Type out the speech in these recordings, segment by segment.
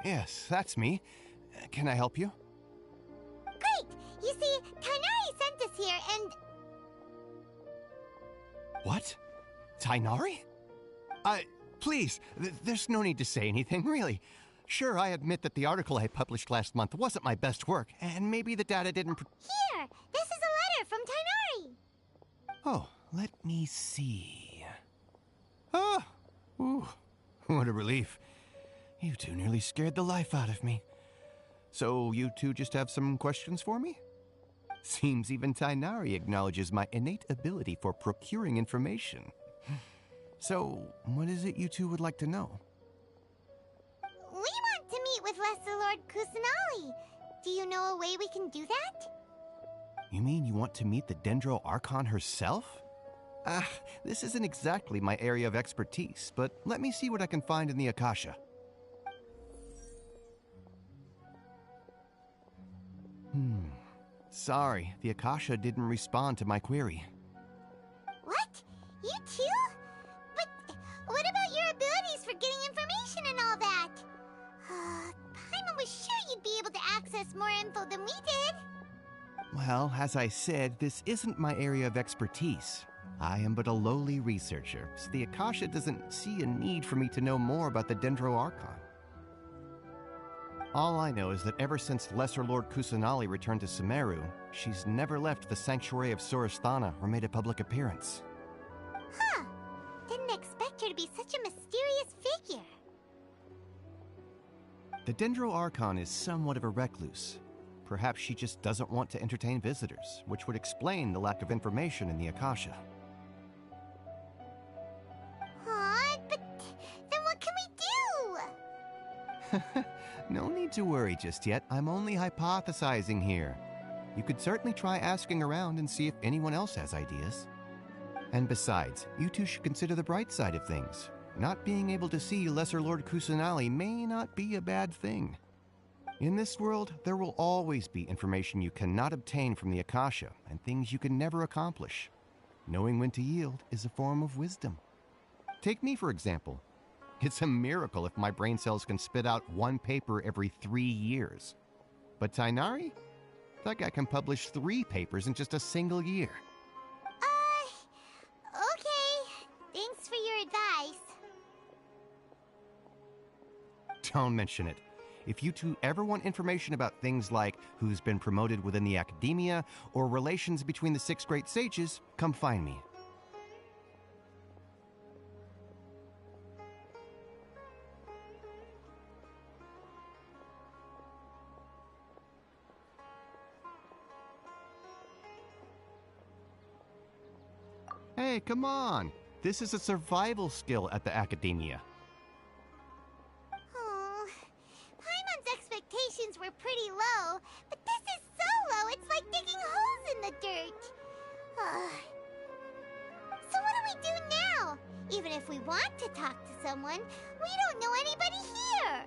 Yes, that's me. Can I help you? Great! You see, Tainari sent us here and... What? Tainari? Please, there's no need to say anything, really. Sure, I admit that the article I published last month wasn't my best work, and maybe the data didn't... Here! This is a letter from Tainari! Oh, let me see. Oh! Ooh, what a relief. You two nearly scared the life out of me. So you two just have some questions for me? Seems even Tainari acknowledges my innate ability for procuring information. So, what is it you two would like to know? We want to meet with Lesser Lord Kusanali. Do you know a way we can do that? You mean you want to meet the Dendro Archon herself? This isn't exactly my area of expertise, but let me see what I can find in the Akasha. Sorry, the Akasha didn't respond to my query. What? You too? But what about your abilities for getting information and all that? Paimon was sure you'd be able to access more info than we did. Well, as I said, this isn't my area of expertise. I am but a lowly researcher, so the Akasha doesn't see a need for me to know more about the Dendro Archon. All I know is that ever since Lesser Lord Kusanali returned to Sumeru, she's never left the sanctuary of Sorasthana or made a public appearance. Huh. Didn't expect her to be such a mysterious figure. The Dendro Archon is somewhat of a recluse. Perhaps she just doesn't want to entertain visitors, which would explain the lack of information in the Akasha. But then what can we do? No need to worry just yet. I'm only hypothesizing here. You could certainly try asking around and see if anyone else has ideas. And besides, you two should consider the bright side of things. Not being able to see Lesser Lord Kusanali may not be a bad thing. In this world, there will always be information you cannot obtain from the Akasha and things you can never accomplish. Knowing when to yield is a form of wisdom. Take me, for example. It's a miracle if my brain cells can spit out one paper every 3 years. But Tainari? That guy can publish 3 papers in just a single year. Okay. Thanks for your advice. Don't mention it. If you two ever want information about things like who's been promoted within the academia or relations between the 6 great sages, come find me. Hey, come on! This is a survival skill at the academia. Oh, Paimon's expectations were pretty low, but this is so low it's like digging holes in the dirt. So what do we do now? Even if we want to talk to someone, we don't know anybody here.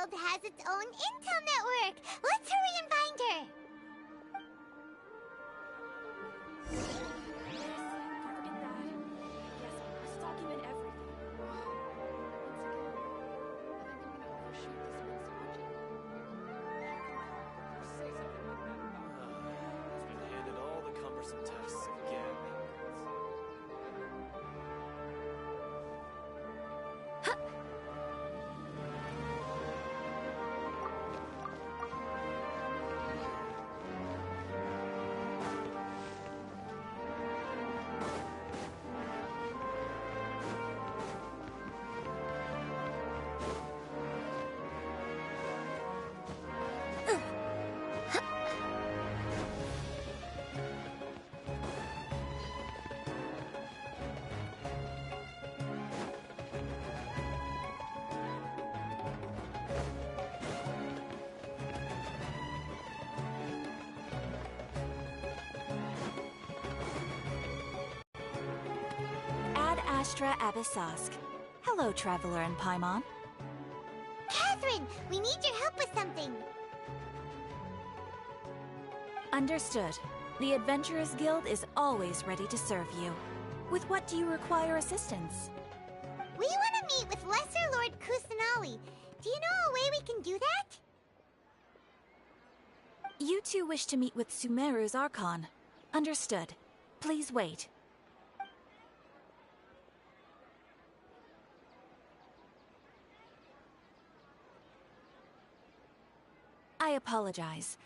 Guild has its own intel network. Let's hurry and find her. Astra Abyssosk. Hello, Traveler in Paimon. Catherine, we need your help with something. Understood. The Adventurers Guild is always ready to serve you. With what do you require assistance? We want to meet with Lesser Lord Kusanali. Do you know a way we can do that? You two wish to meet with Sumeru's Archon. Understood. Please wait. I apologize,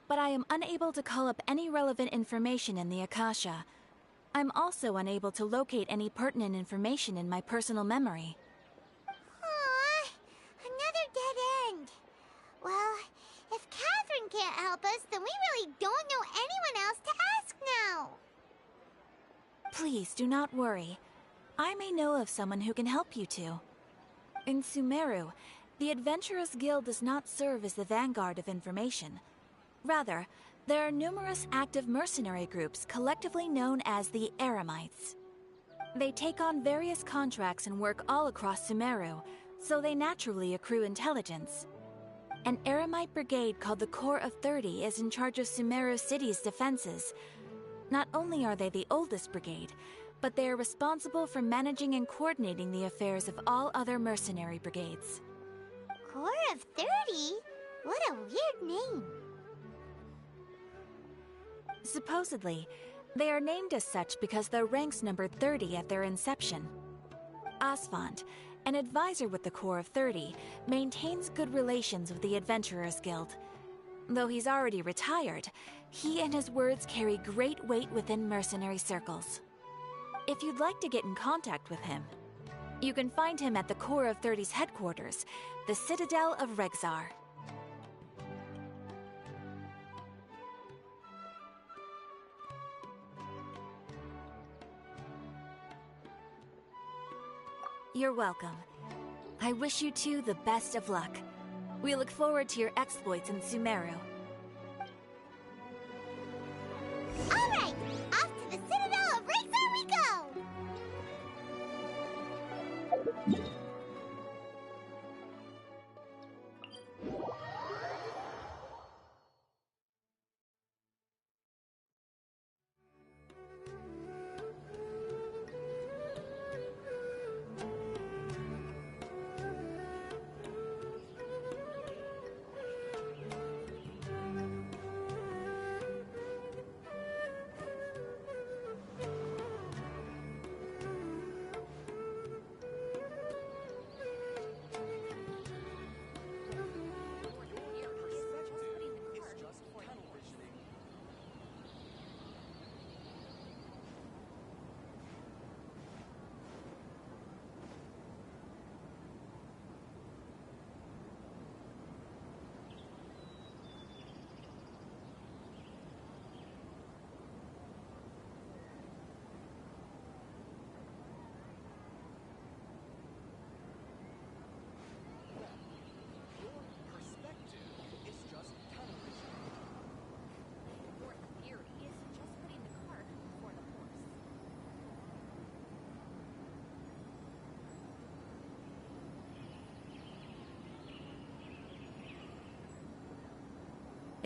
but I am unable to call up any relevant information in the Akasha. I'm also unable to locate any pertinent information in my personal memory. Aww, another dead end. Well, if Catherine can't help us, then we really don't know anyone else to ask now. Please do not worry. I may know of someone who can help you two. In Sumeru, the Adventurers Guild does not serve as the vanguard of information. Rather, there are numerous active mercenary groups collectively known as the Eremites. They take on various contracts and work all across Sumeru, so they naturally accrue intelligence. An Eremite brigade called the Corps of 30 is in charge of Sumeru City's defenses. Not only are they the oldest brigade, but they are responsible for managing and coordinating the affairs of all other mercenary brigades. Corps of 30? What a weird name. Supposedly, they are named as such because their ranks numbered 30 at their inception. Asfand, an advisor with the Corps of 30, maintains good relations with the Adventurers Guild. Though he's already retired, he and his words carry great weight within mercenary circles. If you'd like to get in contact with him, you can find him at the Corps of 30's headquarters, the Citadel of Regzar. You're welcome. I wish you two the best of luck. We look forward to your exploits in Sumeru. All right, off to the Citadel of Regzar we go!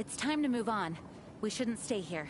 It's time to move on. We shouldn't stay here.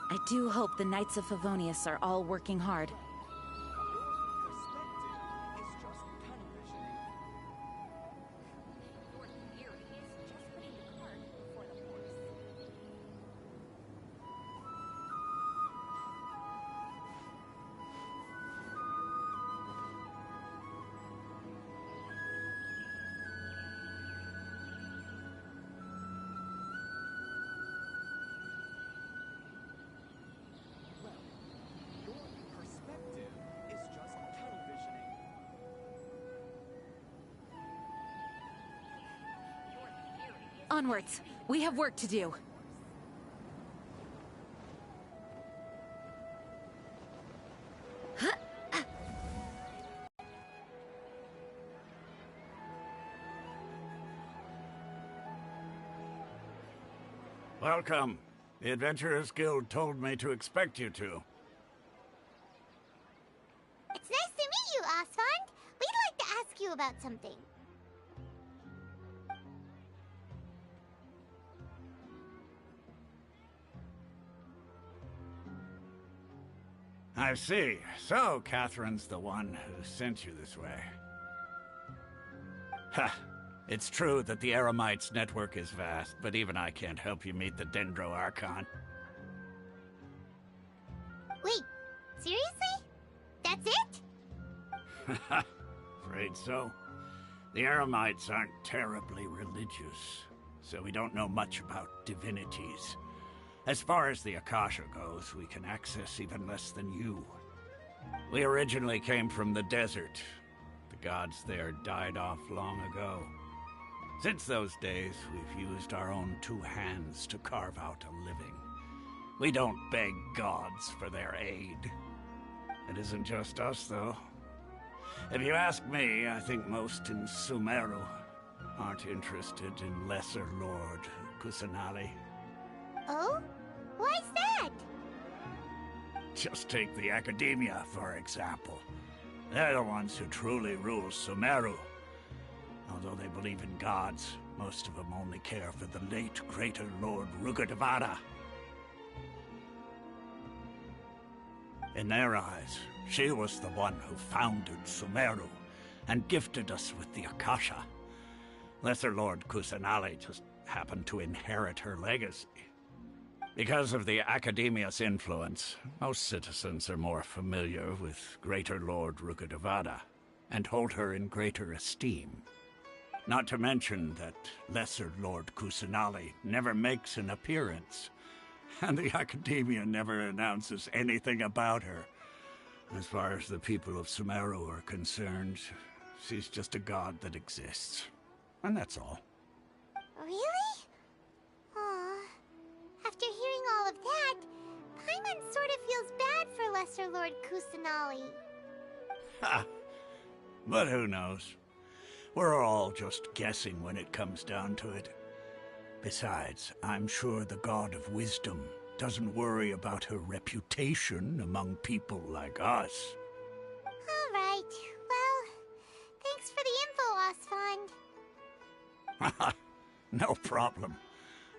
I do hope the Knights of Favonius are all working hard. Onwards! We have work to do. Welcome. The Adventurers Guild told me to expect you to. It's nice to meet you, Osfond. We'd like to ask you about something. I see. So, Catherine's the one who sent you this way. Ha! It's true that the Eremites' network is vast, but even I can't help you meet the Dendro Archon. Wait, seriously? That's it? Afraid so. The Eremites aren't terribly religious, so we don't know much about divinities. As far as the Akasha goes, we can access even less than you. We originally came from the desert. The gods there died off long ago. Since those days, we've used our own two hands to carve out a living. We don't beg gods for their aid. It isn't just us, though. If you ask me, I think most in Sumeru aren't interested in Lesser Lord Kusanali. Oh? Why's that? Just take the Academia, for example. They're the ones who truly rule Sumeru. Although they believe in gods, most of them only care for the late Greater Lord Rukkhadevata. In their eyes, she was the one who founded Sumeru and gifted us with the Akasha. Lesser Lord Kusanali just happened to inherit her legacy. Because of the Academia's influence, most citizens are more familiar with Greater Lord Rukkhadevata and hold her in greater esteem. Not to mention that Lesser Lord Kusanali never makes an appearance, and the Academia never announces anything about her. As far as the people of Sumeru are concerned, she's just a god that exists. And that's all. Really? Aw. After hearing all of that, Paimon sort of feels bad for Lesser Lord Kusanali. Ha! But who knows? We're all just guessing when it comes down to it. Besides, I'm sure the God of Wisdom doesn't worry about her reputation among people like us. All right. Well, thanks for the info, Osfond. No problem.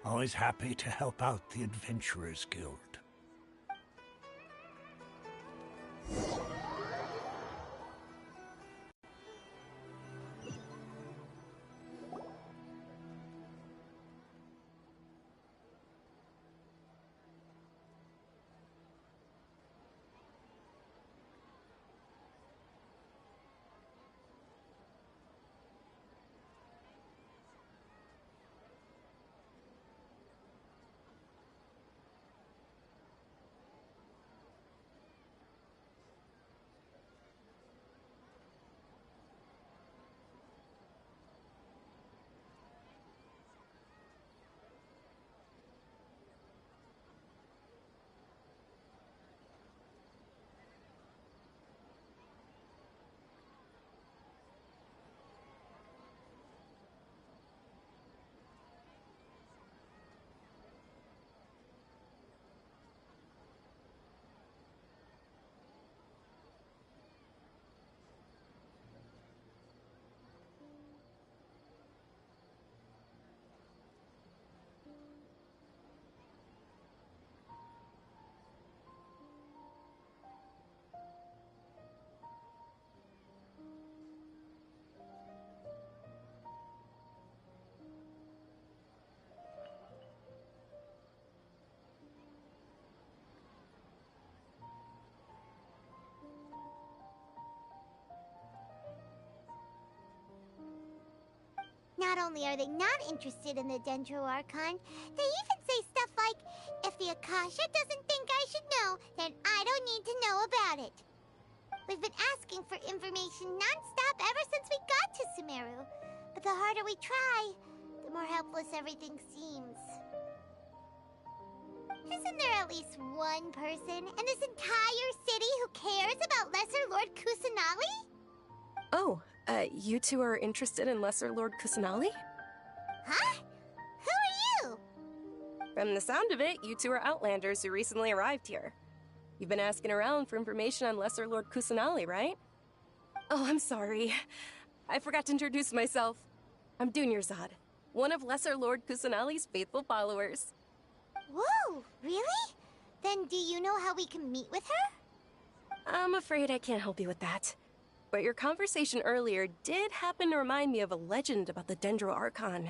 Always happy to help out the Adventurers Guild. Not only are they not interested in the Dendro Archon, they even say stuff like, if the Akasha doesn't think I should know, then I don't need to know about it. We've been asking for information non-stop ever since we got to Sumeru. But the harder we try, the more helpless everything seems. Isn't there at least one person in this entire city who cares about Lesser Lord Kusanali? Oh, you two are interested in Lesser Lord Kusanali? Huh? Who are you? From the sound of it, you two are Outlanders who recently arrived here. You've been asking around for information on Lesser Lord Kusanali, right? Oh, I'm sorry. I forgot to introduce myself. I'm Dunyarzad, one of Lesser Lord Kusanali's faithful followers. Whoa, really? Then do you know how we can meet with her? I'm afraid I can't help you with that. But your conversation earlier did happen to remind me of a legend about the Dendro Archon.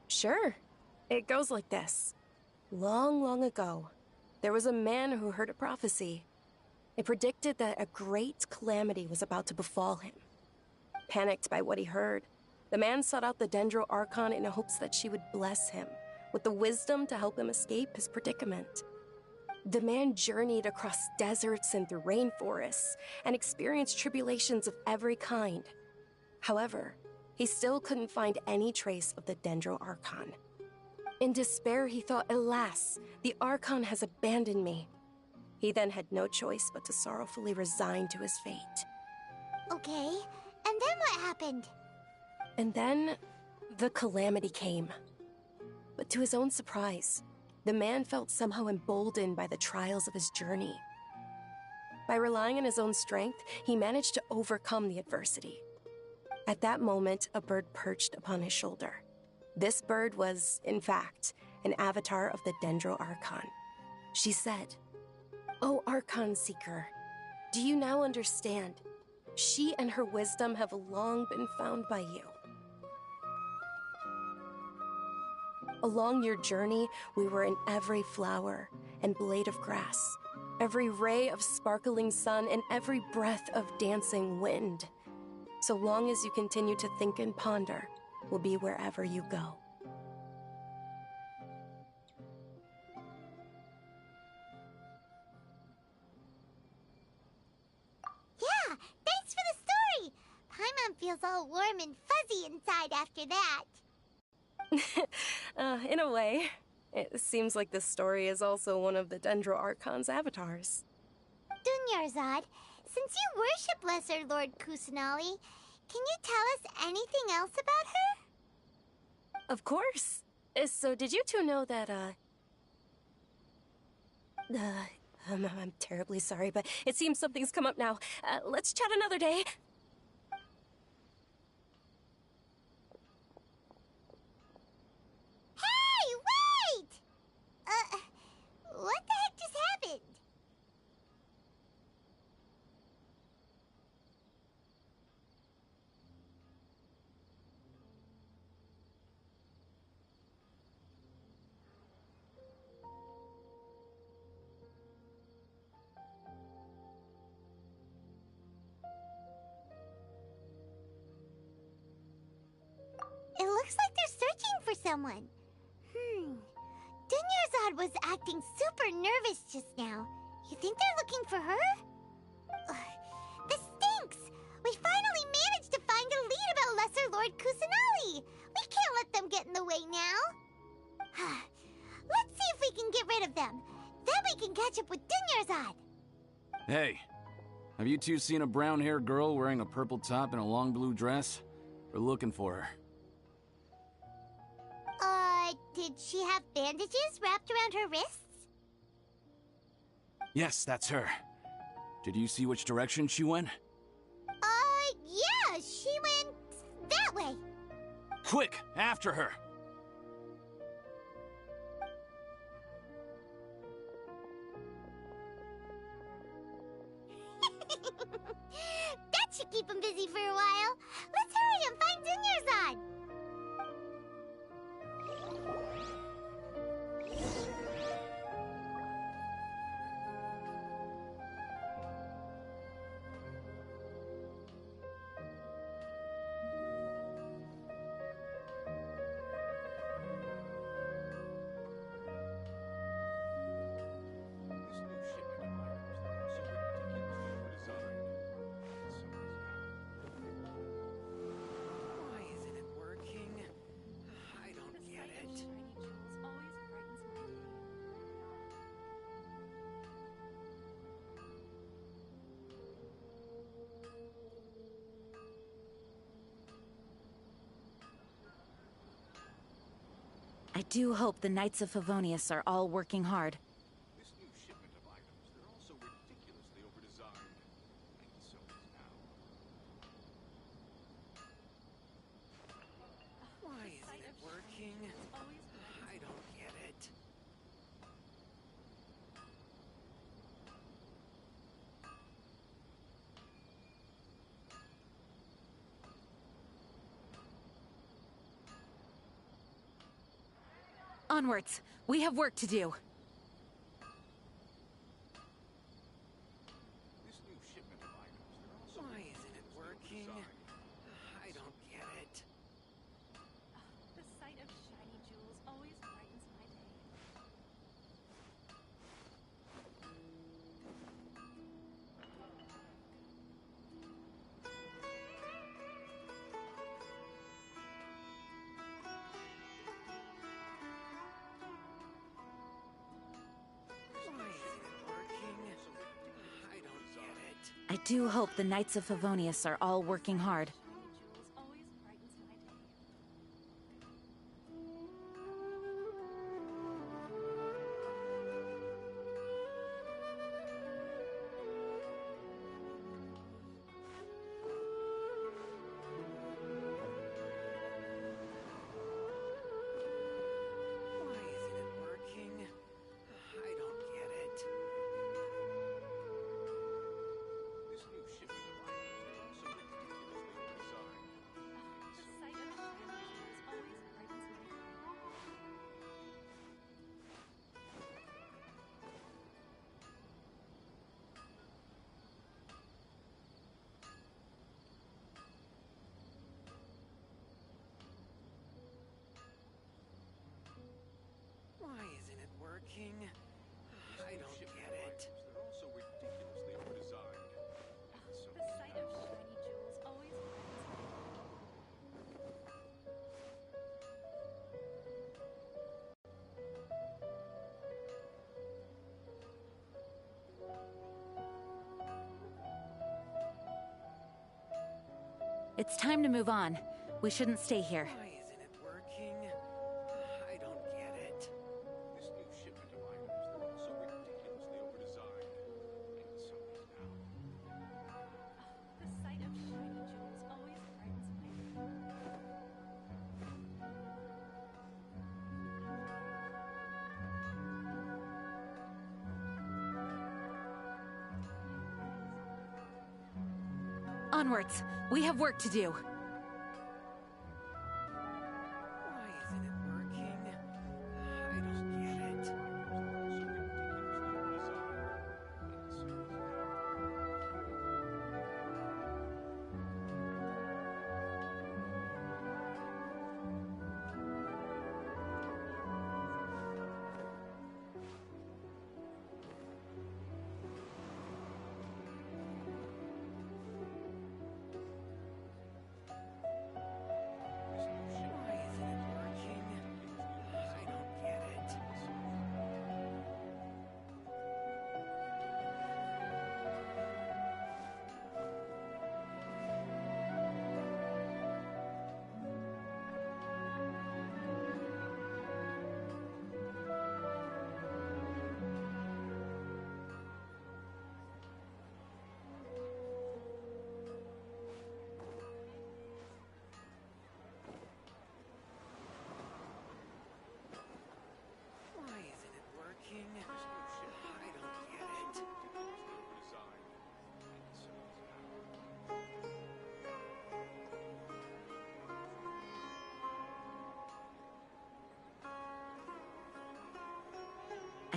Sure. It goes like this. Long, long ago, there was a man who heard a prophecy. It predicted that a great calamity was about to befall him. Panicked by what he heard, the man sought out the Dendro Archon in hopes that she would bless him with the wisdom to help him escape his predicament. The man journeyed across deserts and through rainforests and experienced tribulations of every kind. However, he still couldn't find any trace of the Dendro Archon. In despair, he thought, alas, the Archon has abandoned me. He then had no choice but to sorrowfully resign to his fate. Okay, and then what happened? And then, the calamity came. But to his own surprise, the man felt somehow emboldened by the trials of his journey. By relying on his own strength, he managed to overcome the adversity. At that moment, a bird perched upon his shoulder. This bird was, in fact, an avatar of the Dendro Archon. She said, "O Archon Seeker, do you now understand? She and her wisdom have long been found by you. Along your journey, we were in every flower and blade of grass, every ray of sparkling sun, and every breath of dancing wind. So long as you continue to think and ponder, we'll be wherever you go." Yeah, thanks for the story! Paimon feels all warm and fuzzy inside after that. In a way. It seems like this story is also one of the Dendro Archon's avatars. Dunyarzad, since you worship Lesser Lord Kusanali, can you tell us anything else about her? Of course. So did you two know that, I'm terribly sorry, but it seems something's come up now. Let's chat another day. Hey, wait! What the heck just happened? It looks like they're searching for someone. Dunyarzad was acting super nervous just now. You think they're looking for her? This stinks! We finally managed to find a lead about Lesser Lord Kusanali! We can't let them get in the way now! Let's see if we can get rid of them. Then we can catch up with Dunyarzad! Hey, have you two seen a brown-haired girl wearing a purple top and a long blue dress? We're looking for her. Did she have bandages wrapped around her wrists? Yes, that's her. Did you see which direction she went? Yeah, she went that way. Quick, after her! keep him busy for a while. Let's hurry and find Dunyarzad. I do hope the Knights of Favonius are all working hard. This new shipment of items, they're also ridiculously overdesigned. And so is now. Why isn't it working? I don't get it. Onwards! We have work to do. This new shipment of items, they're also Why isn't it working? overdesigned. I don't get it. The sight of shiny jewels always brightens my day. Why isn't it working? I don't get it. I do hope the Knights of Favonius are all working hard. Shiny jewels always brightens my day. Why isn't it working? I don't get it. This new shipment of items, they're also ridiculously overdesigned. The sight of shiny jewels always brightens my day. Why isn't it working? I New don't shipment get of it. items, they're also ridiculously overdesigned. And so The is sight now. of shiny jewels always brightens my day. It's time to move on. We shouldn't stay here. Why isn't it working? I don't get it. This new shipment of items, they're also ridiculously overdesigned. And so is now. The sight of shiny jewels always brightens my day. Onwards! We have work to do. Why isn't it working? I don't get it.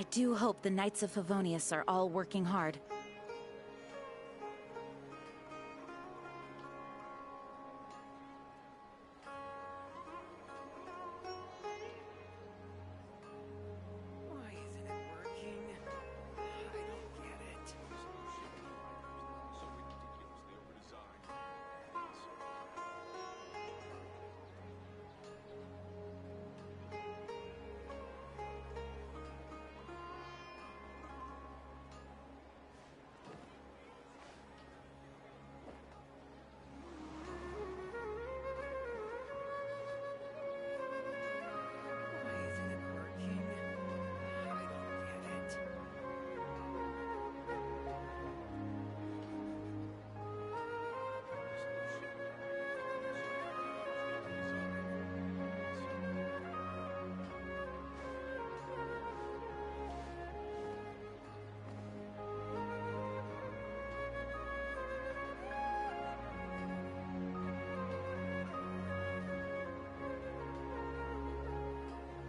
I do hope the Knights of Favonius are all working hard. Why isn't it working? I don't get it. So ridiculously overdesigned. Why isn't it working? I don't get it.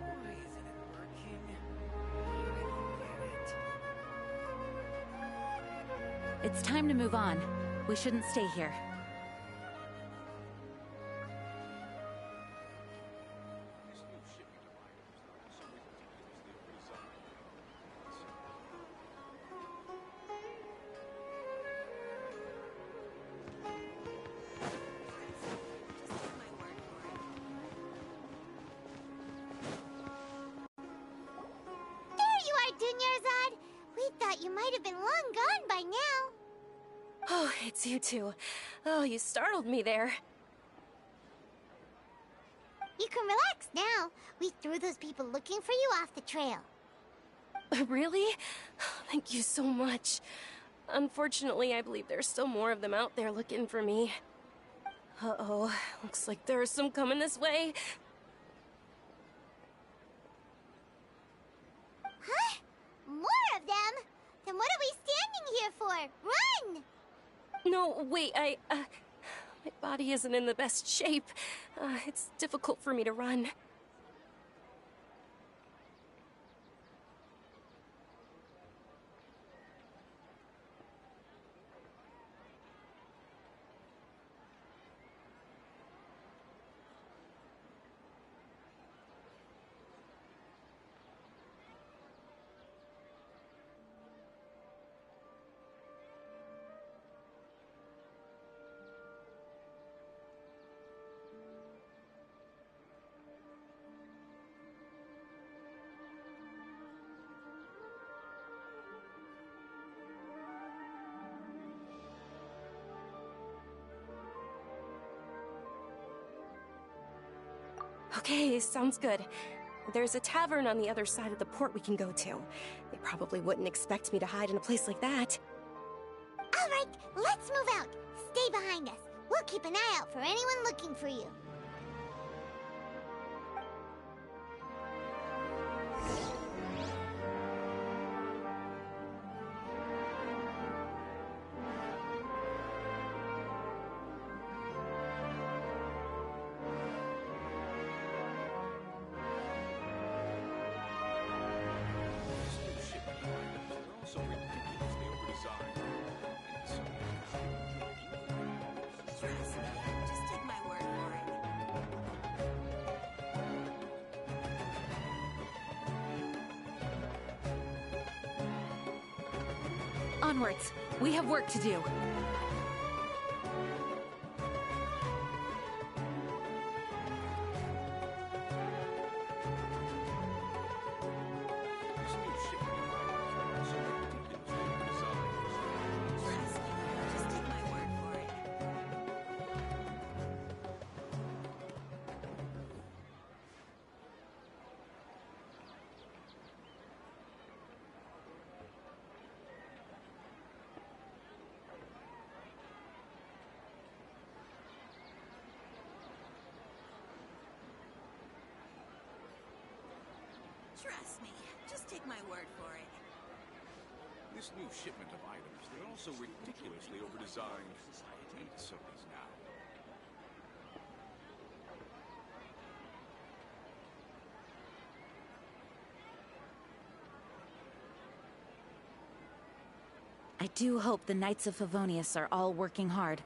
Why isn't it working? I don't get it. It's time to move on. We shouldn't stay here. This new shipment of items are so ridiculously overdesigned. There you are, Dunyarzad! We thought you might have been long gone by now. Oh, it's you two. Oh, you startled me there. You can relax now. We threw those people looking for you off the trail. Really? Thank you so much. Unfortunately, I believe there's still more of them out there looking for me. Uh-oh, looks like there are some coming this way. Huh? More of them? Then what are we standing here for? Run! No, wait, my body isn't in the best shape. It's difficult for me to run. Okay, sounds good. There's a tavern on the other side of the port we can go to. They probably wouldn't expect me to hide in a place like that. All right, let's move out. Stay behind us. We'll keep an eye out for anyone looking for you. This new shipment of items are also ridiculously overdesigned. And so Trust me, just take my word for it. Onwards. We have work to do. this new shipment of items are also ridiculously overdesigned. Trust me, just take my word for it. Trust me, just take my word for it. This new shipment of items, they're also ridiculously overdesigned. And so it is now. I do hope the Knights of Favonius are all working hard.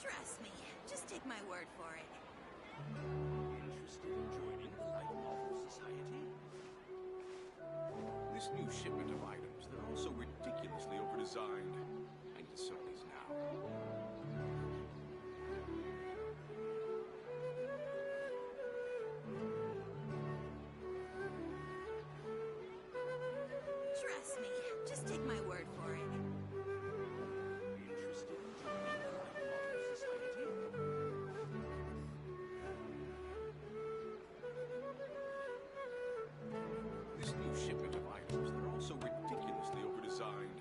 Trust me, just take my word for it. Interested in joining the Light Novel Society? This new shipment of items, they're all so ridiculously overdesigned. I need some of these now. Trust me, just take my word for it. Interested in joining the Light Novel Society? This new shipment of items, they're all so ridiculously overdesigned.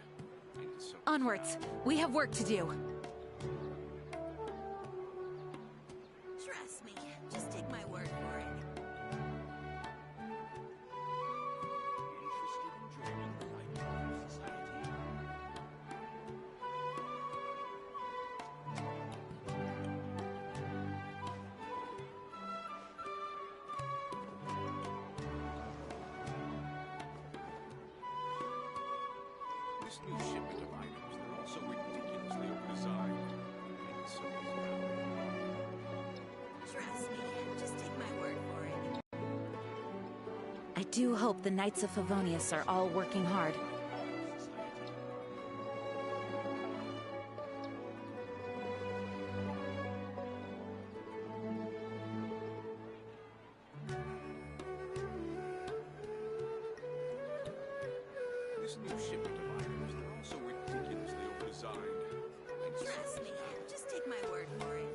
I need some of these Onwards! now. We have work to do. Trust me, just take my word for it. Interested in joining the Light Novel Society? This new shipment of items, they're all so ridiculously overdesigned. I need some of these now. Trust me, just take my word for it. I do hope the Knights of Favonius are all working hard. This new shipment of items, they're all so ridiculously overdesigned. I need some of Trust me, these now. just take my word for it.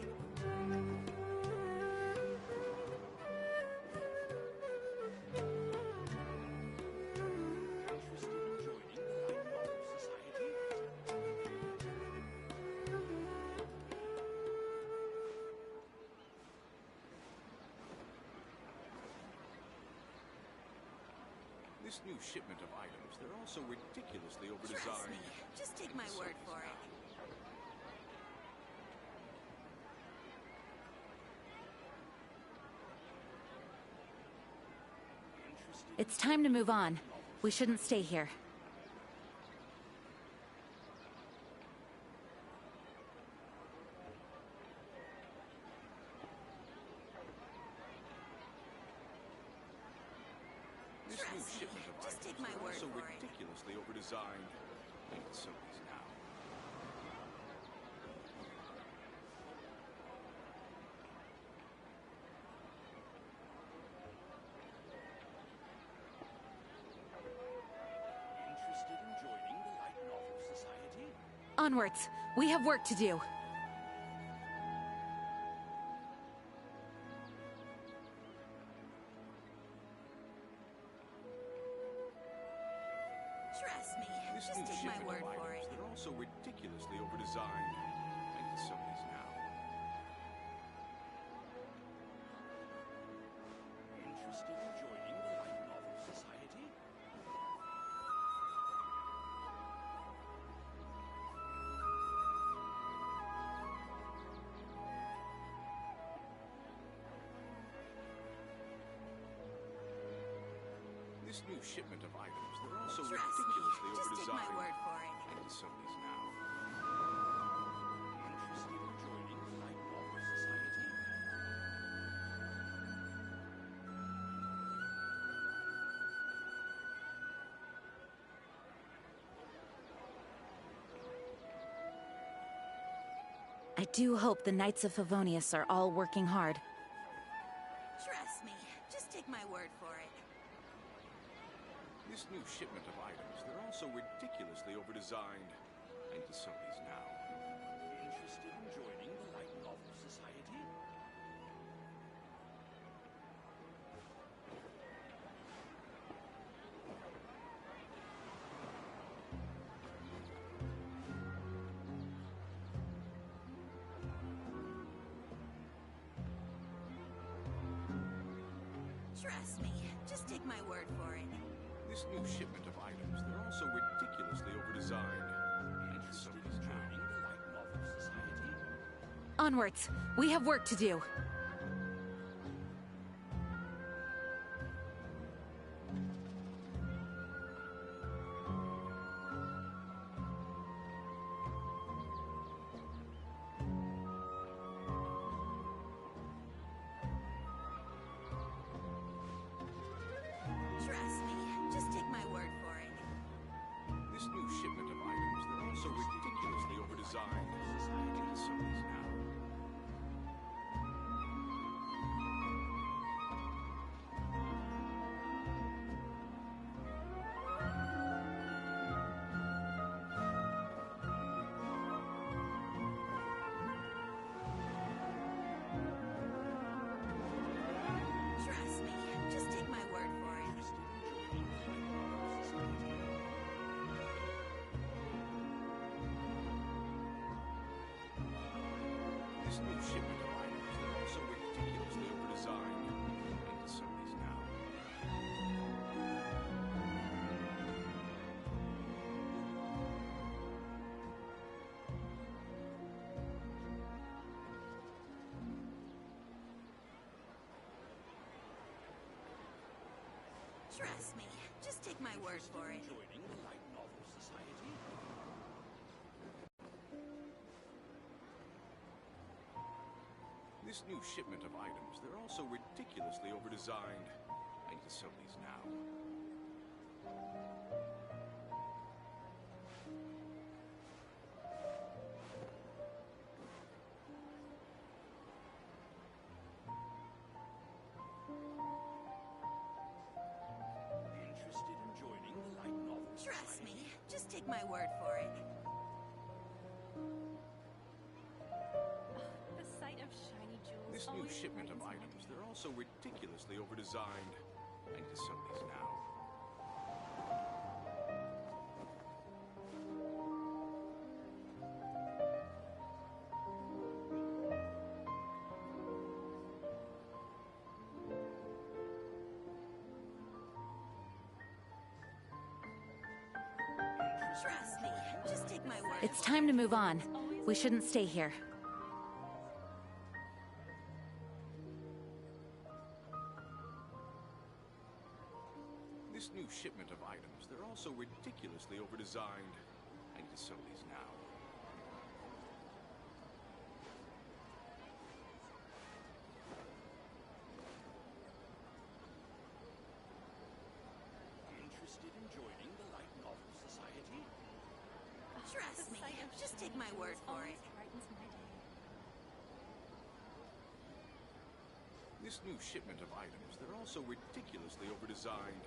Interested in joining the Light Novel Society? This new shipment of items, they're all so ridiculously Trust overdesigned. me, just take I my need some word of these for now. it. Interested It's time to move on. We shouldn't stay here. This new Trust me, shipment of just items, take my they're all word so for it. ridiculously overdesigned. I need some of these now. Interested in joining the Light Novel Society? Onwards! We have work to do. Trust me, This just new take my shipment word of for items, it. they're all so ridiculously overdesigned. I need some of these now. Interested in joining the Light Novel Society? This new shipment of items, they're all so Trust me, ridiculously just take my overdesigned. word for it. I need some of these now. Interested in joining the Light Novel Society? I do hope the Knights of Favonius are all working hard. Trust me, just take my word for it. This new shipment of items, they're all so ridiculously overdesigned. I need some of these now. Interested in joining the Light Novel Society? Trust me, just take my word for it. This new shipment of items, they're all so ridiculously overdesigned. Interested in joining the Light Novel Society? Onwards! We have work to do. also ridiculously overdesigned. And so is now. Trust me, just take my word for it. This new shipment of items, they're also ridiculously overdesigned. And so is now. Trust me, just take my word for it. Joining the Light Novel Society? This new shipment of items, they're also ridiculously overdesigned. And so is now. Interested in joining the Light Novel Trust Society? me, just take my word for it. The sight of shiny jewels This new always shipment of brightens my items, day. they're also ridiculously overdesigned. And so is now. Trust me, just take my word It's for time it. to move on. We shouldn't stay here. This new shipment of items, they're also ridiculously overdesigned. And so is now. Interested in joining the Light Novel Society? Trust The me, sight of just shiny take my word jewels for always it. brightens my day. This new shipment of items, they're also ridiculously overdesigned.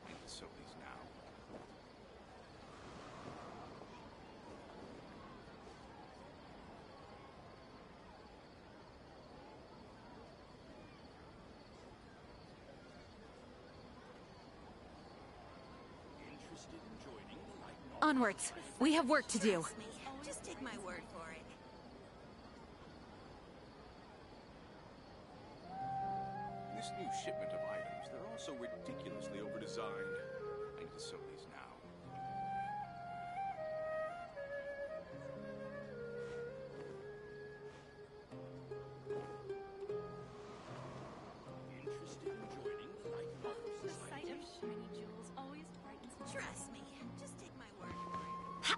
And so is now. Interested in joining the Light Novel? Onwards. We have work to do. Trust me, just take my word for it. This new shipment of items, they're also ridiculously overdesigned. And so is now. Interested in joining the Light Novel The Society? sight of shiny jewels always brightens my day. Trust me, just take my word for it.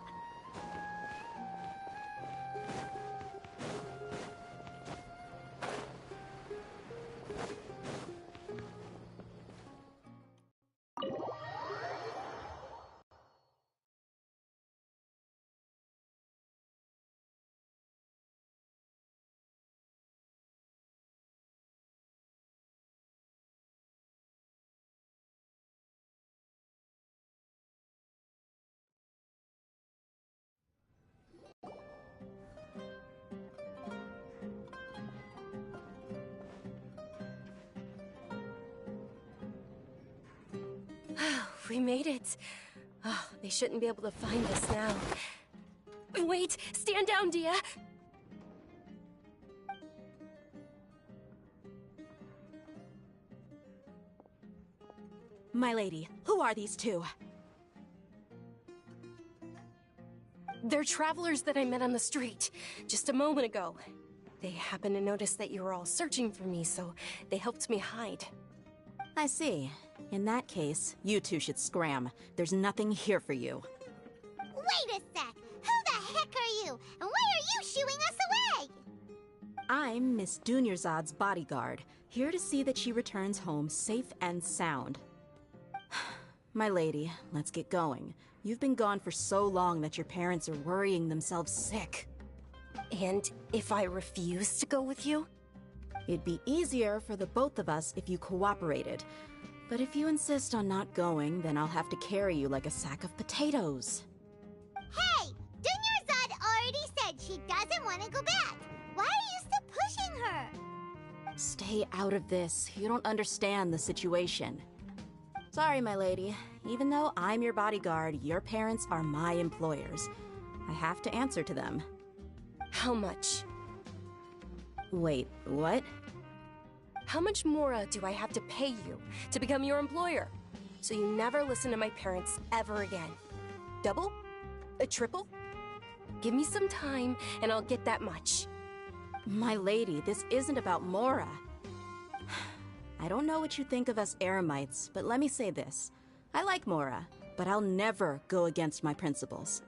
We made it. Oh, they shouldn't be able to find us now. Wait! Stand down, Dia! My lady, who are these two? They're travelers that I met on the street just a moment ago. They happened to notice that you were all searching for me, so they helped me hide. I see. In that case, you two should scram. There's nothing here for you. Wait a sec! Who the heck are you? And why are you shooing us away? I'm Miss Dunyarzad's bodyguard, here to see that she returns home safe and sound. My lady, let's get going. You've been gone for so long that your parents are worrying themselves sick. And if I refuse to go with you? It'd be easier for the both of us if you cooperated. But if you insist on not going, then I'll have to carry you like a sack of potatoes. Hey! Dunyarzad already said she doesn't want to go back. Why are you still pushing her? Stay out of this. You don't understand the situation. Sorry, my lady. Even though I'm your bodyguard, your parents are my employers. I have to answer to them. How much? Wait, what? How much more do I have to pay you to become your employer? So you never listen to my parents ever again. Double? A triple? Give me some time and I'll get that much. My lady, this isn't about Mora. I don't know what you think of us Eremites, but let me say this. I like Mora, but I'll never go against my principles.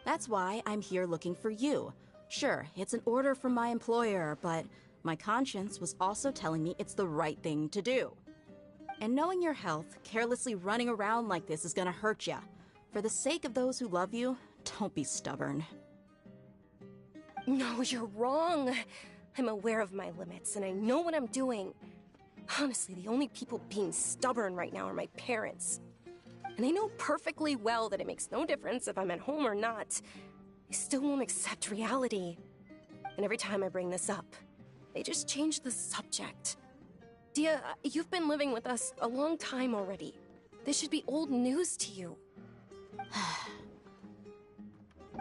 That's why I'm here looking for you. Sure, it's an order from my employer, but my conscience was also telling me it's the right thing to do. And knowing your health, carelessly running around like this is gonna hurt ya. For the sake of those who love you, don't be stubborn. No, you're wrong. I'm aware of my limits and I know what I'm doing. Honestly, the only people being stubborn right now are my parents. And they know perfectly well that it makes no difference if I'm at home or not. They still won't accept reality. And every time I bring this up, they just change the subject. Dia, you've been living with us a long time already. This should be old news to you.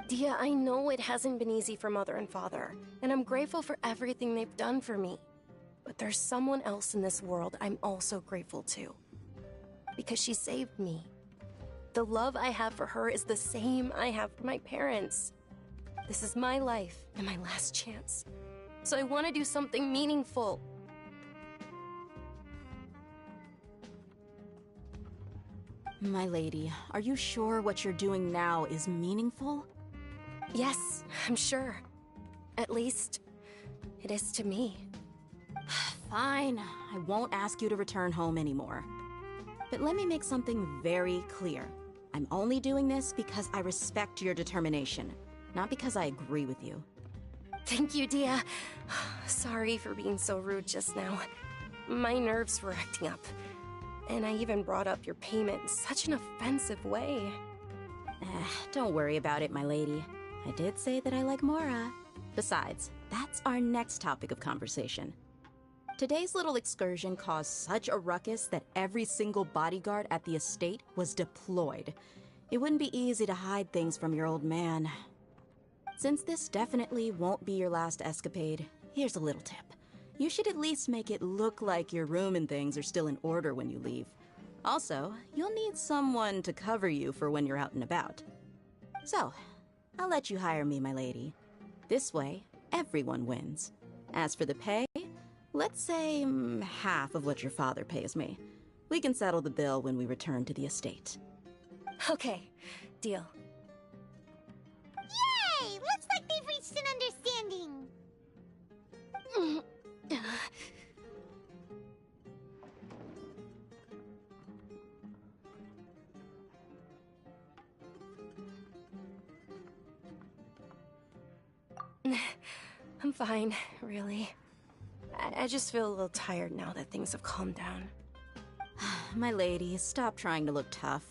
Dia, I know it hasn't been easy for Mother and Father, and I'm grateful for everything they've done for me. But there's someone else in this world I'm also grateful to. Because she saved me. The love I have for her is the same I have for my parents. This is my life and my last chance. So I want to do something meaningful. My lady, are you sure what you're doing now is meaningful? Yes, I'm sure. At least, it is to me. Fine, I won't ask you to return home anymore. But let me make something very clear. I'm only doing this because I respect your determination, not because I agree with you. Thank you, Dia. Sorry for being so rude just now. My nerves were acting up. And I even brought up your payment in such an offensive way. Don't worry about it, my lady. I did say that I like Mora. Besides, that's our next topic of conversation. Today's little excursion caused such a ruckus that every single bodyguard at the estate was deployed. It wouldn't be easy to hide things from your old man. Since this definitely won't be your last escapade, here's a little tip. You should at least make it look like your room and things are still in order when you leave. Also, you'll need someone to cover you for when you're out and about. So, I'll let you hire me, my lady. This way, everyone wins. As for the pay, let's say half of what your father pays me. We can settle the bill when we return to the estate. Okay, deal. Yay! Looks like they've reached an understanding. I'm fine, really. I just feel a little tired now that things have calmed down. My lady, stop trying to look tough.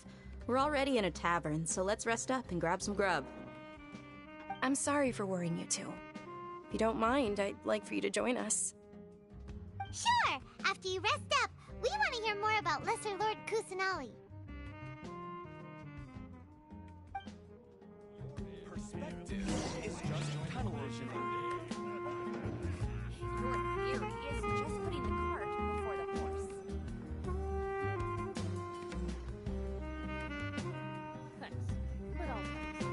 We're already in a tavern, so let's rest up and grab some grub. I'm sorry for worrying you two. If you don't mind, I'd like for you to join us. Sure! After you rest up, we want to hear more about Lesser Lord Kusanali. Perspective is just tunnel visioning. Your theory is just putting the cart before the horse. Thanks, but all thanks.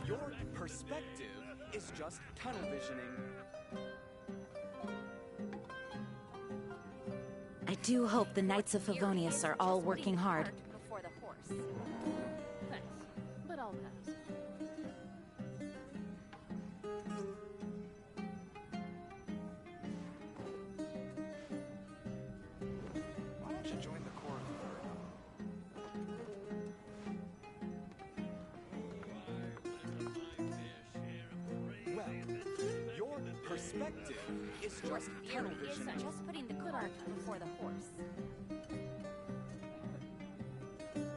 Your perspective is just tunnel visioning. I do hope the Knights of Favonius are all working hard. Before the horse. perspective is just tunnel vision. Just putting the cart before the horse.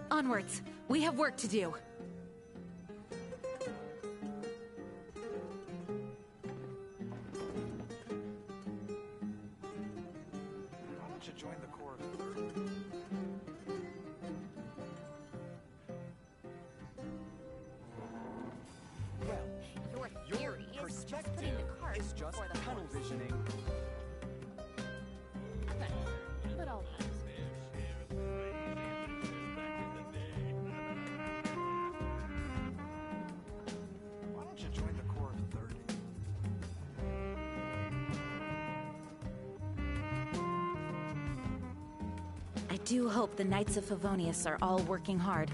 Onwards. We have work to do. Why don't you join the Corps of 30? Well, Your theory is just putting the cart is just before the tunnel horse. visioning. But all pass. Why don't you join the Corps of 30? I do hope the Knights of Favonius are all working hard.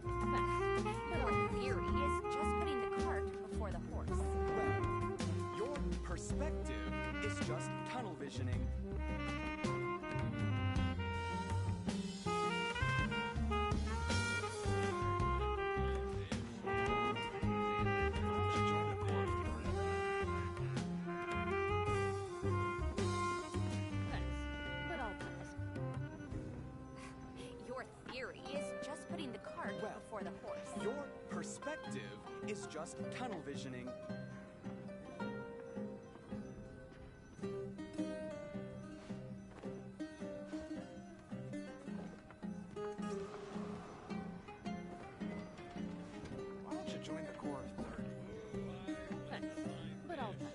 Your theory is just putting the cart before the horse. Well, your perspective is just tunnel visioning. But all pass. Your theory is just putting the cart Well, before the horse. Your perspective is just tunnel visioning. Why don't you join the Corps of 30? But all pass.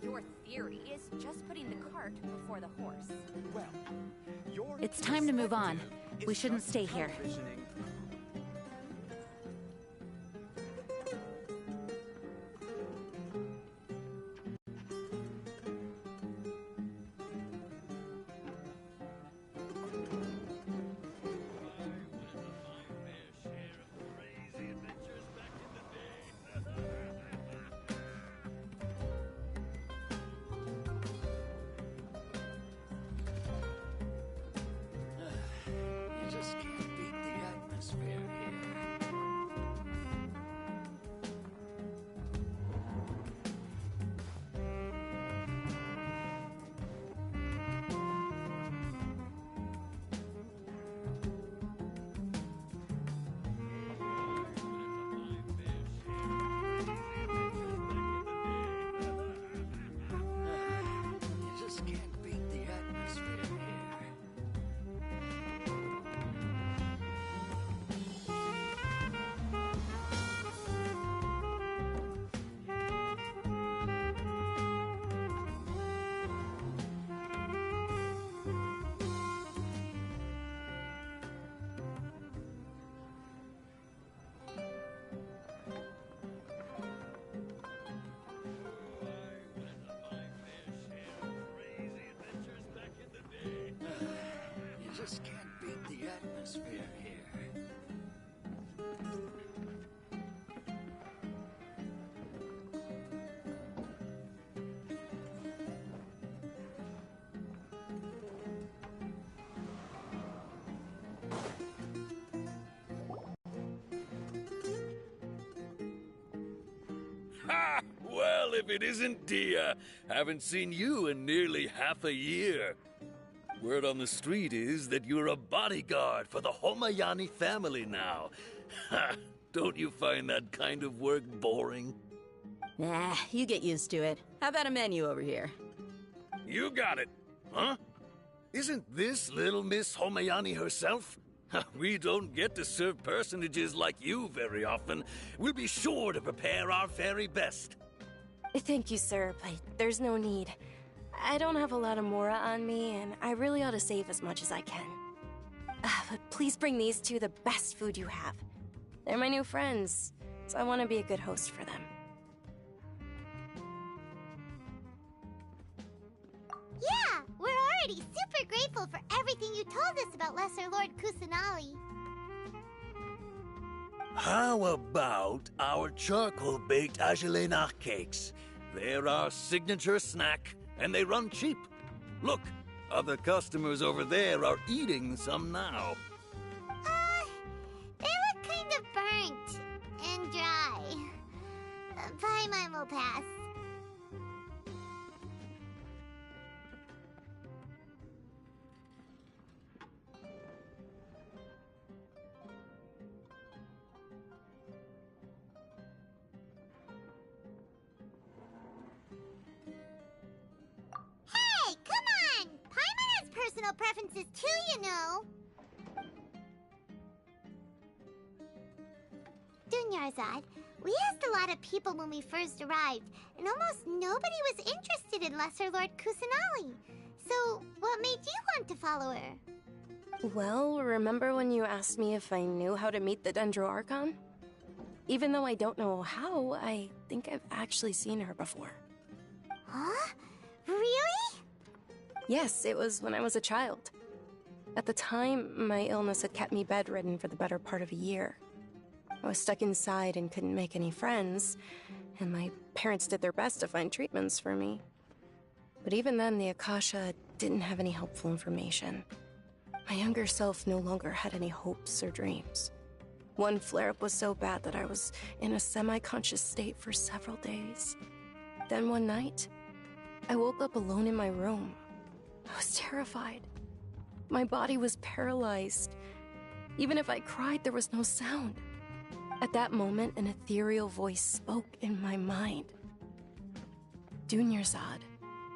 Your theory is just putting the cart before the horse. Well, your It's time to move on. perspective We is shouldn't just stay tunnel here. visioning. You just can't beat the atmosphere here. You just can't beat the atmosphere here. You just can't beat the atmosphere here. Ha! Well, if it isn't Dia. Haven't seen you in nearly half a year. Word on the street is that you're a bodyguard for the Homayani family now. Ha! Don't you find that kind of work boring? Nah, you get used to it. How about a menu over here? You got it, huh? Isn't this little Miss Homayani herself? We don't get to serve personages like you very often. We'll be sure to prepare our very best. Thank you, sir, but there's no need. I don't have a lot of Mora on me, and I really ought to save as much as I can. But please bring these two the best food you have. They're my new friends, so I want to be a good host for them. Yeah, we're already super grateful for everything you told us about Lesser Lord Kusanali. How about our charcoal-baked agelenach cakes? They're our signature snack, and they run cheap. Look, Other customers over there are eating some now. They look kind of burnt and dry. Paimon will pass. Hey, come on! Paimon has personal preferences too, you know. Dunyarzad, we asked a lot of people when we first arrived, and almost nobody was interested in Lesser Lord Kusanali. So, what made you want to follow her? Well, remember when you asked me if I knew how to meet the Dendro Archon? Even though I don't know how, I think I've actually seen her before. Huh? Really? Yes, it was when I was a child. At the time, my illness had kept me bedridden for the better part of a year. I was stuck inside and couldn't make any friends, and my parents did their best to find treatments for me. But even then, the Akasha didn't have any helpful information. My younger self no longer had any hopes or dreams. One flare-up was so bad that I was in a semi-conscious state for several days. Then one night, I woke up alone in my room. I was terrified. My body was paralyzed. Even if I cried, there was no sound. At that moment, an ethereal voice spoke in my mind. Dunyarzad,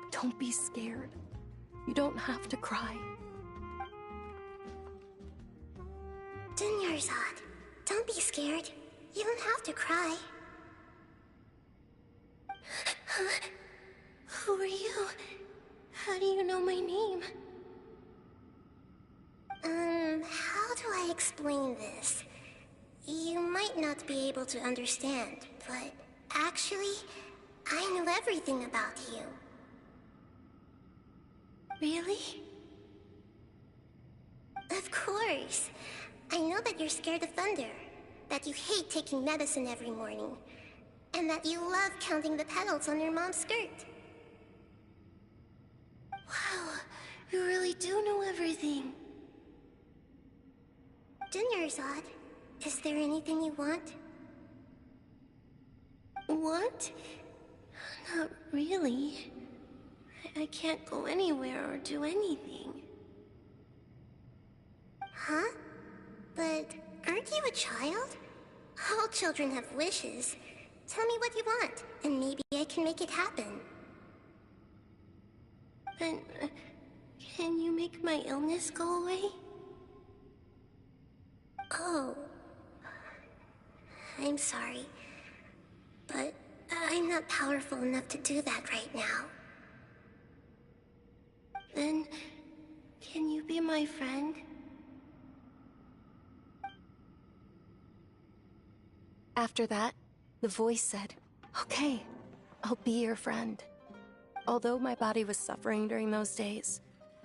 don't be scared. You don't have to cry. Dunyarzad, don't be scared. You don't have to cry. Who are you? How do you know my name? How do I explain this? You might not be able to understand, but actually, I know everything about you. Really? Of course. I know that you're scared of thunder, that you hate taking medicine every morning, and that you love counting the petals on your mom's skirt. Wow, you really do know everything. Dunyarzad, is there anything you want? Want? Not really. I can't go anywhere or do anything. Huh? But aren't you a child? All children have wishes. Tell me what you want, and maybe I can make it happen. But can you make my illness go away? Oh. I'm sorry. But I'm not powerful enough to do that right now. Then, can you be my friend? After that, the voice said, "Okay, I'll be your friend." Although my body was suffering during those days,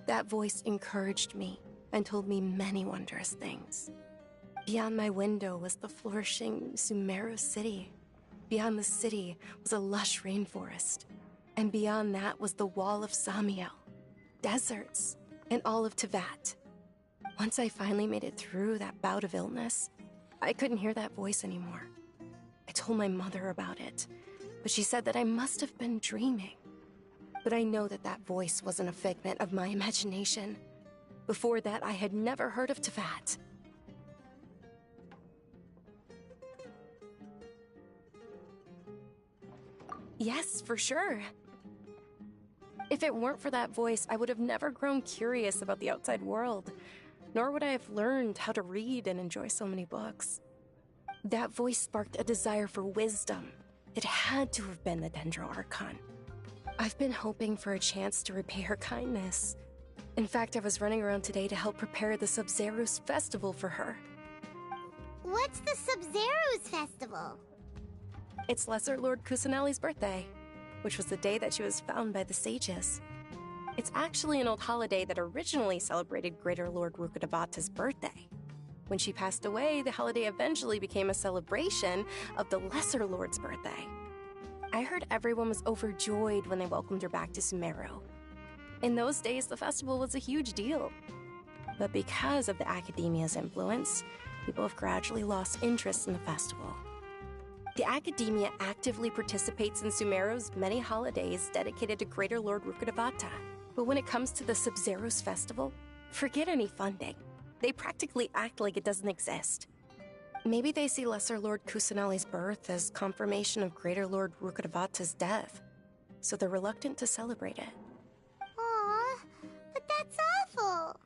that voice encouraged me and told me many wondrous things. Beyond my window was the flourishing Sumeru city. Beyond the city was a lush rainforest. And beyond that was the wall of Samiel, deserts, and all of Tevat. Once I finally made it through that bout of illness, I couldn't hear that voice anymore. I told my mother about it, but she said that I must have been dreaming. But I know that that voice wasn't a figment of my imagination. Before that, I had never heard of Tevat. Yes, for sure. If it weren't for that voice, I would have never grown curious about the outside world, nor would I have learned how to read and enjoy so many books. That voice sparked a desire for wisdom. It had to have been the Dendro Archon. I've been hoping for a chance to repay her kindness. In fact, I was running around today to help prepare the Sub-Zerus festival for her. What's the Sub-Zerus festival? It's Lesser Lord Kusanali's birthday, which was the day that she was found by the sages. It's actually an old holiday that originally celebrated Greater Lord Rukkhadevata's birthday. When she passed away, the holiday eventually became a celebration of the Lesser Lord's birthday. I heard everyone was overjoyed when they welcomed her back to Sumeru. In those days, the festival was a huge deal. But because of the Academia's influence, people have gradually lost interest in the festival. The Academia actively participates in Sumeru's many holidays dedicated to Greater Lord Rukkhadevata. But when it comes to the Sub-Zero's festival, forget any funding. They practically act like it doesn't exist. Maybe they see Lesser Lord Kusanali's birth as confirmation of Greater Lord Rukkhadevata's death, so they're reluctant to celebrate it. Aw, but that's awful.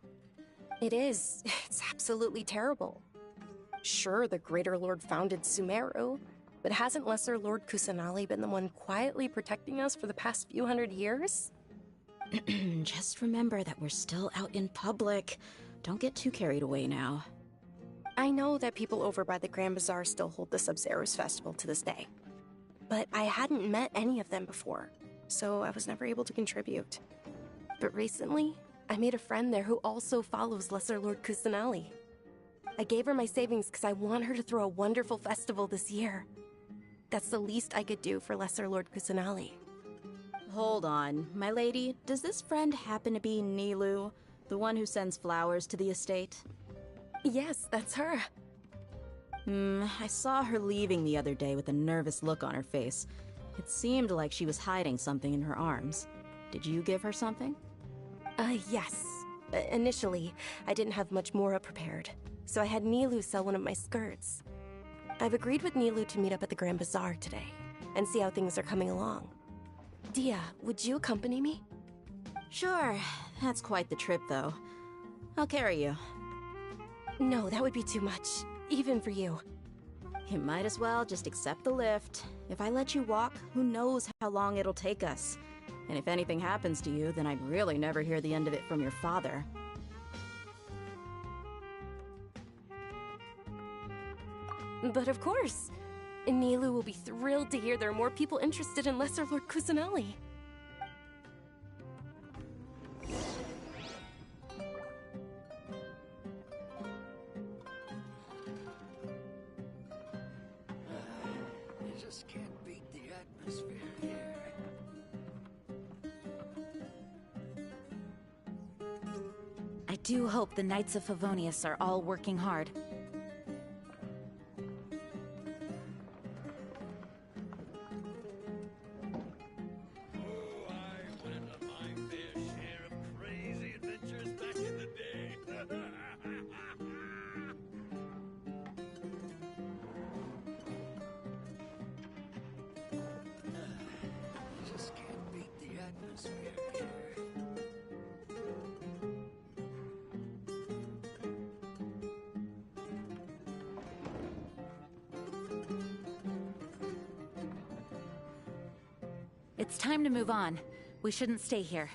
It is. It's absolutely terrible. Sure, the Greater Lord founded Sumeru, but hasn't Lesser Lord Kusanali been the one quietly protecting us for the past few hundred years? Just remember that we're still out in public. Don't get too carried away now. I know that people over by the Grand Bazaar still hold the Sub-Zero's festival to this day. But I hadn't met any of them before, so I was never able to contribute. But recently, I made a friend there who also follows Lesser Lord Kusanali. I gave her my savings because I want her to throw a wonderful festival this year. That's the least I could do for Lesser Lord Kusanali. Hold on, my lady. Does this friend happen to be Nilu, the one who sends flowers to the estate? Yes, that's her. I saw her leaving the other day with a nervous look on her face. It seemed like she was hiding something in her arms. Did you give her something? Yes. Initially, I didn't have much Mora prepared, so I had Nilu sell one of my skirts. I've agreed with Nilu to meet up at the Grand Bazaar today, and see how things are coming along. Dia, would you accompany me? Sure. That's quite the trip, though. I'll carry you. No, that would be too much, even for you. You might as well just accept the lift. If I let you walk, who knows how long it'll take us. And if anything happens to you, then I'd really never hear the end of it from your father. But of course! Nilu will be thrilled to hear there are more people interested in Lesser Lord Kusanali. You just can't beat the atmosphere here. I do hope the Knights of Favonius are all working hard. Just can't beat the atmosphere here. It's time to move on. We shouldn't stay here.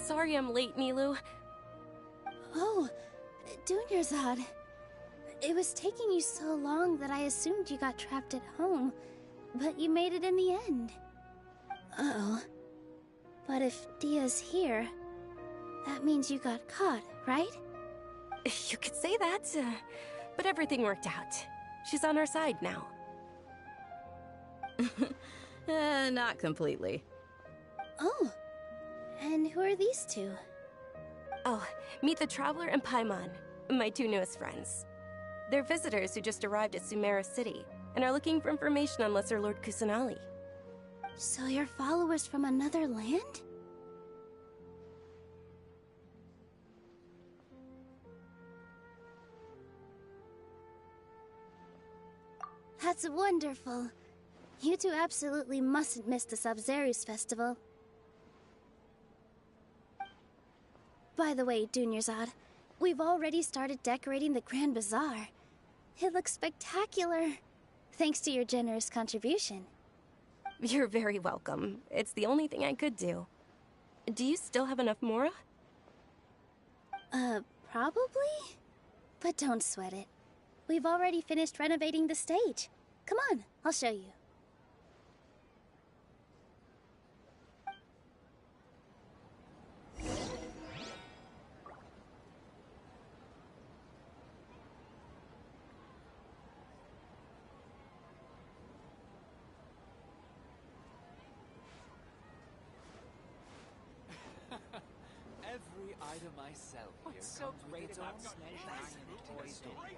Sorry I'm late, Nilu. Oh, Dunyarzad. It was taking you so long that I assumed you got trapped at home, but you made it in the end. Uh-oh. But if Dia's here, that means you got caught, right? You could say that, but everything worked out. She's on our side now. Not completely. Oh, and who are these two? Oh, meet the Traveler and Paimon, my two newest friends. They're visitors who just arrived at Sumeru City and are looking for information on Lesser Lord Kusanali. So you're followers from another land? That's wonderful. You two absolutely mustn't miss the Sub-Zerus festival. By the way, Dunyarzad, we've already started decorating the Grand Bazaar. It looks spectacular, thanks to your generous contribution. You're very welcome. It's the only thing I could do. Do you still have enough Mora? Probably? But don't sweat it. We've already finished renovating the stage. Come on, I'll show you. Every item I sell here What's so comes with great its about own Snesh fascinating Toys story.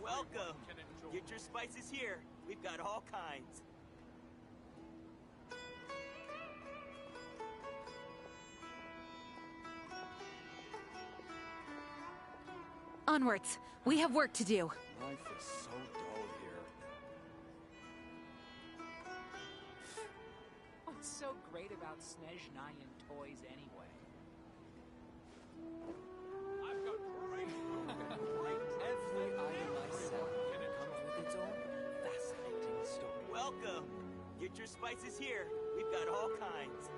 Welcome. Get your spices here. We've got all kinds. Onwards. We have work to do. Life is so dull here. What's so great about Snezhnayan toys anyway? I've got great Every item I sell here comes with its own fascinating story. Welcome. Get your spices here. We've got all kinds.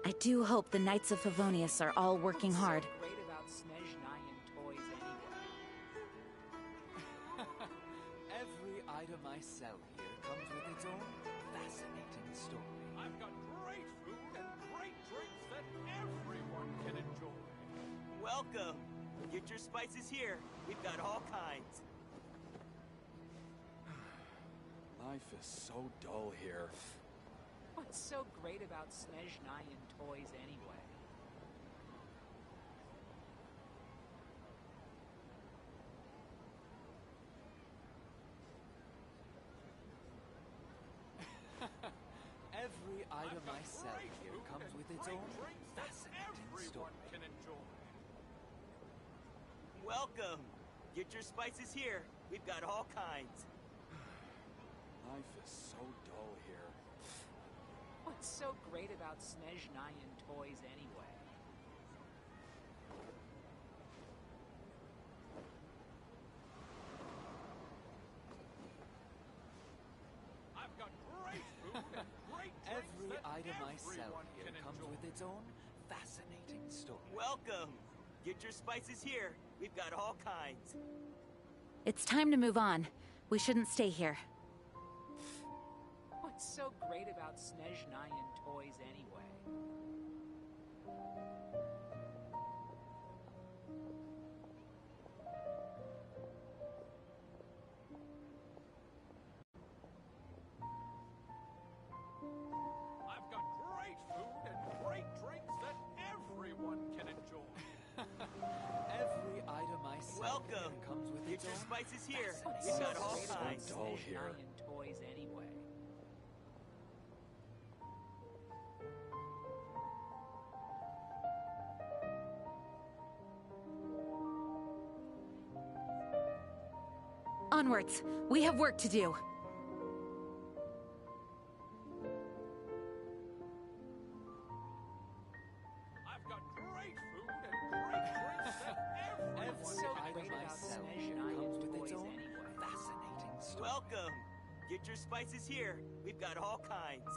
I do hope the Knights of Favonius are all working hard. What's so great about Snezhnayan toys anyway? Every item I sell here comes with its own fascinating story. I've got great food and great drinks that everyone can enjoy. Welcome. Get your spices here. We've got all kinds. Life is so dull here. What's so great about Snezhnayan toys anyway? Every item I sell here comes with its own fascinating story. Can enjoy. Welcome. Get your spices here. We've got all kinds. Life is so dull here. What's so great about Snezhnayan toys anyway? I've got great food and great drinks Every that item I sell everyone here can comes enjoy. with its own fascinating story. Welcome. Get your spices here. We've got all kinds. It's time to move on. We shouldn't stay here. What's so great about Snezhnayan toys anyway? I've got great food and great drinks that everyone can enjoy. Every item I sell Welcome. here comes with Get its your own spices here. What's We've so got all great about kinds. dull here. Snezhnayan toys anyway? Onwards. We have work to do. I've got great food and great drinks that everyone What's so can great enjoy. about sell Snezhnayan comes with its toys own anyway? fascinating story. Welcome. Get your spices here. We've got all kinds.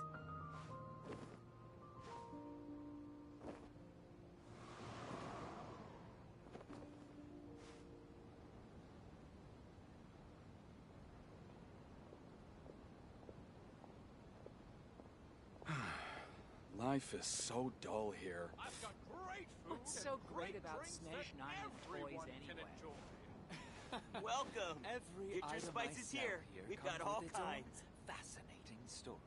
Life is so dull here. I've got great food. What's so and great about drinks Snezhnaya that toys everyone can anyway? enjoy. Welcome. Every Get your item spices I sell here. here We've comes got all with its own kinds. fascinating story.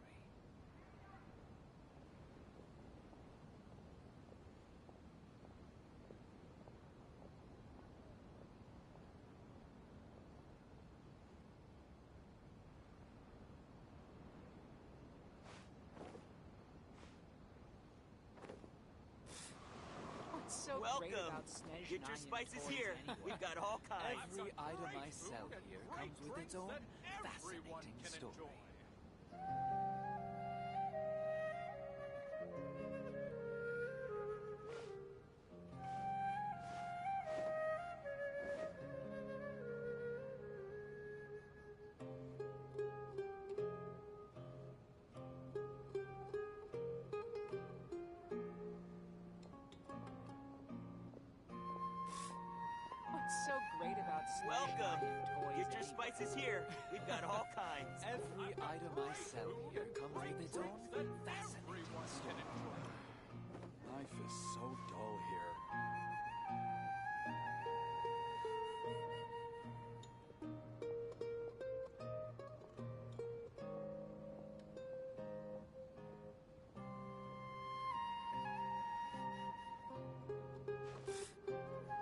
What's so Welcome. great about Snezhnaya Get your spices toys here. anyway? We've got all kinds. Every item I Great sell food and here great comes with its drinks own that everyone fascinating can story. enjoy. What's so great about Welcome. Snezhnaya toys Get your anyway? spices here. We've got all kinds. Every item I sell here comes with its own fascinating story. Life is so dull here.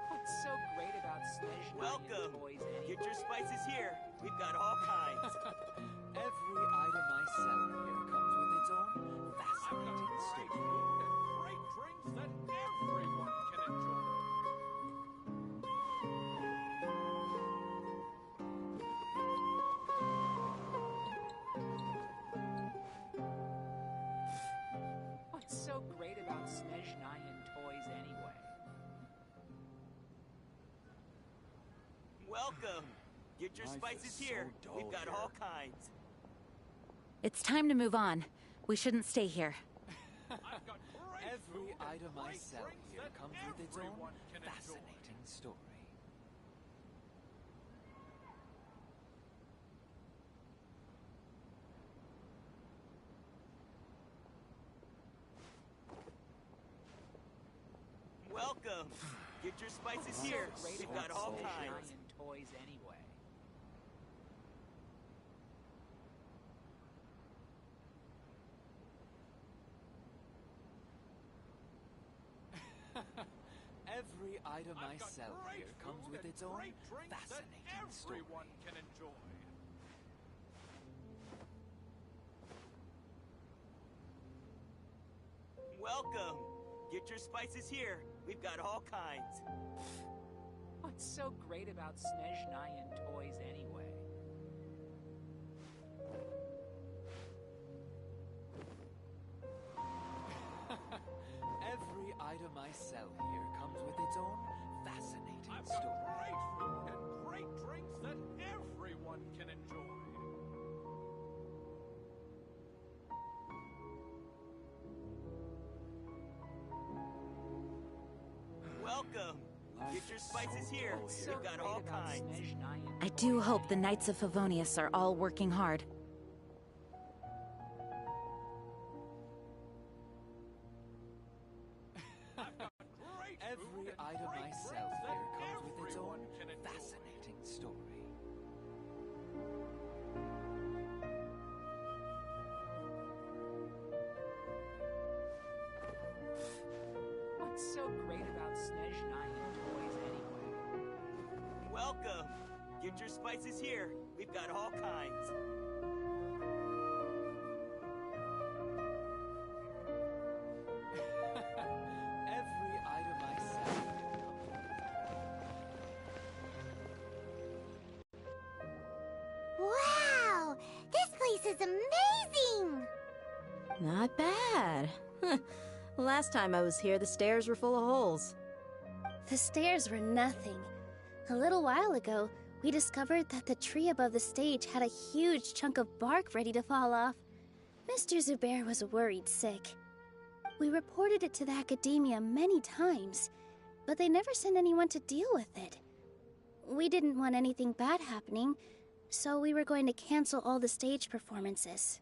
What's so great about Snezhnaya Welcome. toys anyway? Get your spices here. We've got all kinds. Every item I sell here comes with its own fascinating Great story. food and great drinks that everyone can enjoy. What's so great about Snezhnaya toys anyway? Welcome. Get your Life spices is so here. dull We've got here. all kinds. It's time to move on. We shouldn't stay here. I've got great Every food and item I great sell drinks here that comes with its own everyone can enjoy. fascinating story. Welcome. Get your spices What's here. so great We've about got all Snezhnaya kinds. toys anyway? Every item I I've got sell great here comes food with and its own great drinks that fascinating story. everyone can enjoy. Welcome. Get your spices here. We've got all kinds. What's so great about Snezhnaya toys anyway? Every item I sell here comes with its own fascinating I've story. got great food and great drinks that everyone can enjoy. Welcome. Get your spices here. What's so We've got great all about kinds. Snezhnaya I do toys hope the anyway? Knights of Favonius are all working hard. Great Every food and item great I sell drinks that here comes with its everyone own can enjoy. fascinating story. What's so great about Snezhnaya toys anyway? Welcome. Get your spices here. We've got all kinds. Every item I sell here comes with Wow! This place is amazing! Not bad. Last time I was here, the stairs were full of holes. The stairs were nothing. A little while ago, we discovered that the tree above the stage had a huge chunk of bark ready to fall off. Mr. Zubair was worried sick. We reported it to the academia many times, but they never sent anyone to deal with it. We didn't want anything bad happening, so we were going to cancel all the stage performances.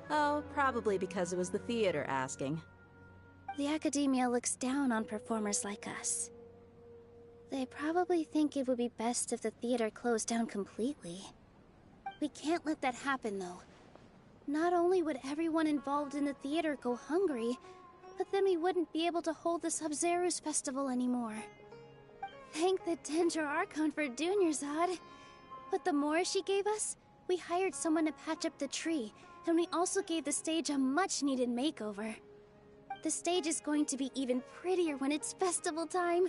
Oh, probably because it was the theater asking. The academia looks down on performers like us. They probably think it would be best if the theater closed down completely. We can't let that happen, though. Not only would everyone involved in the theater go hungry, but then we wouldn't be able to hold the Sub-Zero's festival anymore. Thank the Dendro Archon for Dunyarzad. But the more she gave us, we hired someone to patch up the tree, and we also gave the stage a much-needed makeover. The stage is going to be even prettier when it's festival time.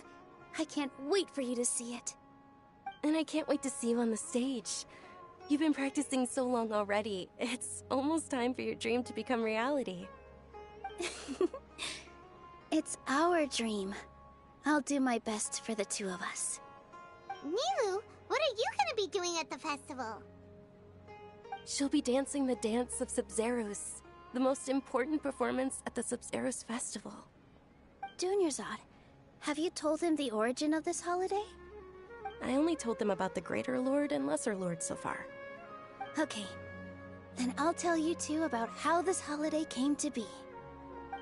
I can't wait for you to see it. And I can't wait to see you on the stage. You've been practicing so long already. It's almost time for your dream to become reality. It's our dream. I'll do my best for the two of us. Nilu, what are you gonna be doing at the festival? She'll be dancing the dance of Sub-Zeros, the most important performance at the Sub-Zeros festival. Dunyarzad, have you told them the origin of this holiday? I only told them about the Greater Lord and Lesser Lord so far. Okay, then I'll tell you two about how this holiday came to be.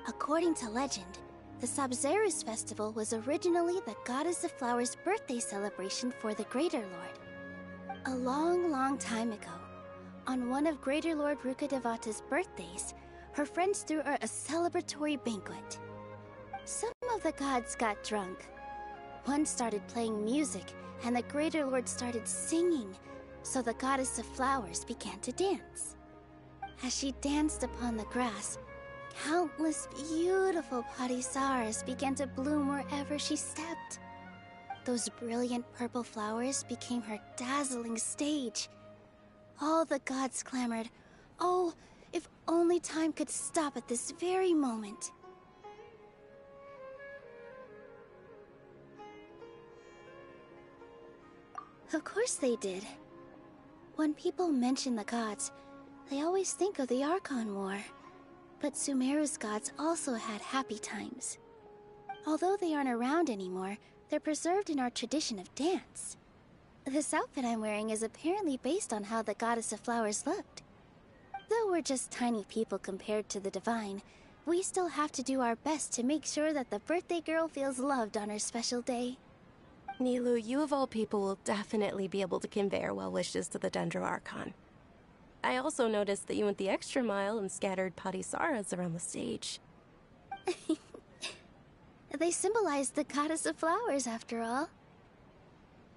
According to legend, the Sub-Zeros festival was originally the Goddess of Flowers' birthday celebration for the Greater Lord. A long, long time ago, on one of Greater Lord Rukkhadevata's birthdays, her friends threw her a celebratory banquet. Some of the gods got drunk. One started playing music, and the Greater Lord started singing, so the Goddess of Flowers began to dance. As she danced upon the grass, countless beautiful parisaras began to bloom wherever she stepped. Those brilliant purple flowers became her dazzling stage. All the gods clamored, "Oh, if only time could stop at this very moment." Of course they did. When people mention the gods, they always think of the Archon War. But Sumeru's gods also had happy times. Although they aren't around anymore, they're preserved in our tradition of dance. This outfit I'm wearing is apparently based on how the Goddess of Flowers looked. Though we're just tiny people compared to the Divine, we still have to do our best to make sure that the birthday girl feels loved on her special day. Nilu, you of all people will definitely be able to convey our well wishes to the Dendro Archon. I also noticed that you went the extra mile and scattered Patisaras around the stage. They symbolize the Goddess of Flowers, after all.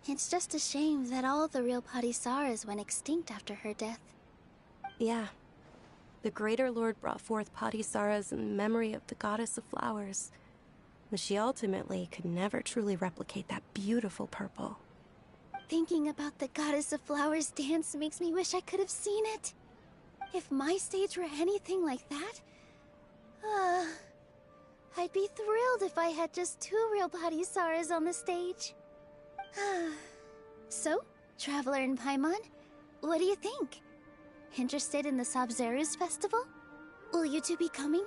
It's just a shame that all the real Patisaras went extinct after her death. Yeah. The Greater Lord brought forth Patisaras in memory of the Goddess of Flowers, but she ultimately could never truly replicate that beautiful purple. Thinking about the Goddess of Flowers dance makes me wish I could have seen it. If my stage were anything like that, I'd be thrilled if I had just 2 real Patisaras on the stage. So, Traveler and Paimon, what do you think? Interested in the Sabzeruz festival? Will you two be coming?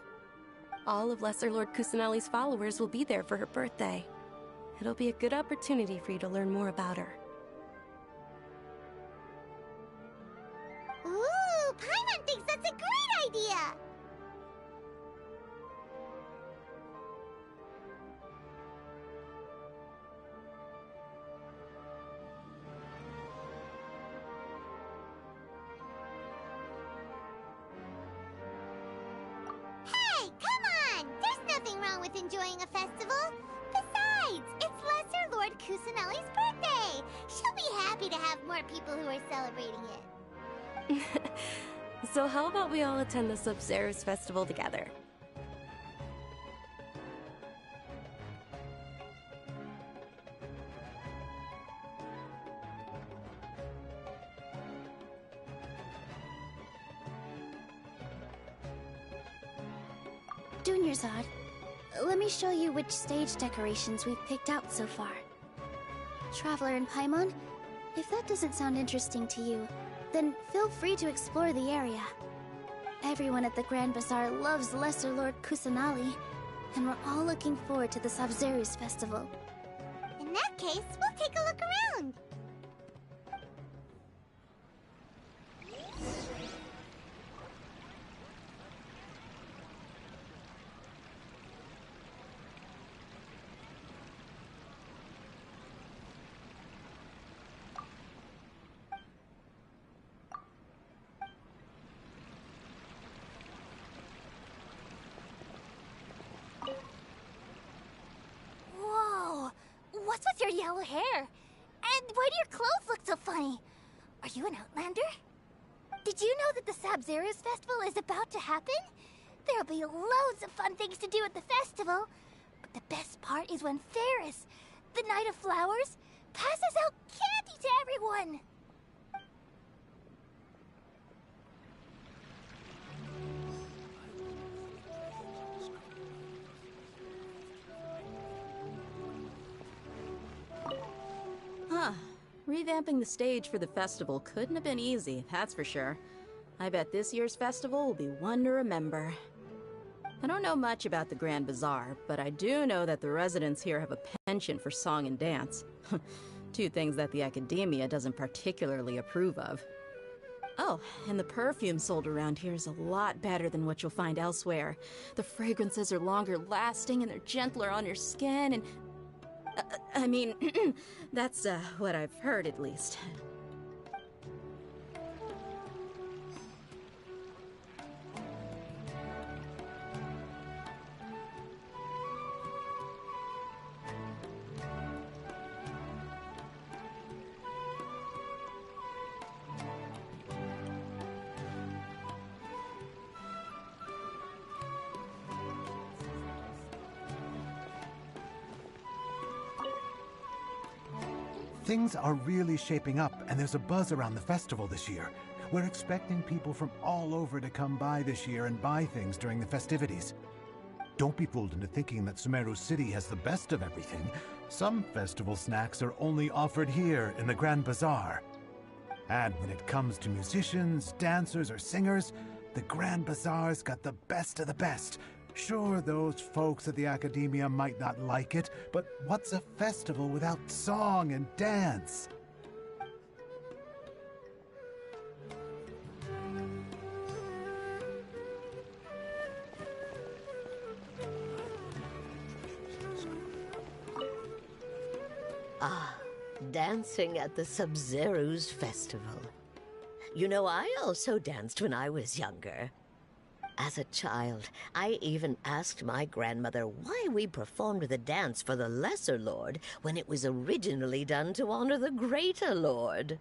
All of Lesser Lord Kusanali's followers will be there for her birthday. It'll be a good opportunity for you to learn more about her. Ooh, Paimon thinks that's a great idea! Hey, come on! There's nothing wrong with enjoying a festival. Besides, it's Lesser Lord Kusanali's birthday. She'll be happy to have more people who are celebrating it. So how about we all attend the Sabzeruz festival together? Junior Zod, let me show you which stage decorations we've picked out so far. Traveler and Paimon, if that doesn't sound interesting to you, then feel free to explore the area. Everyone at the Grand Bazaar loves Lesser Lord Kusanali, and we're all looking forward to the Sabzeruz festival. In that case, we'll take a look around. Whoa! What's with your yellow hair? And why do your clothes look so funny? Are you an Outlander? Did you know that the Sabzeruz festival is about to happen? There'll be loads of fun things to do at the festival. But the best part is when Ferris, the Knight of Flowers, passes out candy to everyone. Huh. Revamping the stage for the festival couldn't have been easy, that's for sure. I bet this year's festival will be one to remember. I don't know much about the Grand Bazaar, but I do know that the residents here have a penchant for song and dance. 2 things that the academia doesn't particularly approve of. Oh, and the perfume sold around here is a lot better than what you'll find elsewhere. The fragrances are longer lasting and they're gentler on your skin and... I mean, that's what I've heard at least. Things are really shaping up, and there's a buzz around the festival this year. We're expecting people from all over to come by this year and buy things during the festivities. Don't be fooled into thinking that Sumeru City has the best of everything. Some festival snacks are only offered here in the Grand Bazaar. And when it comes to musicians, dancers, or singers, the Grand Bazaar's got the best of the best. Sure, those folks at the Academia might not like it, but what's a festival without song and dance? Ah, dancing at the Sub-Zero's festival. You know, I also danced when I was younger. As a child, I even asked my grandmother why we performed the dance for the Lesser Lord when it was originally done to honor the Greater Lord.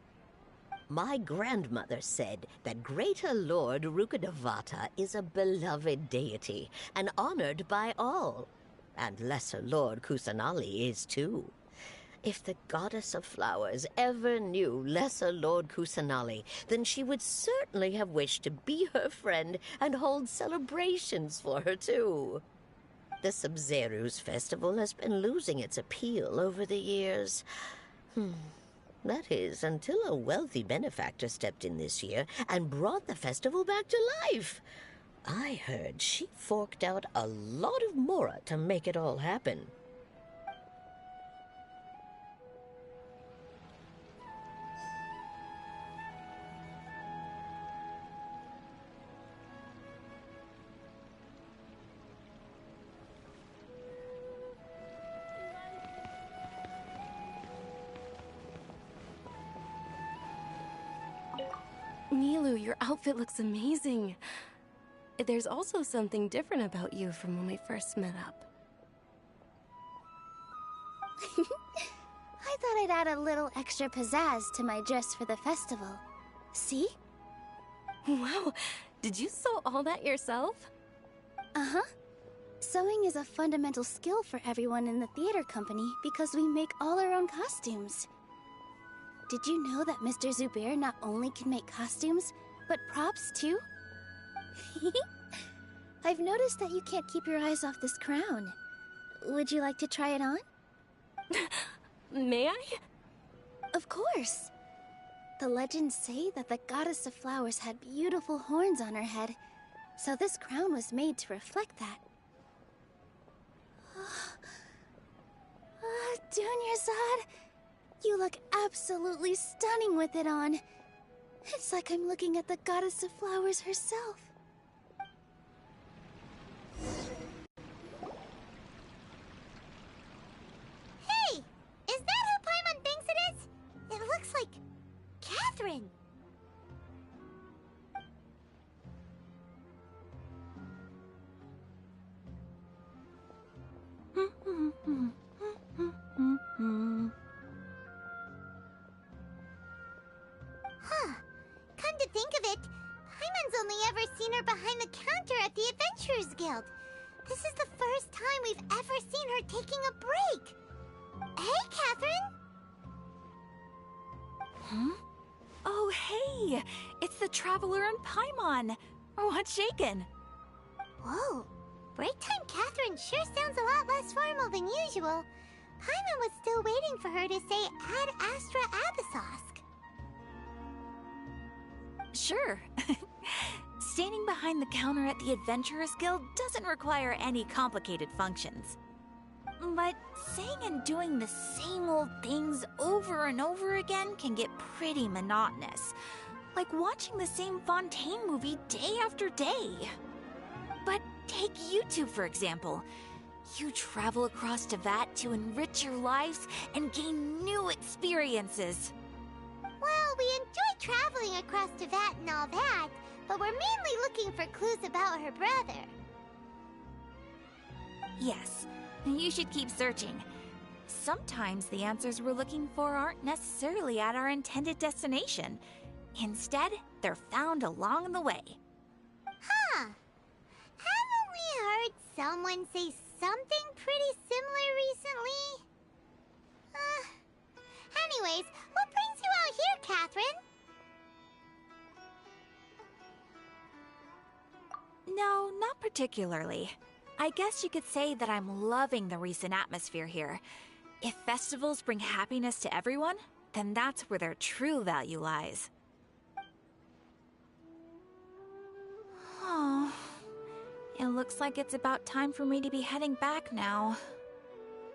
My grandmother said that Greater Lord Rukkhadevata is a beloved deity and honored by all, and Lesser Lord Kusanali is too. If the Goddess of Flowers ever knew Lesser Lord Kusanali, then she would certainly have wished to be her friend and hold celebrations for her, too. The Sub-Zero's festival has been losing its appeal over the years. That is, until a wealthy benefactor stepped in this year and brought the festival back to life. I heard she forked out a lot of mora to make it all happen. Milu, your outfit looks amazing. There's also something different about you from when we first met up. I thought I'd add a little extra pizzazz to my dress for the festival. See? Wow, did you sew all that yourself? Uh-huh. Sewing is a fundamental skill for everyone in the theater company because we make all our own costumes. Did you know that Mr. Zubair not only can make costumes, but props too? I've noticed that you can't keep your eyes off this crown. Would you like to try it on? May I? Of course. The legends say that the Goddess of Flowers had beautiful horns on her head, so this crown was made to reflect that. Dunyarzad, you look absolutely stunning with it on. It's like I'm looking at the Goddess of Flowers herself. Hey! Is that who Paimon thinks it is? It looks like Catherine. Huh. Come to think of it, Paimon's only ever seen her behind the counter at the Adventurers Guild. This is the first time we've ever seen her taking a break. Hey, Catherine! Huh? Oh, hey! It's the Traveler and Paimon! What's shaken? Whoa. Break time Catherine sure sounds a lot less formal than usual. Paimon was still waiting for her to say Ad Astra Abyssosk. Sure. Standing behind the counter at the Adventurers Guild doesn't require any complicated functions. But saying and doing the same old things over and over again can get pretty monotonous. Like watching the same Fontaine movie day after day. But take you two, for example. You travel across Teyvat to enrich your lives and gain new experiences. Well, we enjoy traveling across Teyvat and all that, but we're mainly looking for clues about her brother. Yes, you should keep searching. Sometimes the answers we're looking for aren't necessarily at our intended destination. Instead, they're found along the way. Huh. Haven't we heard someone say something pretty similar recently? Anyways, what brings you out here, Catherine? No, not particularly. I guess you could say that I'm loving the recent atmosphere here. If festivals bring happiness to everyone, then that's where their true value lies. Oh, it looks Looks like it's about time for me to be heading back now.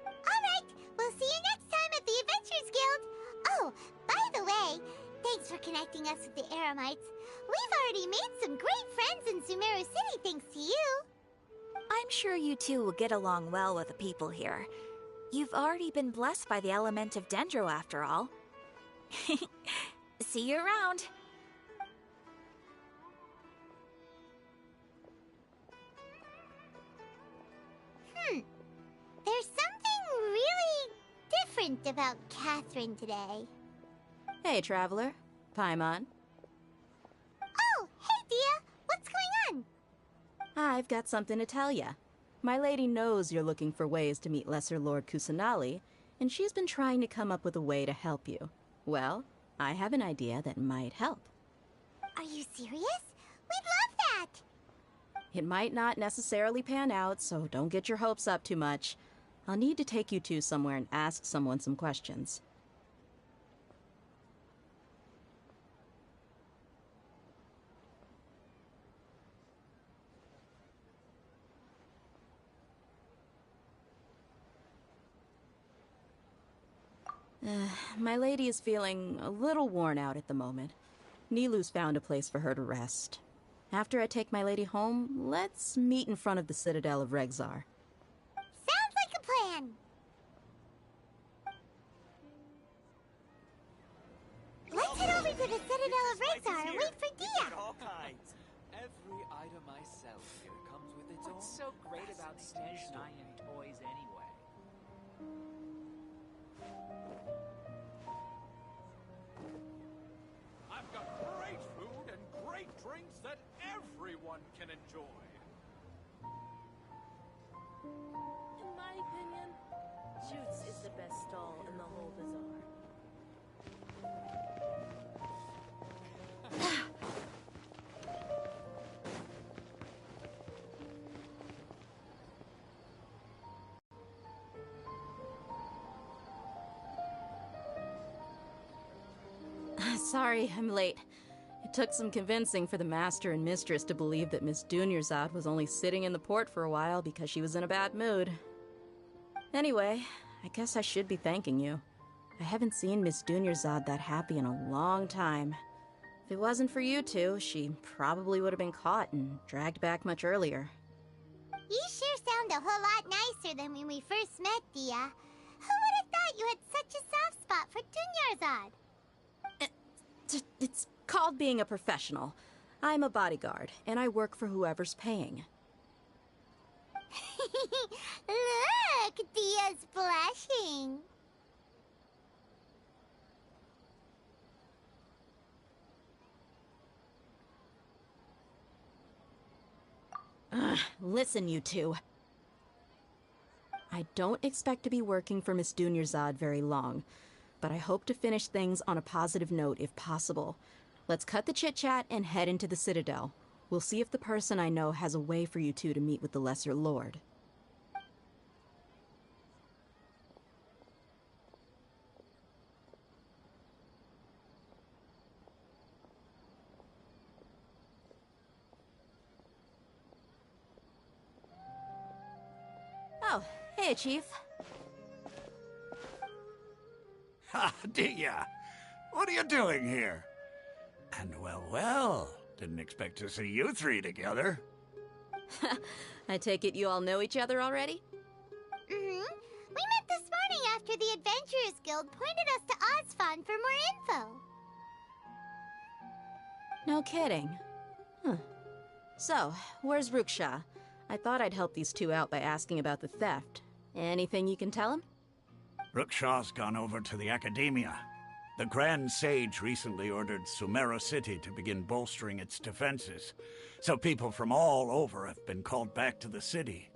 Alright, we'll see you next time at the Adventurers Guild. Oh, by the way, thanks for connecting us with the Eremites. We've already made some great friends in Sumeru City thanks to you. I'm sure you two will get along well with the people here. You've already been blessed by the element of Dendro after all. See you around. There's something really different about Catherine today. Hey, Traveler. Paimon. Oh, hey, Dia. What's going on? I've got something to tell ya. My lady knows you're looking for ways to meet Lesser Lord Kusanali, and she's been trying to come up with a way to help you. Well, I have an idea that might help. Are you serious? We'd love that! It might not necessarily pan out, so don't get your hopes up too much. I'll need to take you two somewhere and ask someone some questions. My lady is feeling a little worn out at the moment. Nilu's found a place for her to rest. After I take my lady home, let's meet in front of the Citadel of Regzar. Sounds like a plan. Let's head over to the Citadel of Regzar and wait for Dia. All kinds. Every item I sell here comes with its own. What's so great about stationery and toys anyway? I've got great food and great drinks that everyone can enjoy. In my opinion, Jute's is the best stall in the whole bazaar. Sorry, I'm late. It took some convincing for the master and mistress to believe that Miss Dunyarzad was only sitting in the port for a while because she was in a bad mood. Anyway, I guess I should be thanking you. I haven't seen Miss Dunyarzad that happy in a long time. If it wasn't for you two, she probably would have been caught and dragged back much earlier. You sure sound a whole lot nicer than when we first met, Dia. Who would have thought you had such a soft spot for Dunyarzad? It's called being a professional. I'm a bodyguard, and I work for whoever's paying. Look, Dia's blushing. Listen, you two. I don't expect to be working for Miss Dunyarzad very long, but I hope to finish things on a positive note if possible. Let's cut the chit-chat and head into the Citadel. We'll see if the person I know has a way for you two to meet with the Lesser Lord. Oh, hey, Chief. Ha, Dia! What are you doing here? And well, didn't expect to see you three together. I take it you all know each other already? We met this morning after the Adventurers Guild pointed us to Ozfon for more info. No kidding. Huh. So, where's Ruksha? I thought I'd help these two out by asking about the theft. Anything you can tell him? Rukshaw's gone over to the Academia. The Grand Sage recently ordered Sumeru City to begin bolstering its defenses, so people from all over have been called back to the city.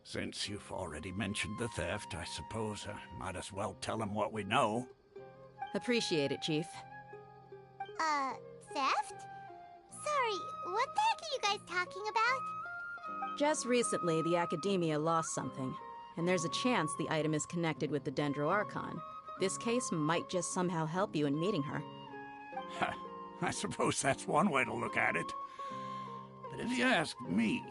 Since you've already mentioned the theft, I suppose I might as well tell him what we know. Appreciate it, Chief. Theft? Sorry, what the heck are you guys talking about? Just recently, the Academia lost something, and there's a chance the item is connected with the Dendro Archon. This case might just somehow help you in meeting her. I suppose that's one way to look at it. But if you ask me,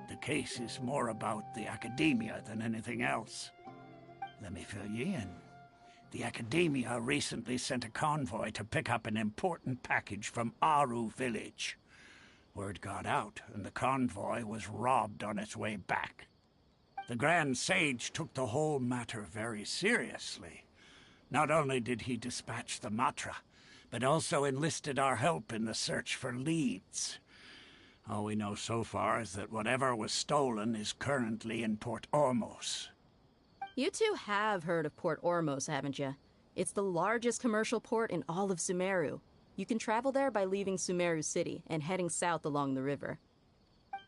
the case is more about the academia than anything else. Let me fill you in. The academia recently sent a convoy to pick up an important package from Aru village. Word got out, and the convoy was robbed on its way back. The Grand Sage took the whole matter very seriously. Not only did he dispatch the Matra, but also enlisted our help in the search for leads. All we know so far is that whatever was stolen is currently in Port Ormos. You two have heard of Port Ormos, haven't you? It's the largest commercial port in all of Sumeru. You can travel there by leaving Sumeru City and heading south along the river.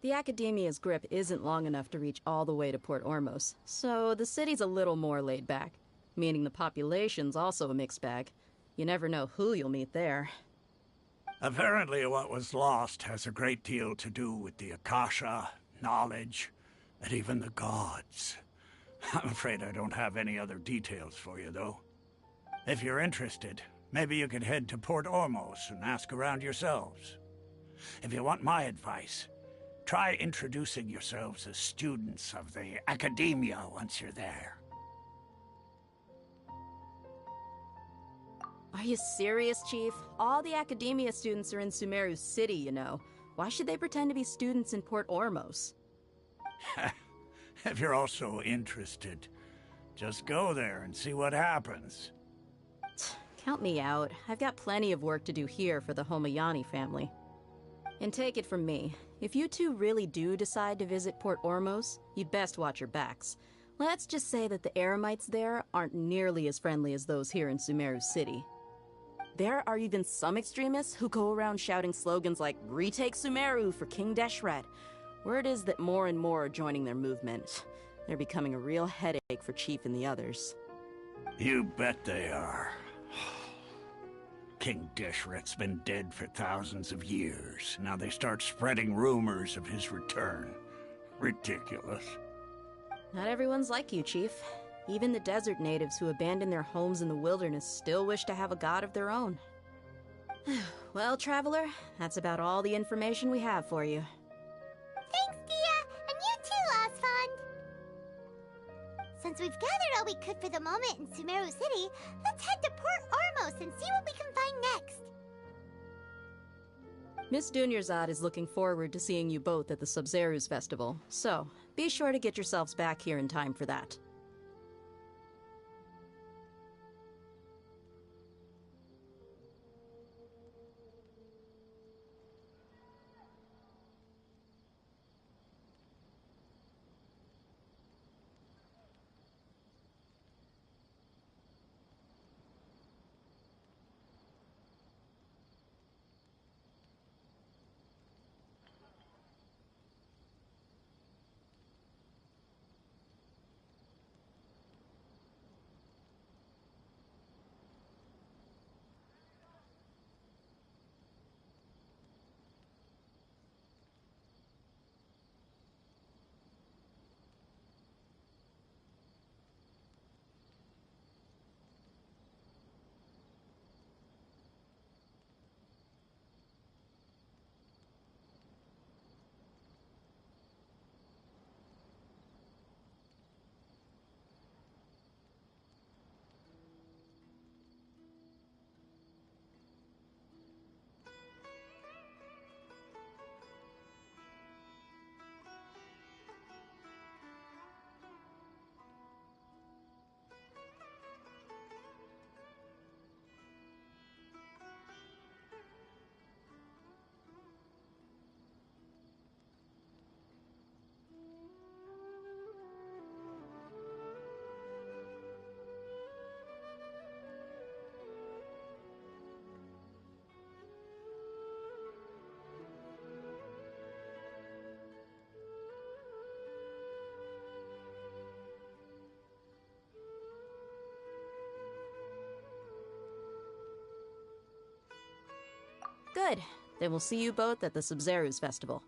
The Academia's grip isn't long enough to reach all the way to Port Ormos, so the city's a little more laid back, meaning the population's also a mixed bag. You never know who you'll meet there. Apparently what was lost has a great deal to do with the Akasha, knowledge, and even the gods. I'm afraid I don't have any other details for you, though. If you're interested, maybe you could head to Port Ormos and ask around yourselves. If you want my advice, try introducing yourselves as students of the Academia once you're there. Are you serious, Chief? All the Academia students are in Sumeru City, you know. Why should they pretend to be students in Port Ormos? If you're also interested, just go there and see what happens. Count me out. I've got plenty of work to do here for the Homayani family. And take it from me, if you two really do decide to visit Port Ormos, you'd best watch your backs. Let's just say that the Eremites there aren't nearly as friendly as those here in Sumeru City. There are even some extremists who go around shouting slogans like, "Retake Sumeru for King Deshret." Word is that more and more are joining their movement. They're becoming a real headache for Chief and the others. You bet they are. King Deshret's been dead for thousands of years. Now they start spreading rumors of his return. Ridiculous. Not everyone's like you, Chief. Even the desert natives who abandoned their homes in the wilderness still wish to have a god of their own. Well, Traveler, that's about all the information we have for you. Thanks, Dia! And you too, Osfond! Since we've gathered all we could for the moment in Sumeru City, let's head to Port Ormos and see what we can find next. Miss Dunyarzad is looking forward to seeing you both at the Sub-Zerus Festival, so be sure to get yourselves back here in time for that. Good. Then we'll see you both at the Sub-Zerus Festival.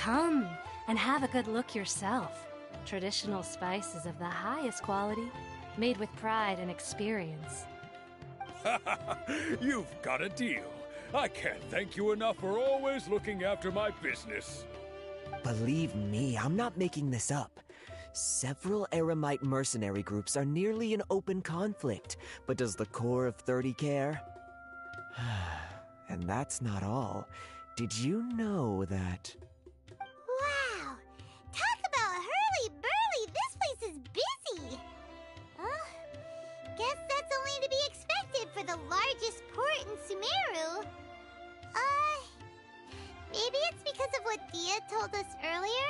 Come and have a good look yourself. Traditional spices of the highest quality, made with pride and experience. You've got a deal. I can't thank you enough for always looking after my business. Believe me, I'm not making this up. Several Eremite mercenary groups are nearly in open conflict, but does the core of 30 care? And that's not all. Did you know that... Wow! Talk about hurly-burly! This place is busy! Guess that's only to be expected for the largest port in Sumeru. Maybe it's because of what Dia told us earlier,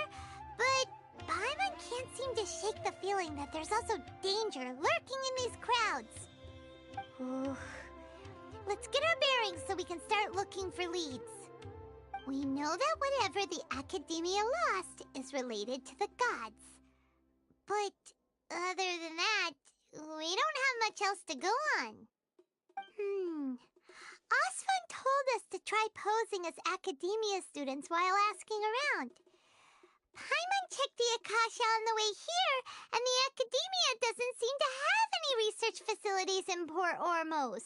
but Paimon can't seem to shake the feeling that there's also danger lurking in these crowds. Ooh. Let's get our bearings so we can start looking for leads. We know that whatever the Academia lost is related to the gods. But other than that, we don't have much else to go on. Osfun told us to try posing as Academia students while asking around. Paimon checked the Akasha on the way here, and the Academia doesn't seem to have any research facilities in Port Ormos.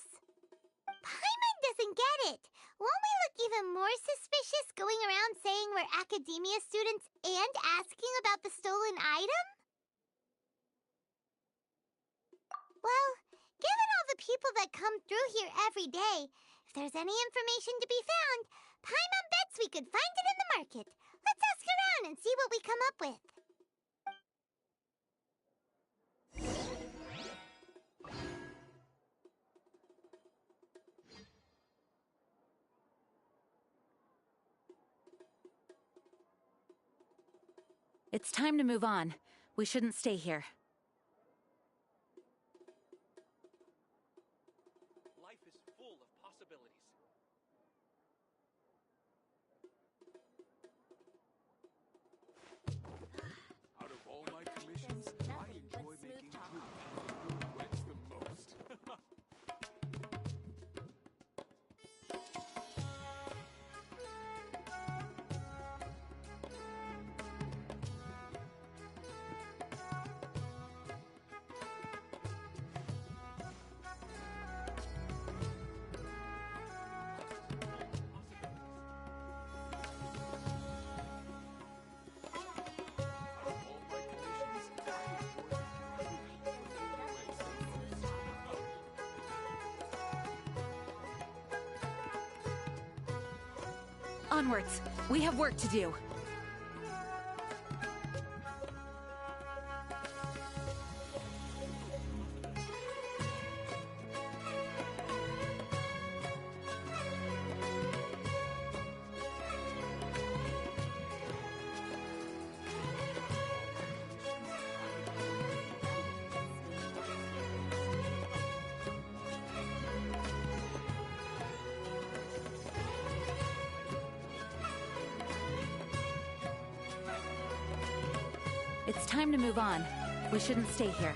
Paimon doesn't get it. Won't we look even more suspicious going around saying we're Academia students and asking about the stolen item? Well, given all the people that come through here every day, if there's any information to be found, Paimon bets we could find it in the market. Let's ask around and see what we come up with. It's time to move on. We shouldn't stay here. Life is full of possibilities. Out of all my commissions, I enjoy making blue wets the most. Onwards. We have work to do. It's time to move on. We shouldn't stay here.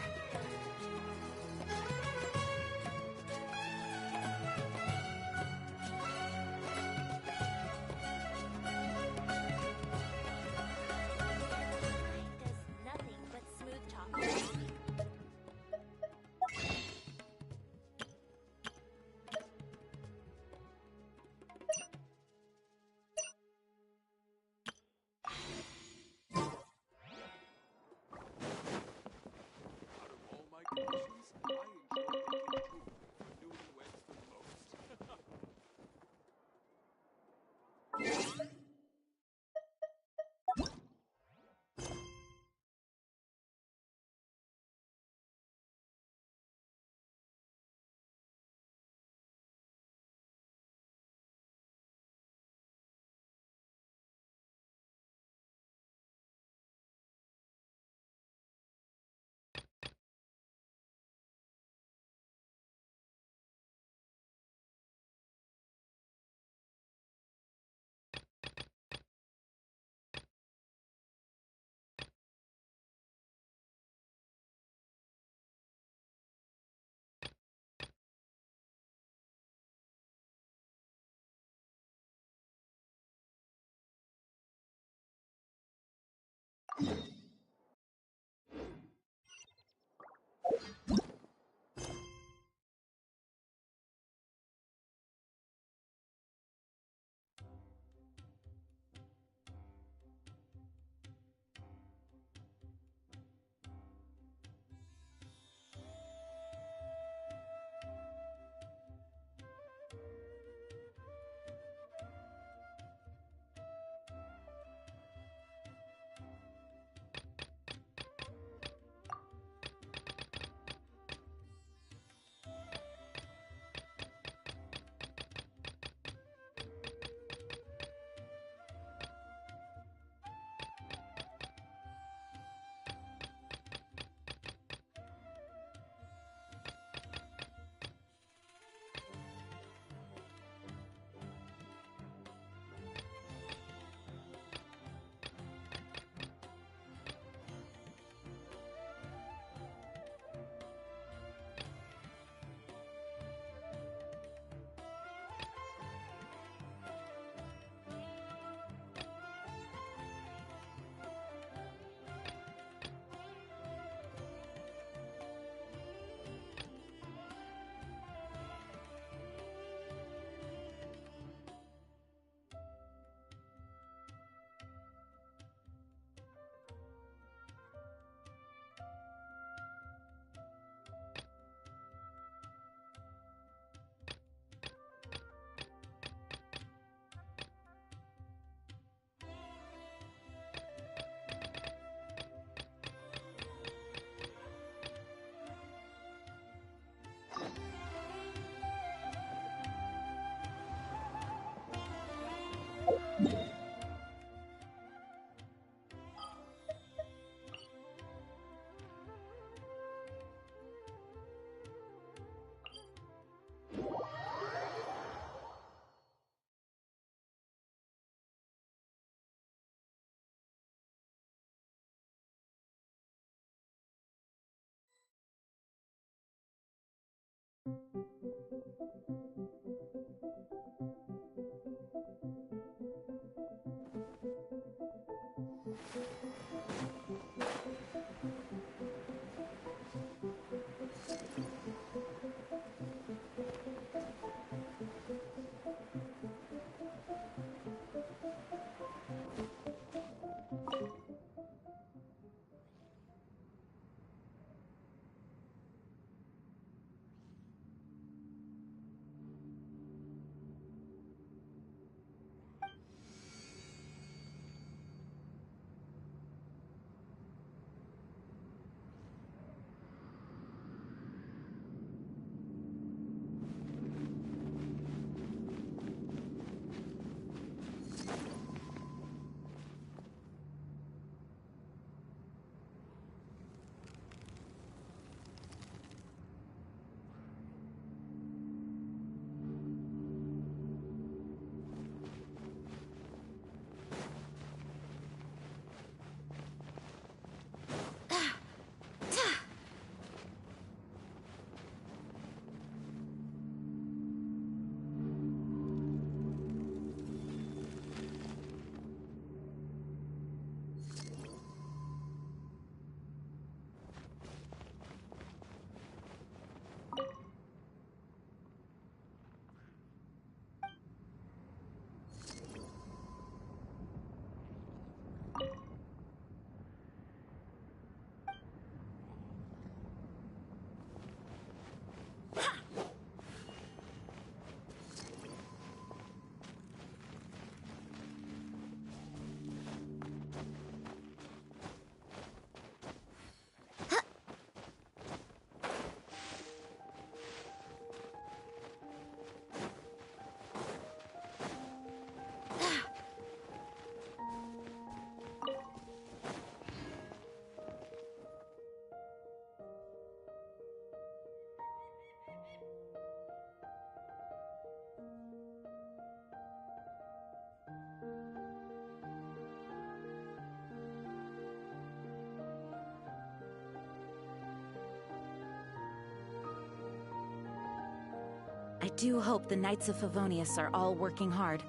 I do hope the Knights of Favonius are all working hard.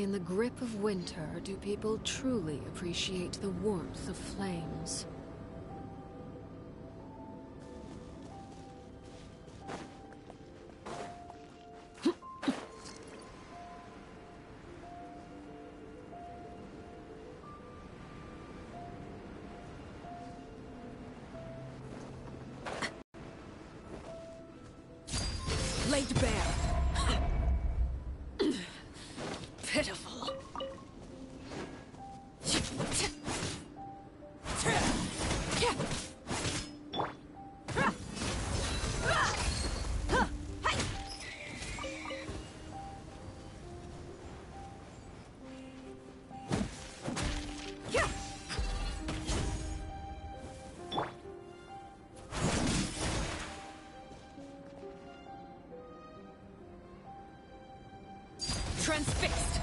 in the grip of winter do people truly appreciate the warmth of flames. Laid bare. Pitiful. Transfixed!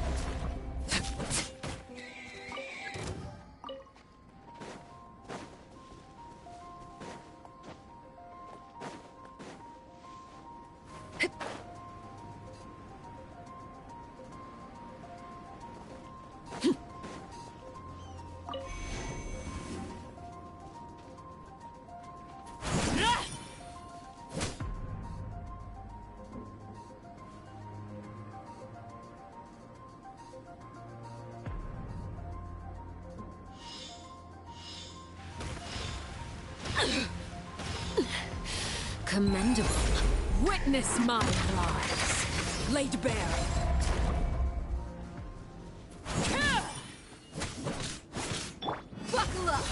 Commendable. Witness my rise. Laid bare. Buckle up.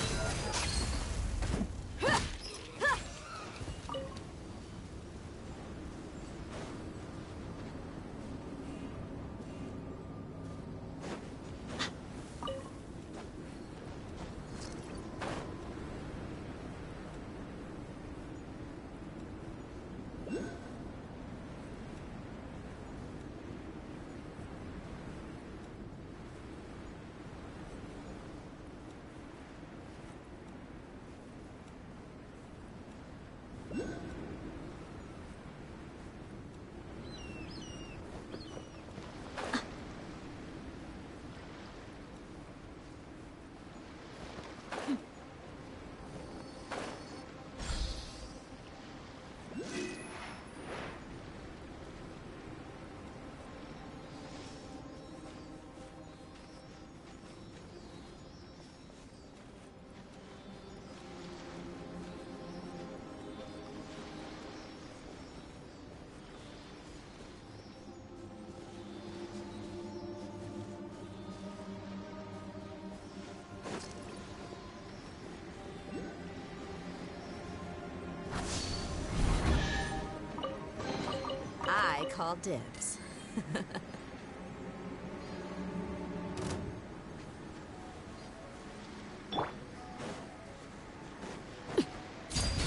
I call dibs.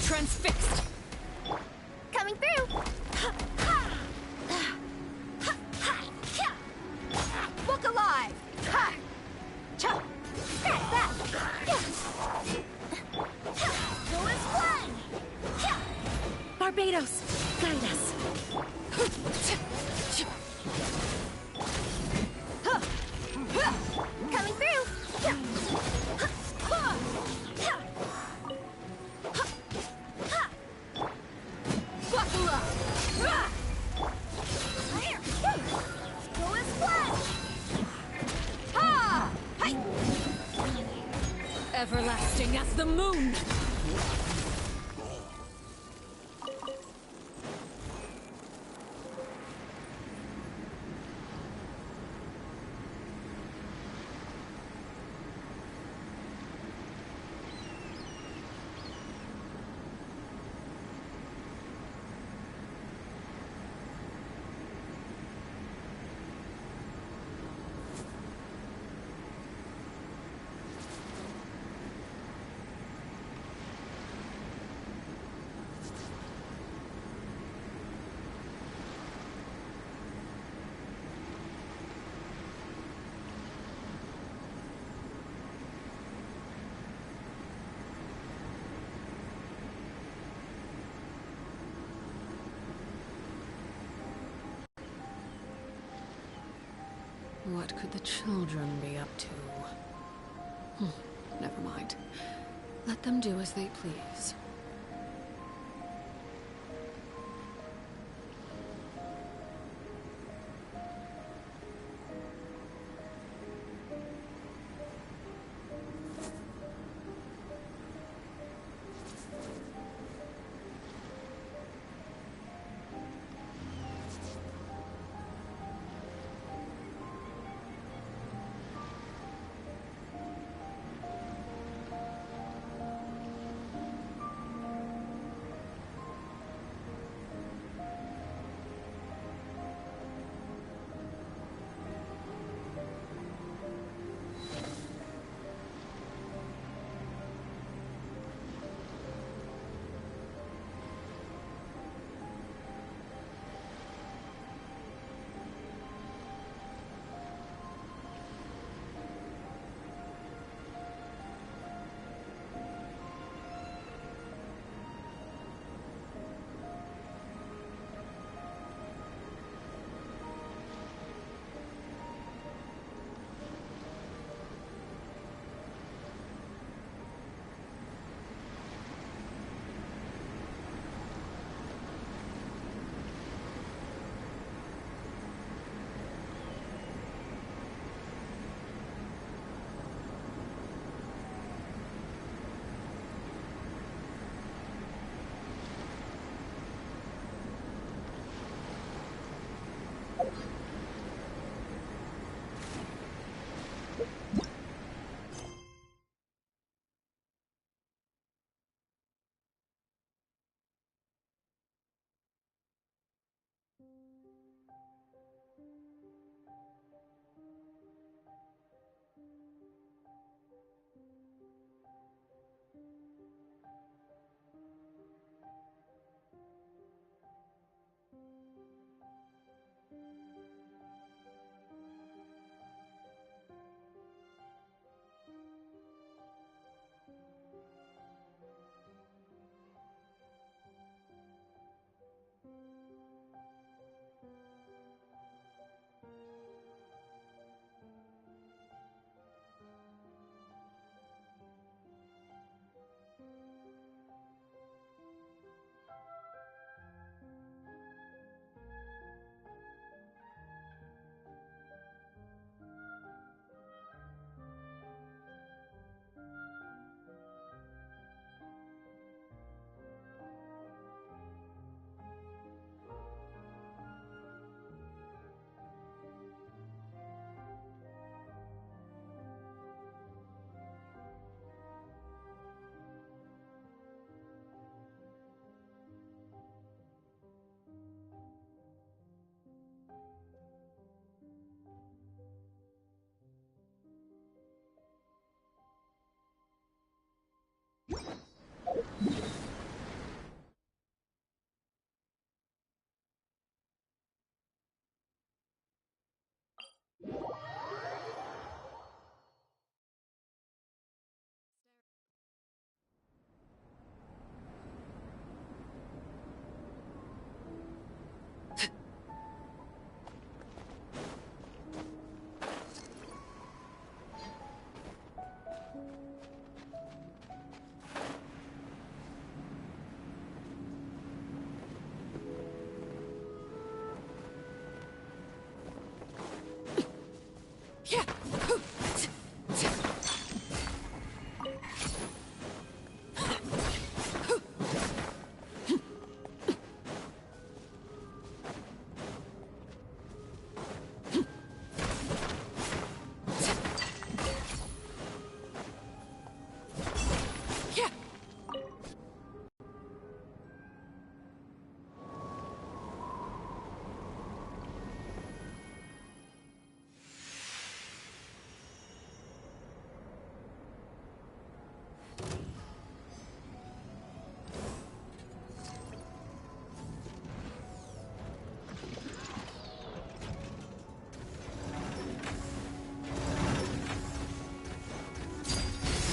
Transfixed! Coming through! Look alive! Scratch that! Go as one! Barbados, guide us. Coming through! Buckle up! Go as one! Ha! Everlasting as the moon! What could the children be up to? Never mind. Let them do as they please.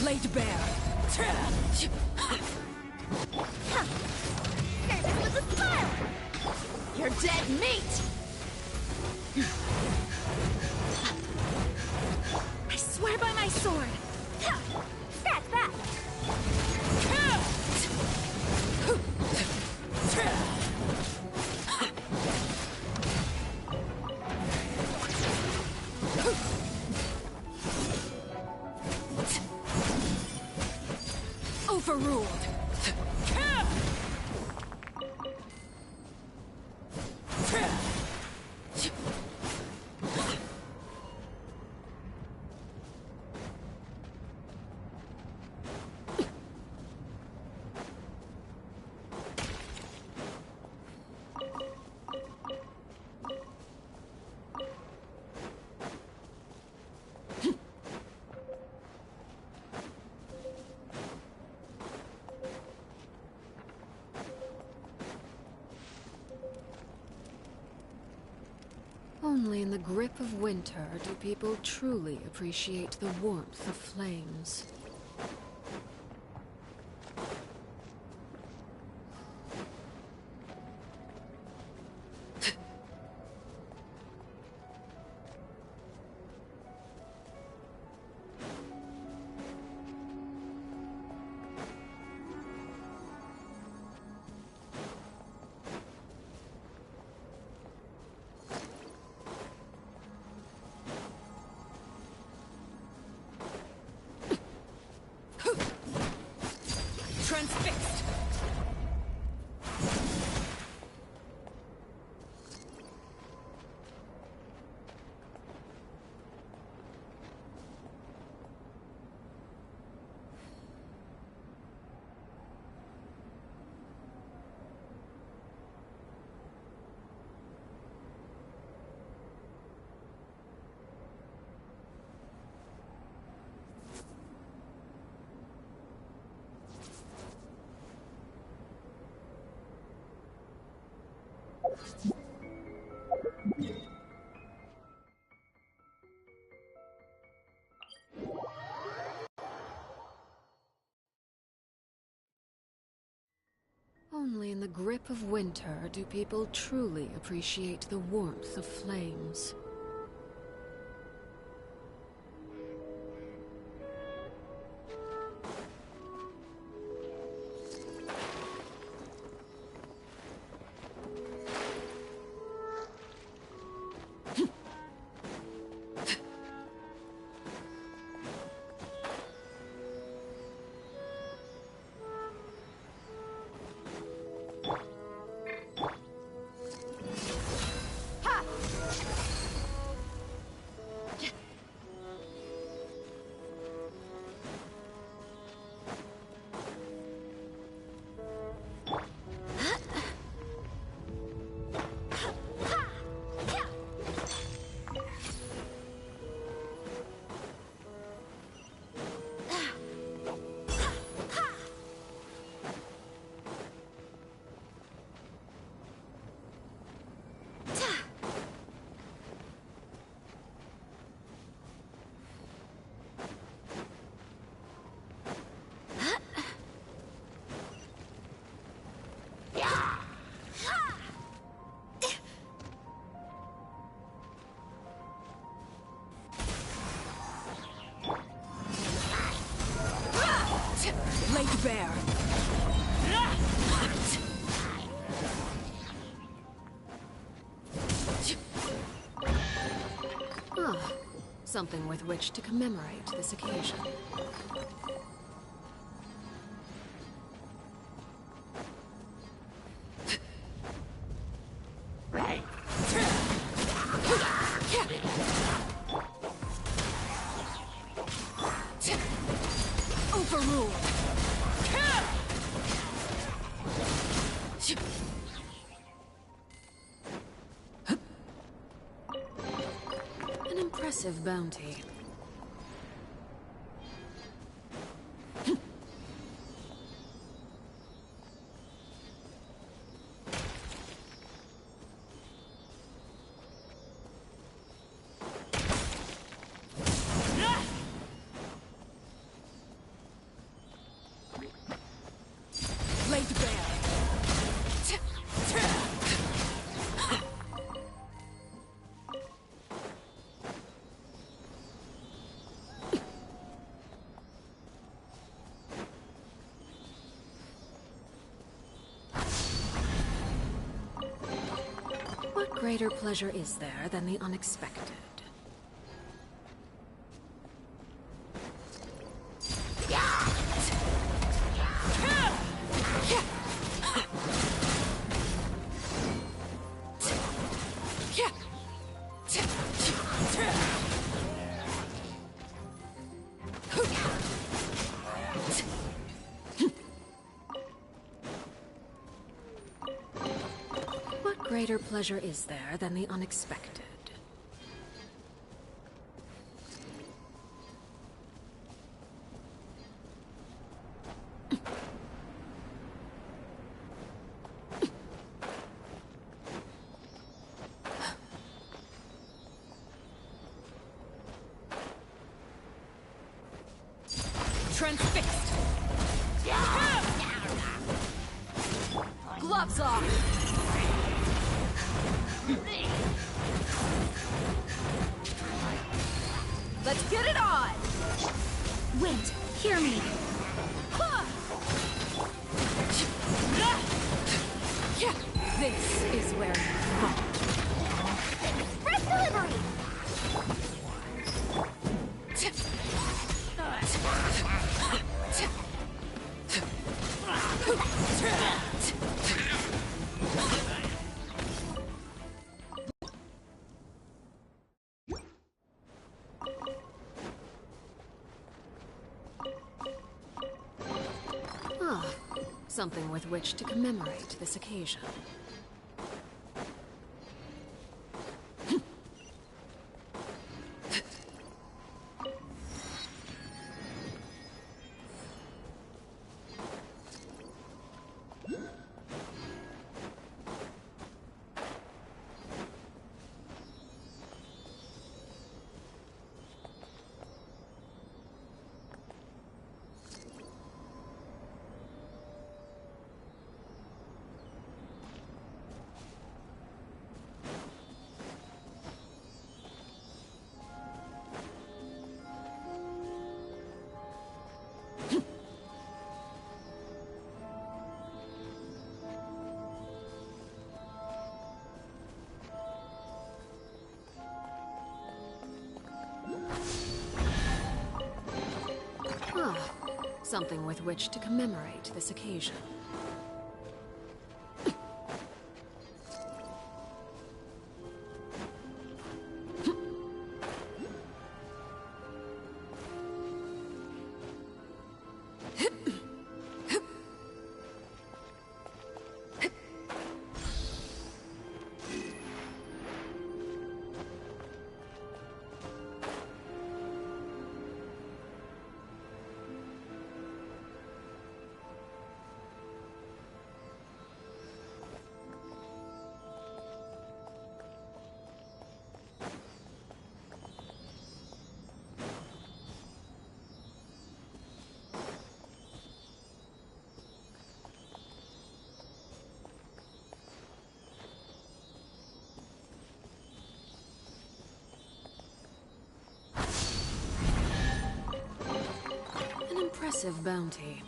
Laid bare. Service with a smile! You're dead meat! Only in the grip of winter do people truly appreciate the warmth of flames. Transfixed! Only in the grip of winter do people truly appreciate the warmth of flames. Laid bare. Ah, something with which to commemorate this occasion. Overruled. An impressive bounty. Laid bare. What greater pleasure is there than the unexpected? What greater pleasure is there than the unexpected? Transfixed! Gloves off! Let's get it on! Wait, hear me. This is where you fall. Express delivery! Ah, something with which to commemorate this occasion. Ah, something with which to commemorate this occasion. An impressive bounty.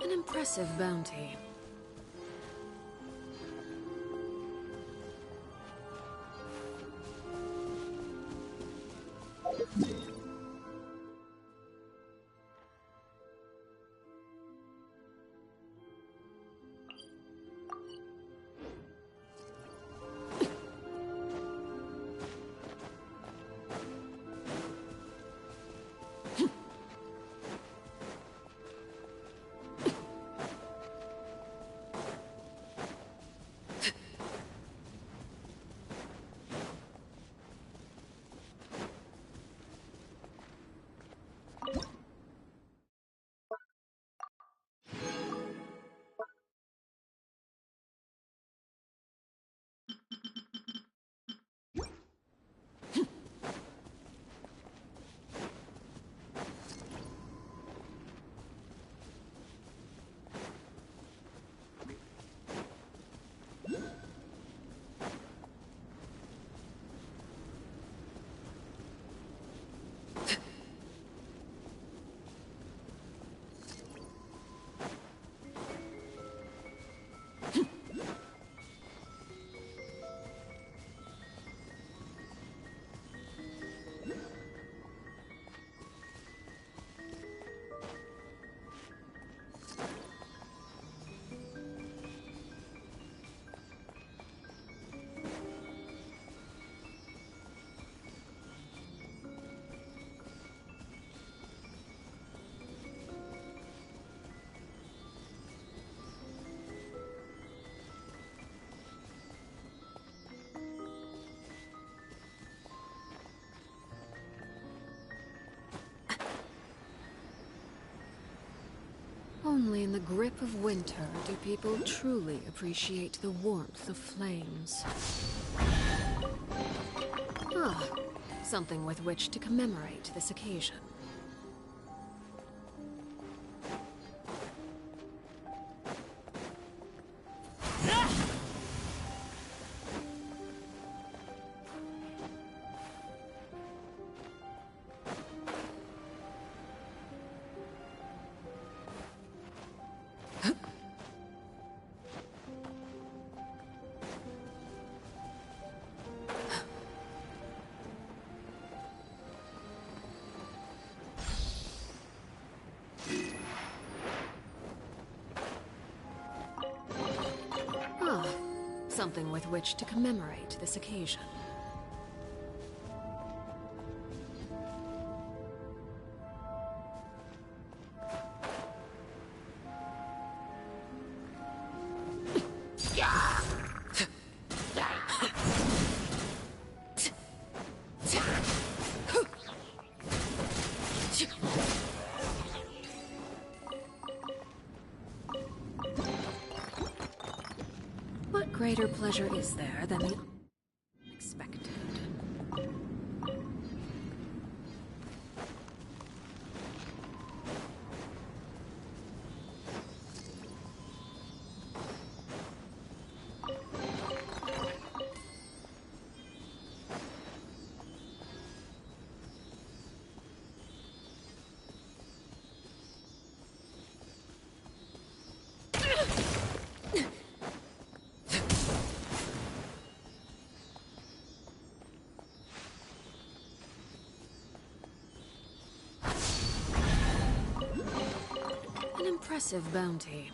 An impressive bounty. Only in the grip of winter do people truly appreciate the warmth of flames. Ah, something with which to commemorate this occasion. Something with which to commemorate this occasion. What greater pleasure is there than the unexpected? An impressive bounty.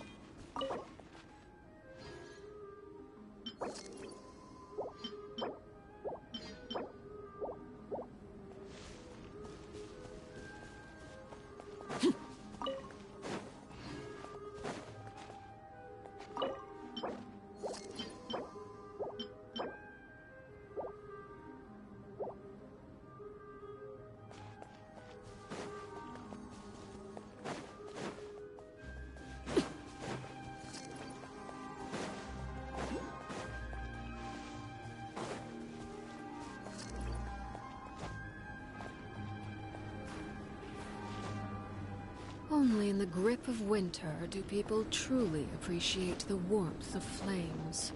Only in the grip of winter do people truly appreciate the warmth of flames.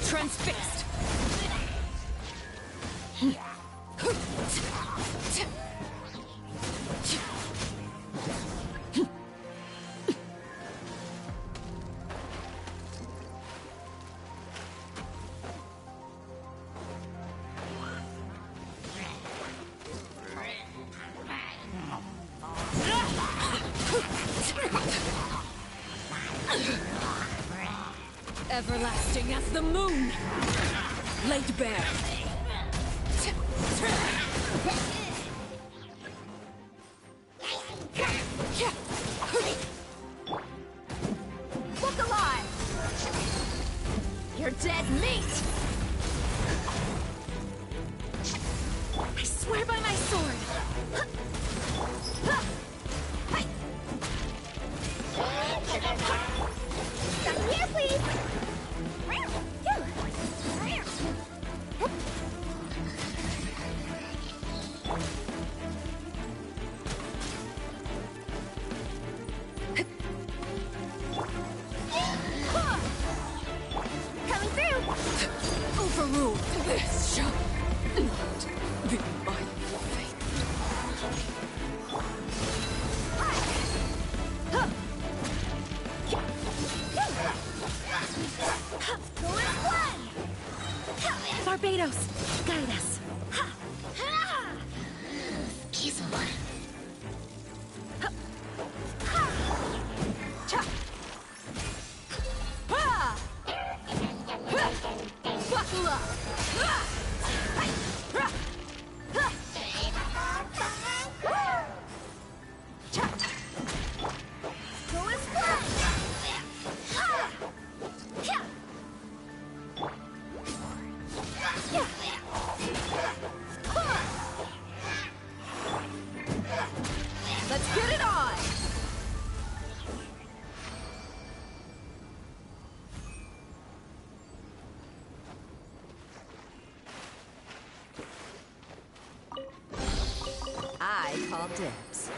Transfixed! Everlasting as the moon! Laid bare. Look alive! You're dead meat! I swear by my sword! Come here, please! Coming through! Overruled. This shall not be my fate. Barbados, guide us. Buckle up! Let's get it on! I call dibs.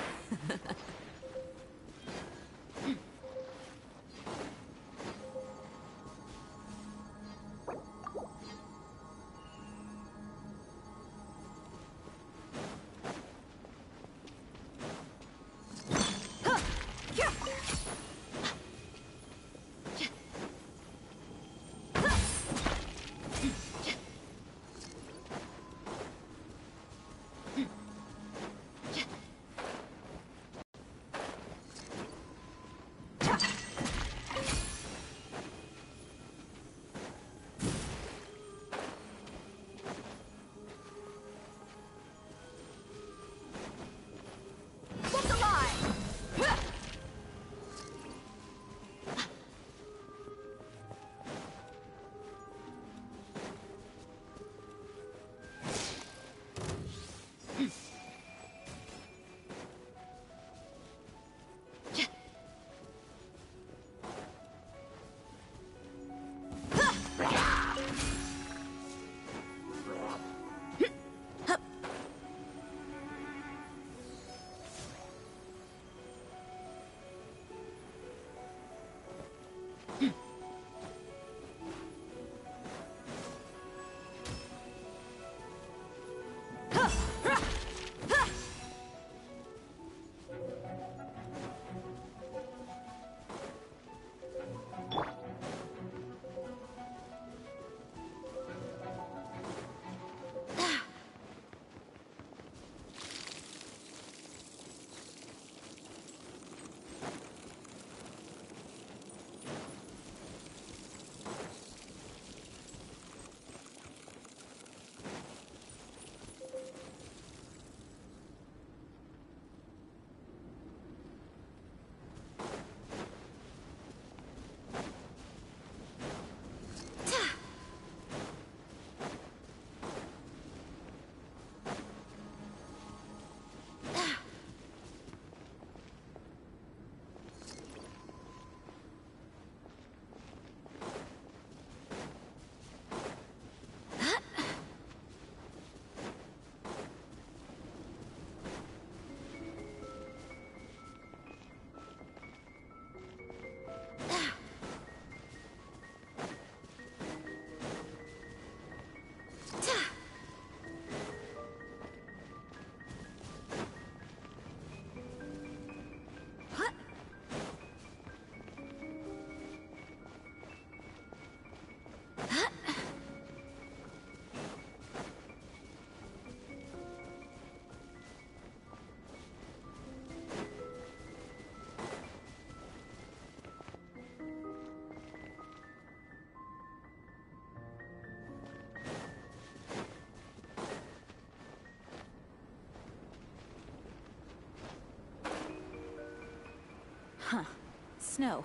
Snow,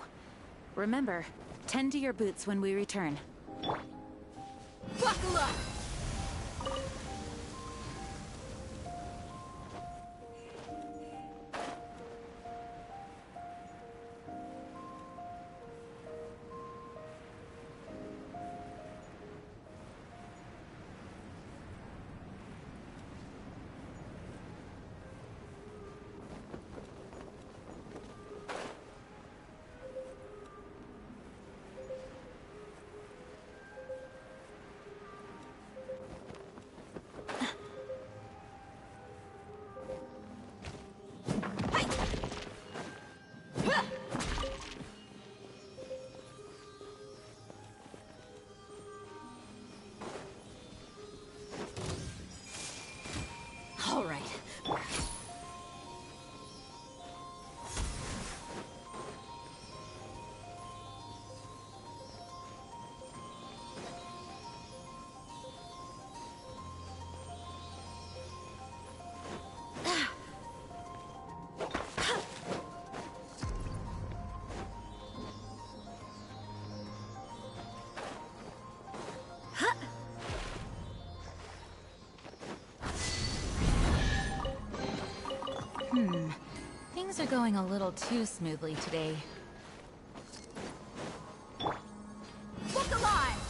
remember, tend to your boots when we return. Buckle up! All right. Things are going a little too smoothly today. Look alive!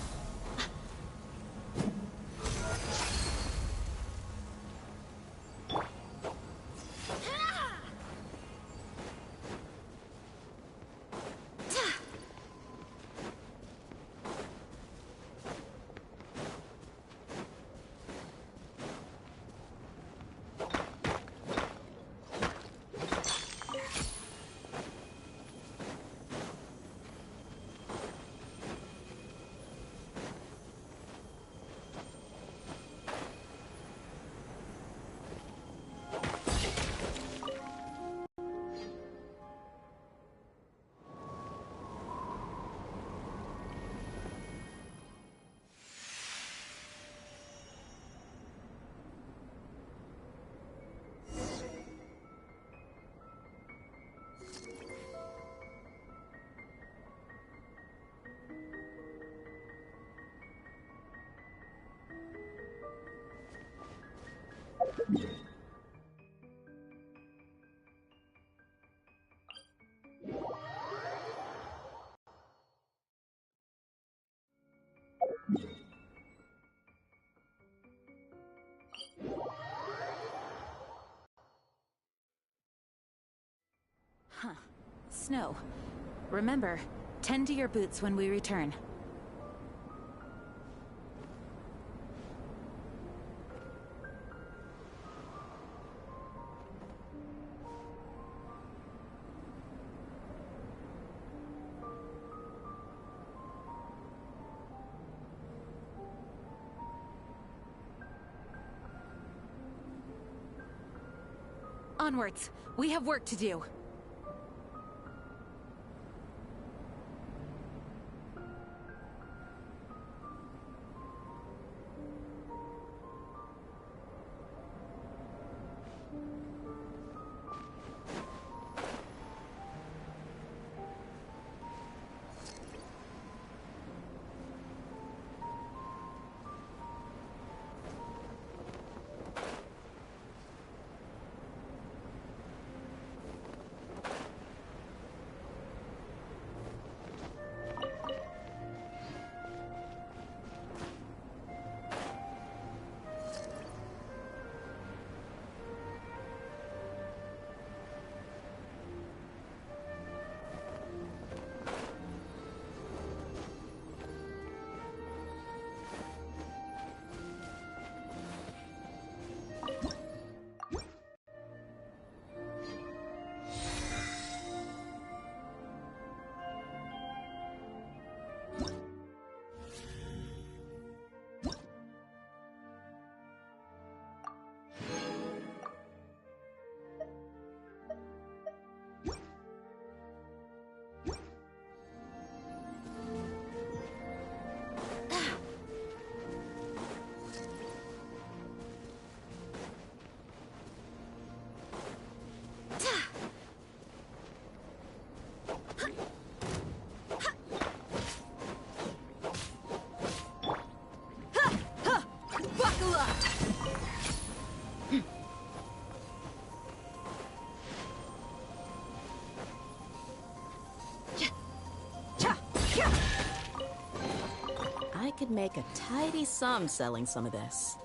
Huh. Snow, remember, tend to your boots when we return. Onwards! We have work to do! make a tidy sum selling some of this.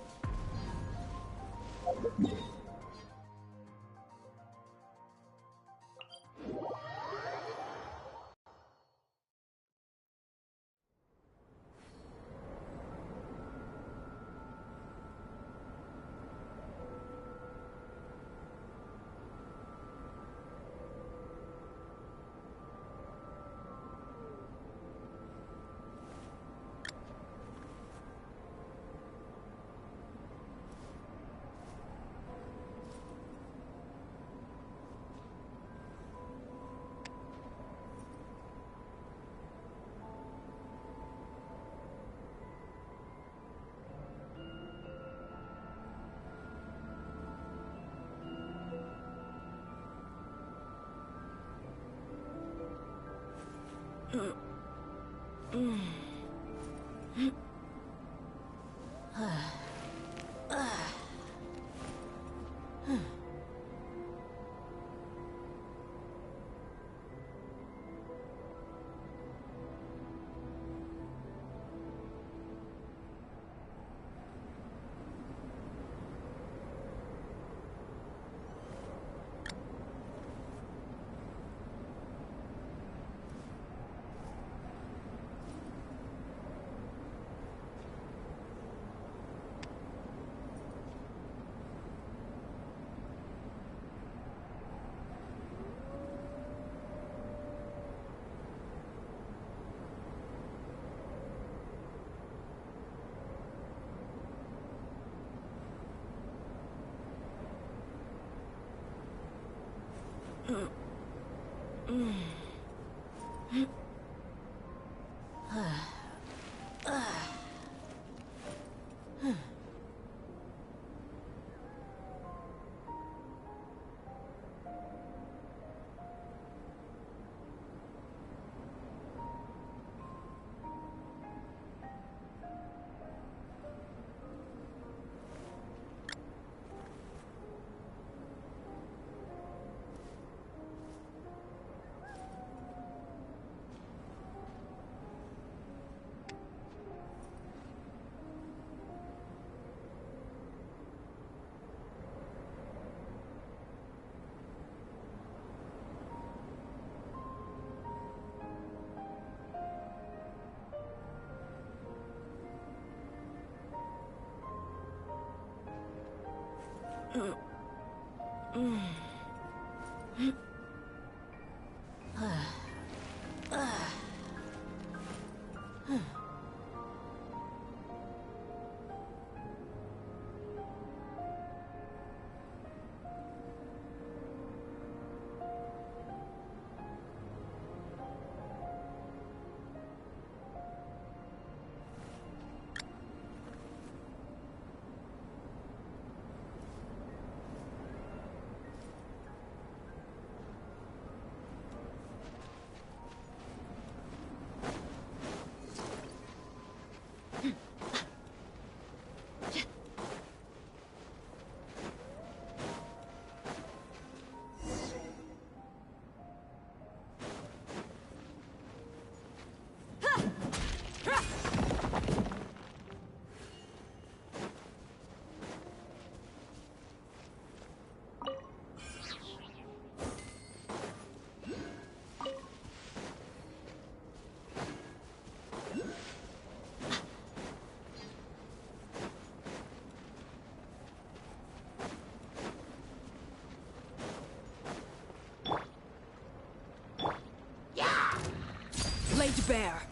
Laid bare.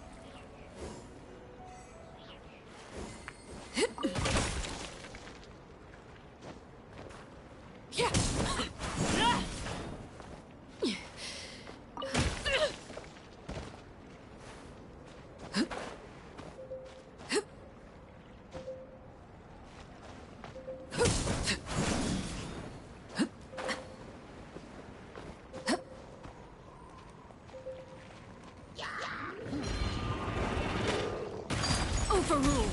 Overruled.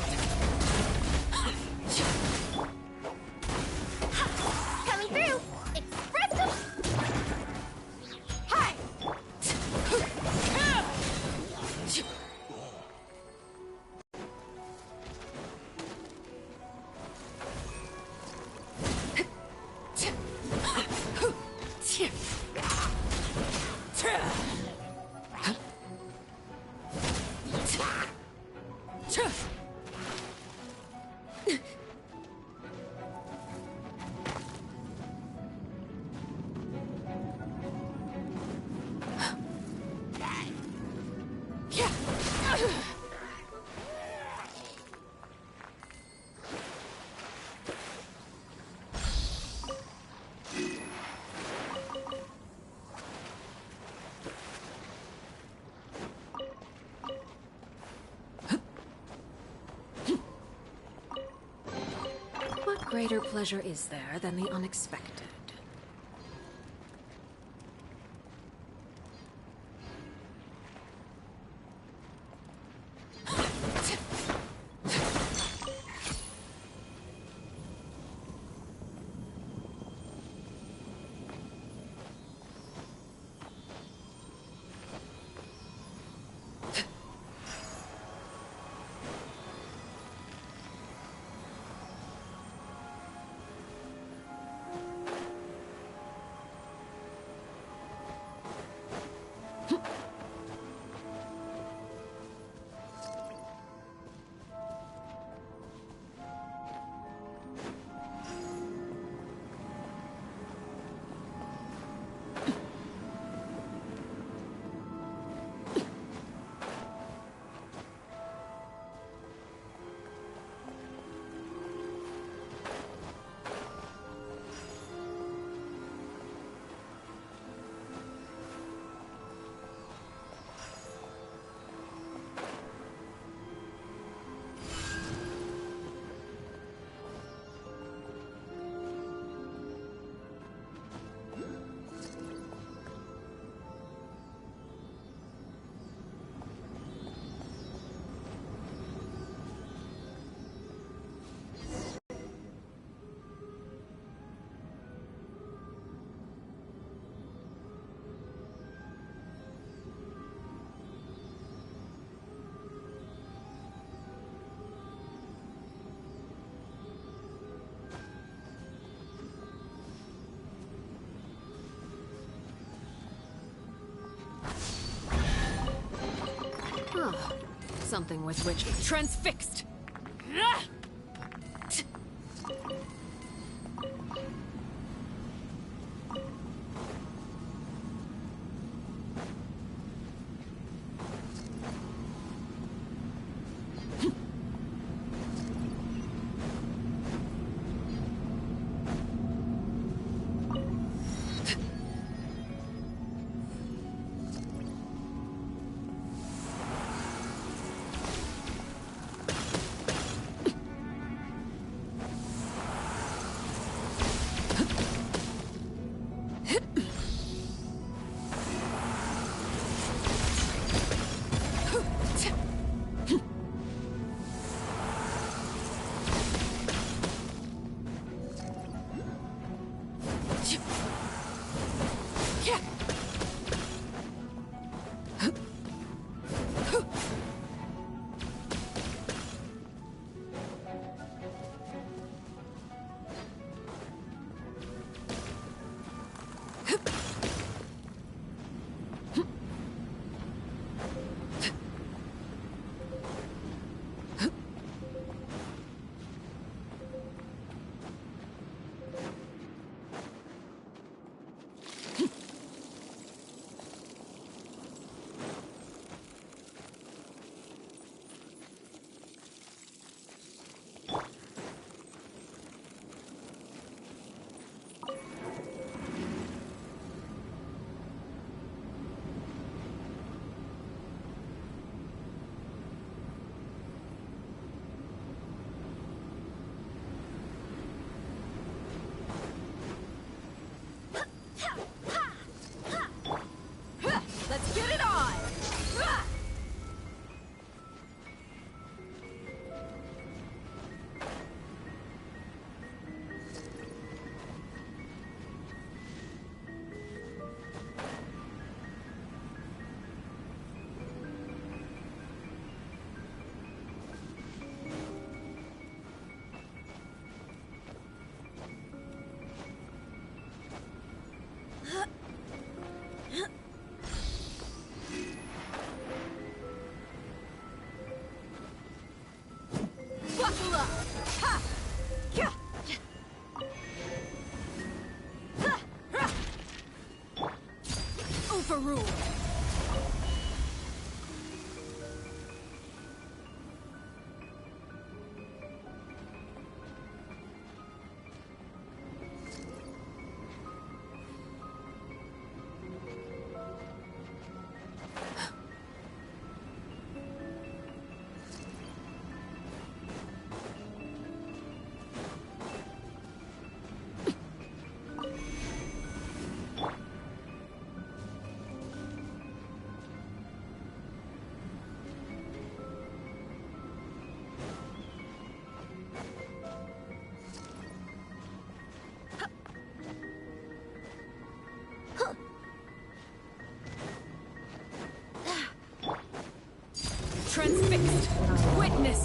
Coming through. What greater pleasure is there than the unexpected? Ah, something with which transfixed.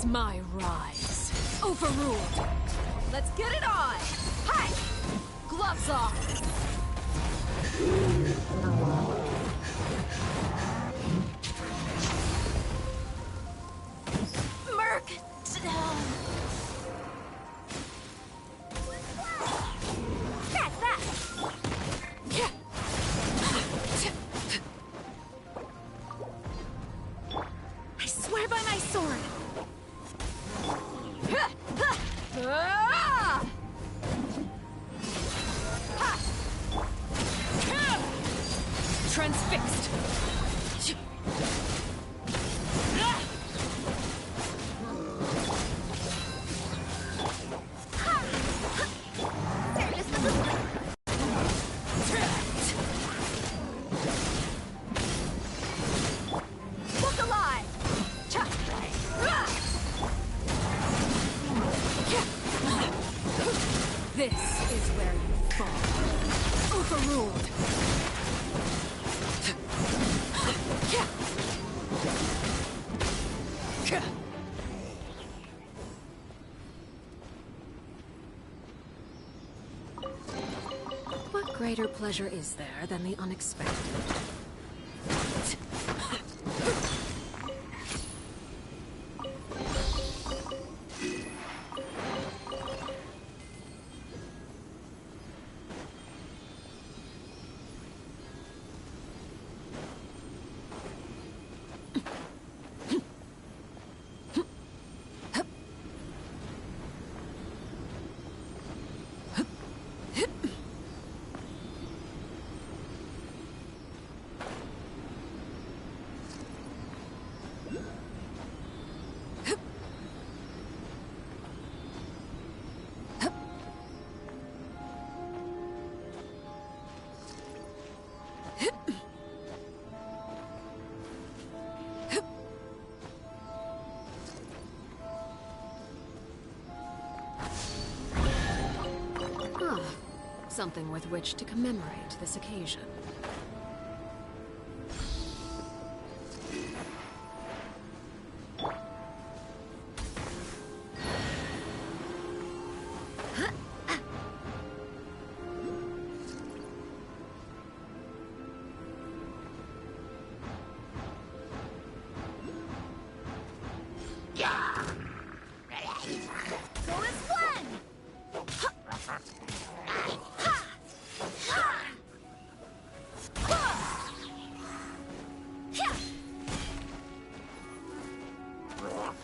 is my rise. Overruled. Let's get it on! Hi! Gloves off! Merc! That's that! I swear by my sword! Transfixed! Look alive! This is where you fall. Overruled! What greater pleasure is there than the unexpected? Something with which to commemorate this occasion. Go as planned!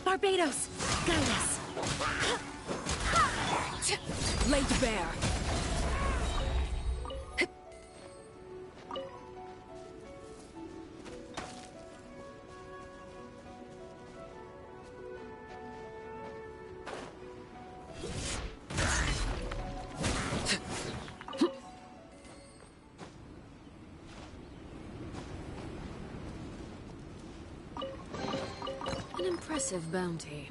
Barbados! Guide us! Laid bare! An impressive bounty.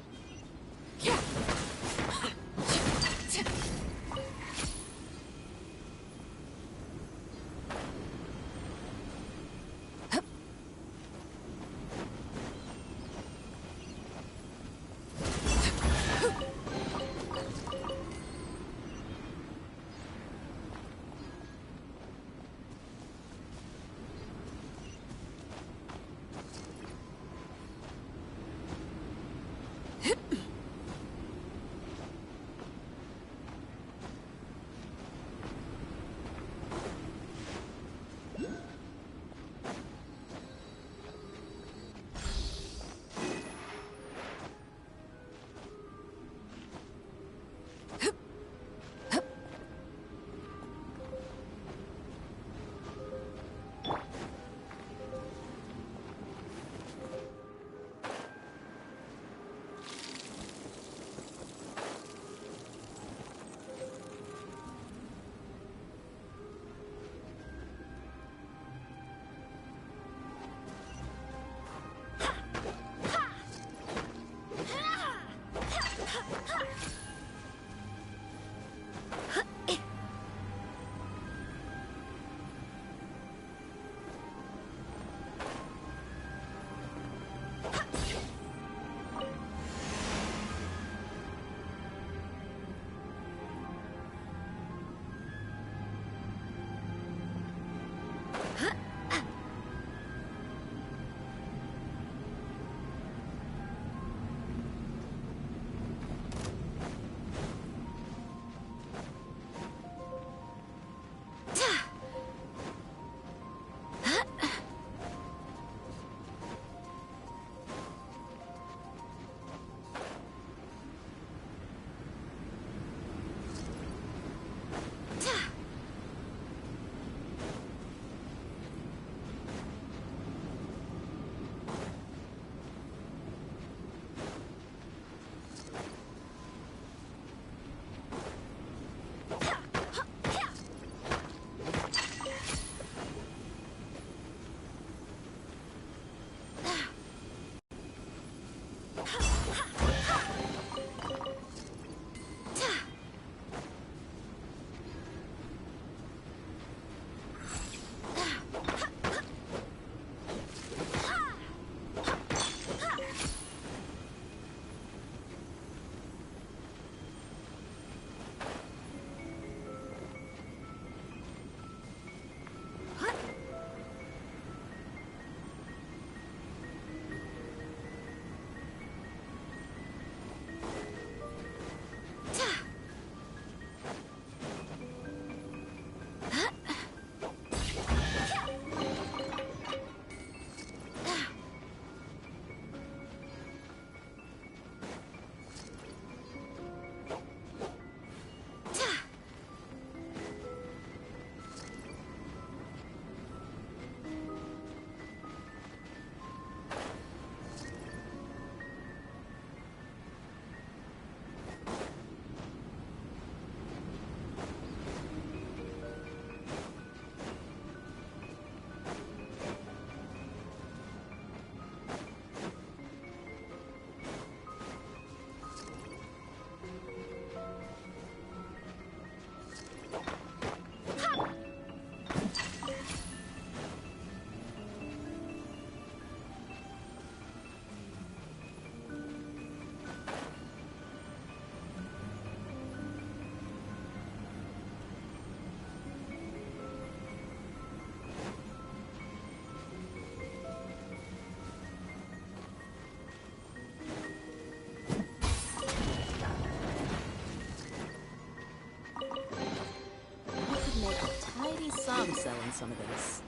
Tidy sum selling some of this.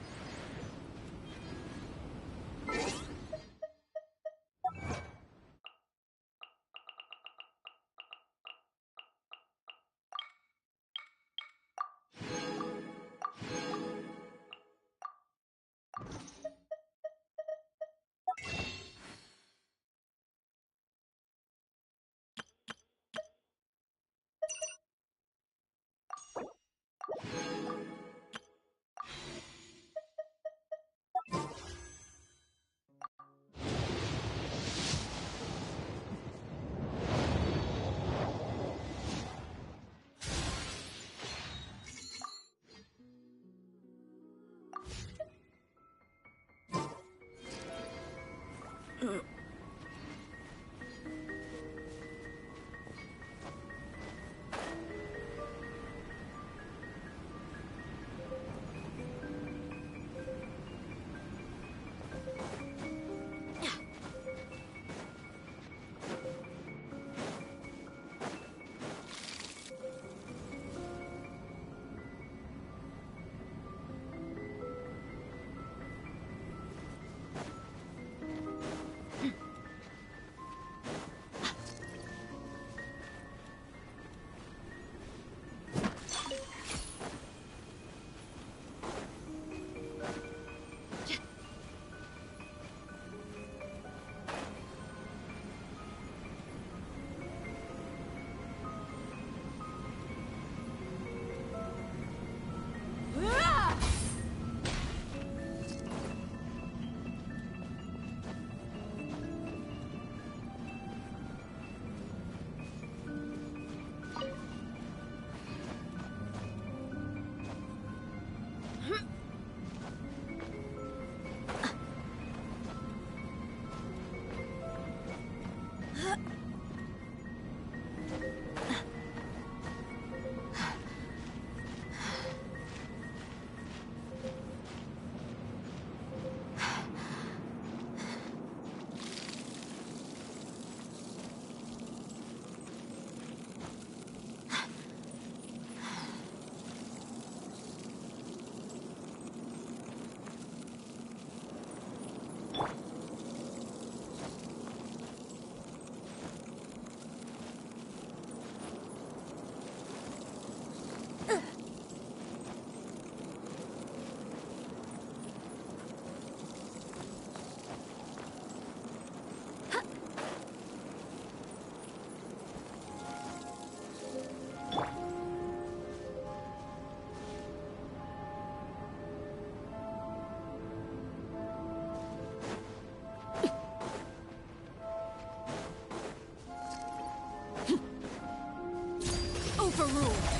Overruled!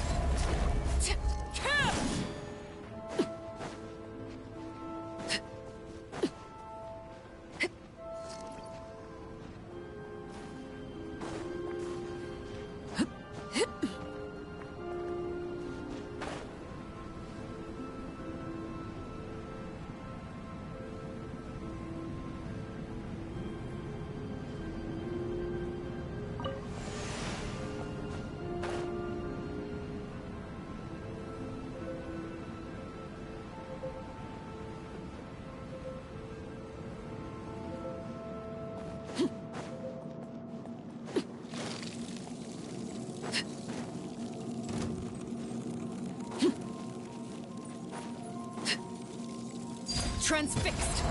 Transfixed!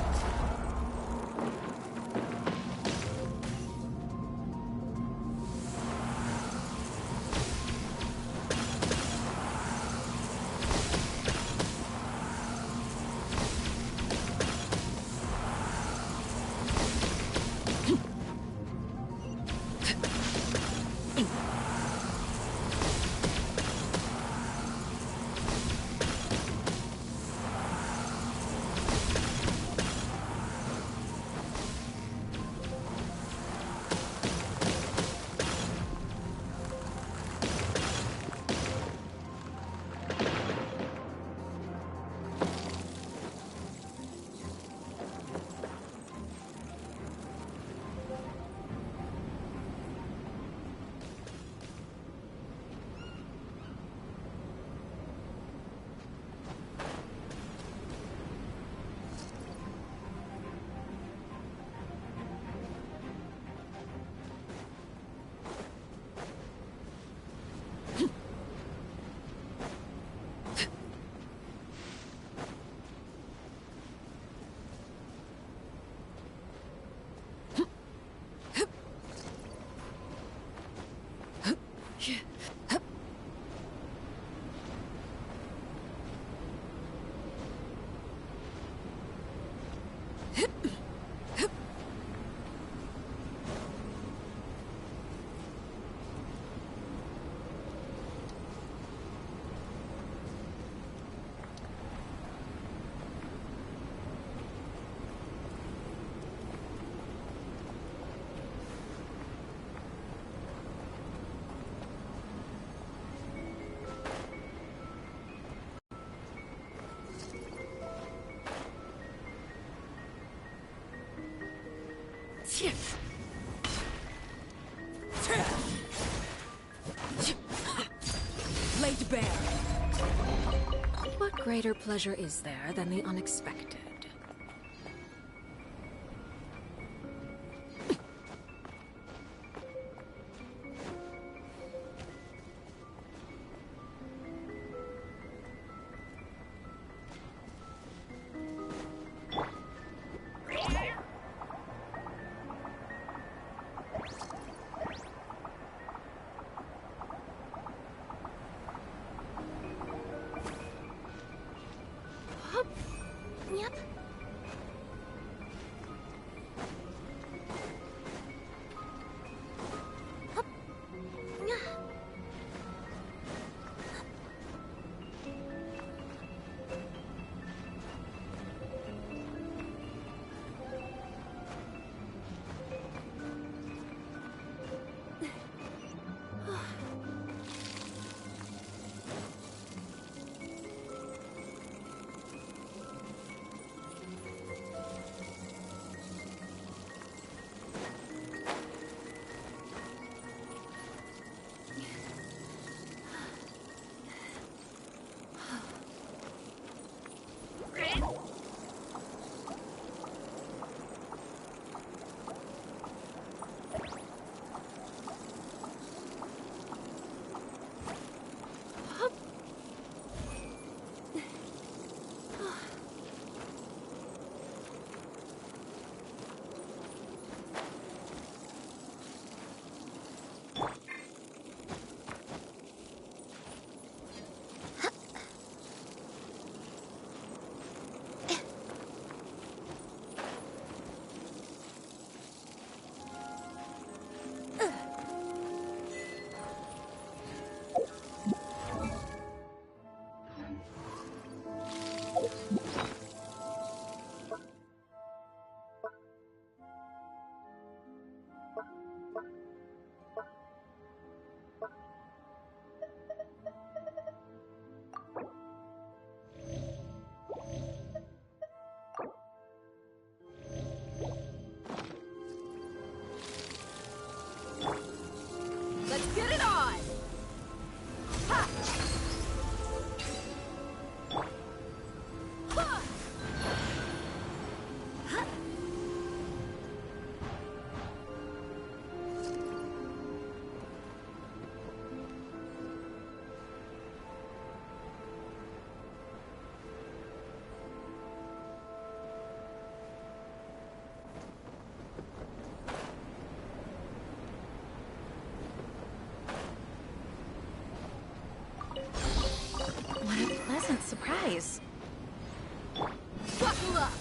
Laid bare. What greater pleasure is there than the unexpected? Yep. pleasant surprise. Buckle up!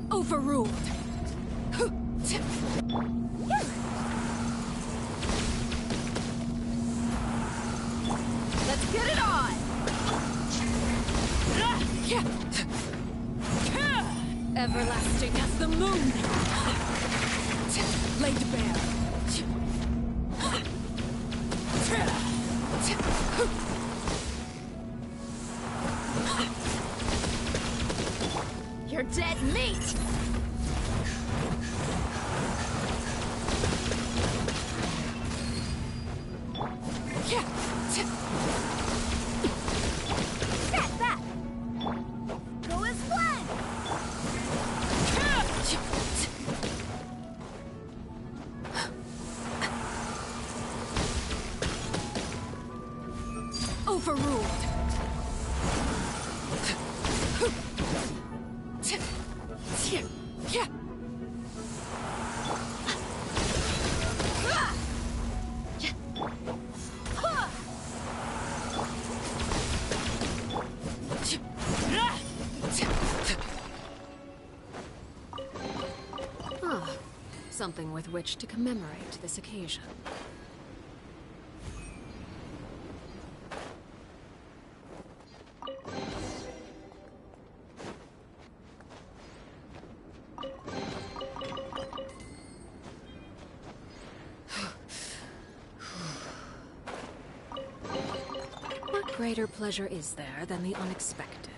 Overruled. Let's get it on! Everlasting as the moon! Laid bare. You're dead meat! Get that! Go as planned! Overruled! Something with which to commemorate this occasion. What greater pleasure is there than the unexpected?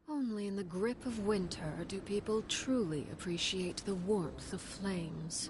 Only in the grip of winter do people truly appreciate the warmth of flames.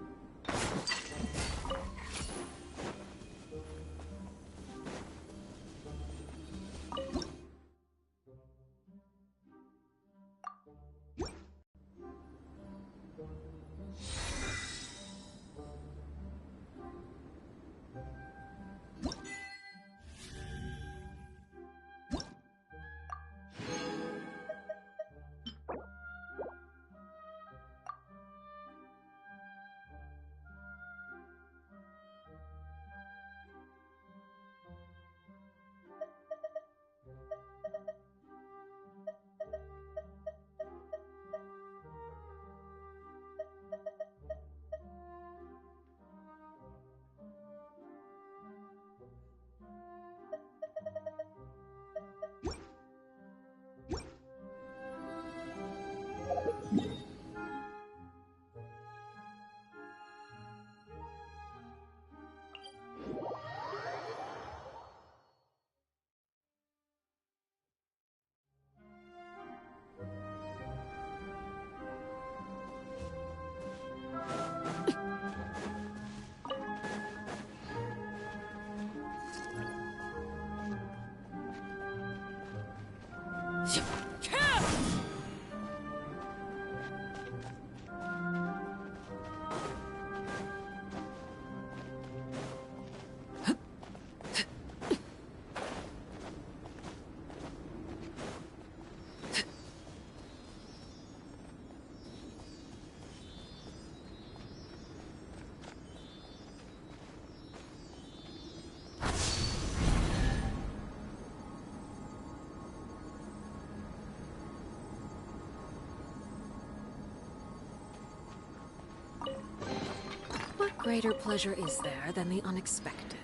What greater pleasure is there than the unexpected?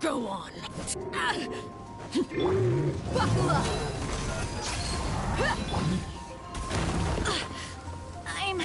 Go on. Buckle up. I'm...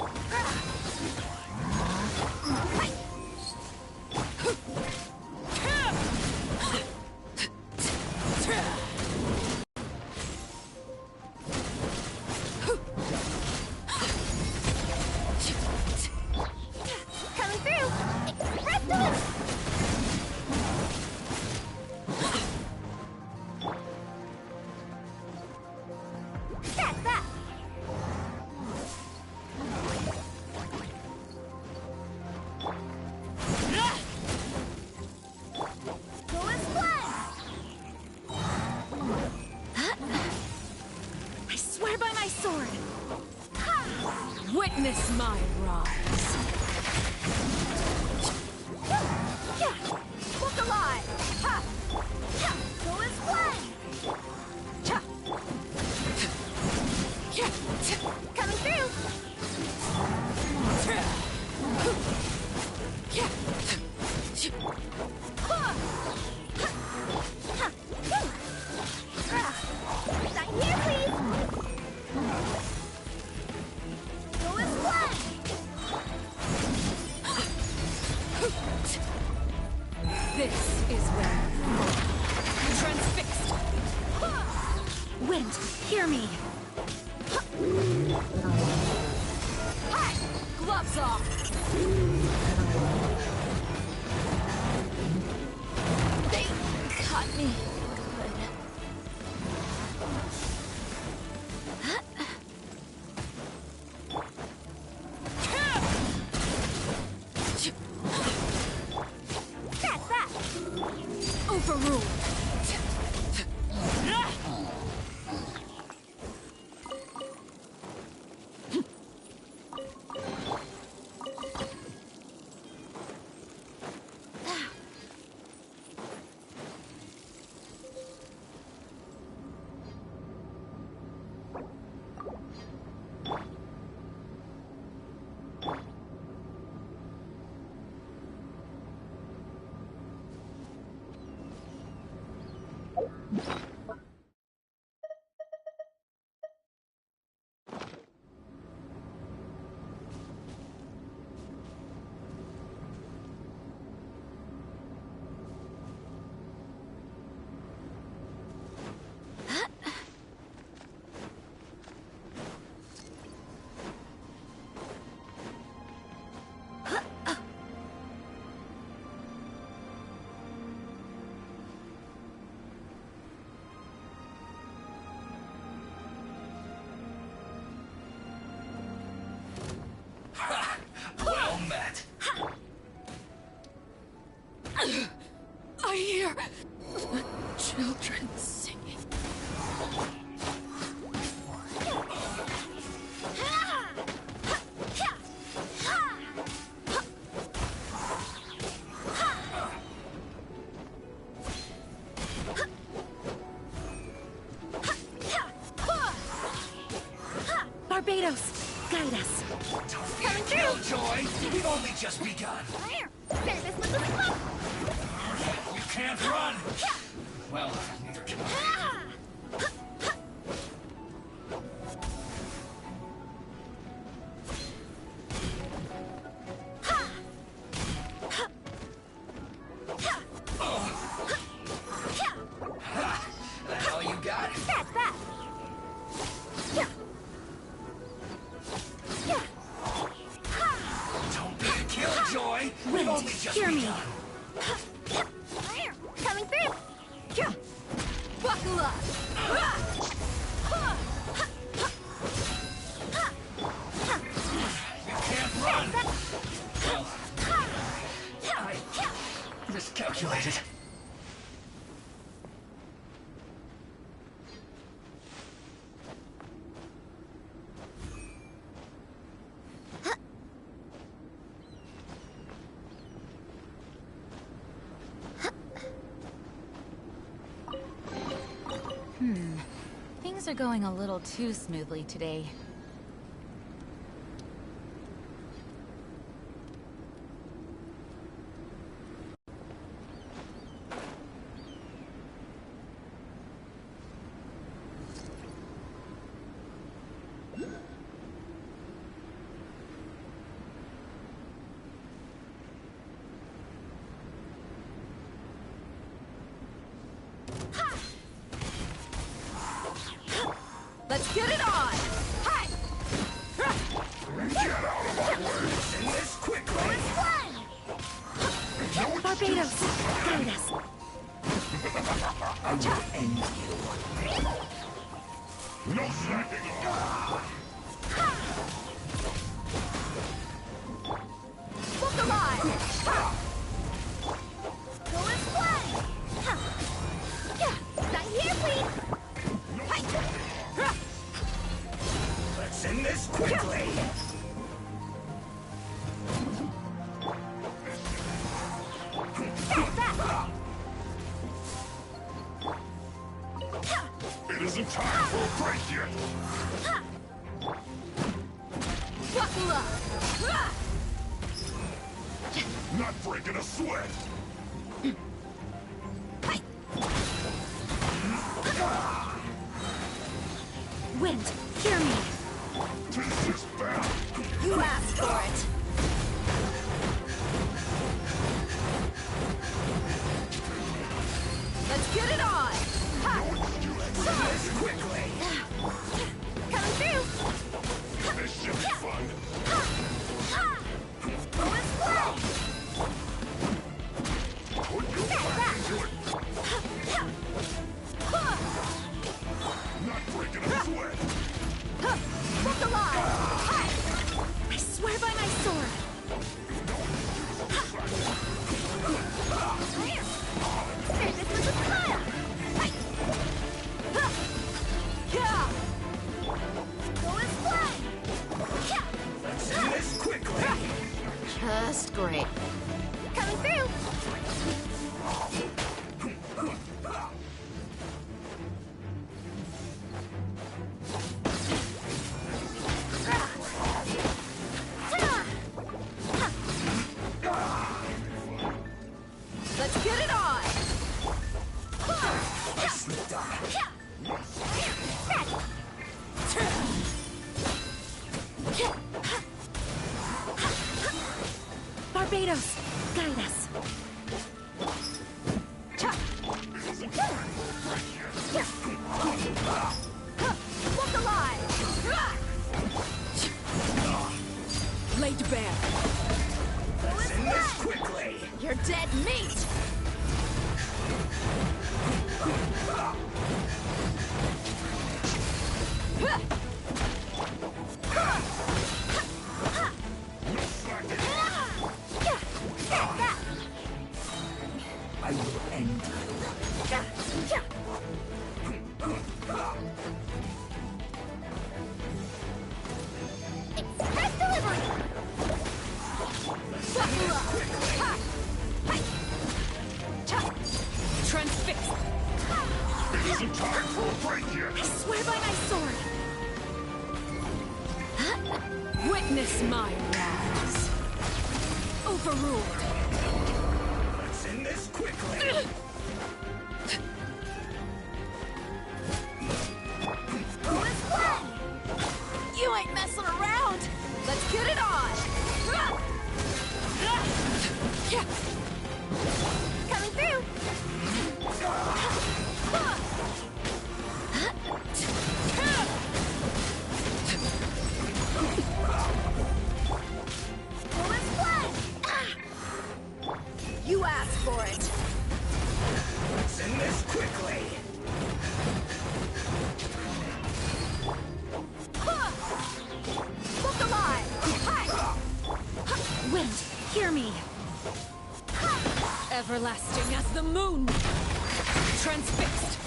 This is where transfixed. Wind, hear me. Hi! Gloves off! They cut me. That's that! Overruled. Well met. I hear children singing. Barbados, guide us. Coming through! Killjoy, we've only just begun. Service with the smoke! You can't run. Well, neither can I. That all you got? That's that! Don't be a killjoy. We've only just hear me. begun. Coming through! Buckle up! You can't run. Well, I miscalculated. Things are going a little too smoothly today. Let's get it on! Hi! Get out of my way! And this quickly! Barbados, guide us. I will end you. No slacking off! Look alive! Go and play! Right here, please! Let's end this quickly! It isn't time for a break yet! Buckle up! Not breaking a sweat! Wind, hear me. This is bad! You asked for it! Great. Coming through! Let's get it on! Barbados, guide us. Look alive! Laid bare. Let's end this quickly! You're dead meat! I will end you. Express delivery! Transfixed! It isn't time for a break yet! I swear by my sword. Witness my rise. Overruled. Let's end this quickly! You ain't messing around! Let's get it on! Coming through! You asked for it! Let's end this quickly! Look alive! Wind, hear me. Everlasting as the moon! Transfixed!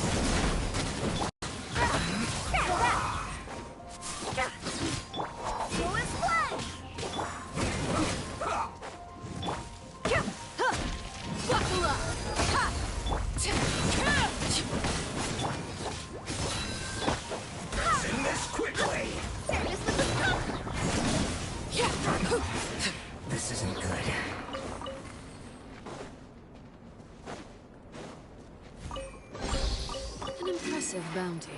Buckle up! Let's end this quickly! This isn't good. An impressive bounty.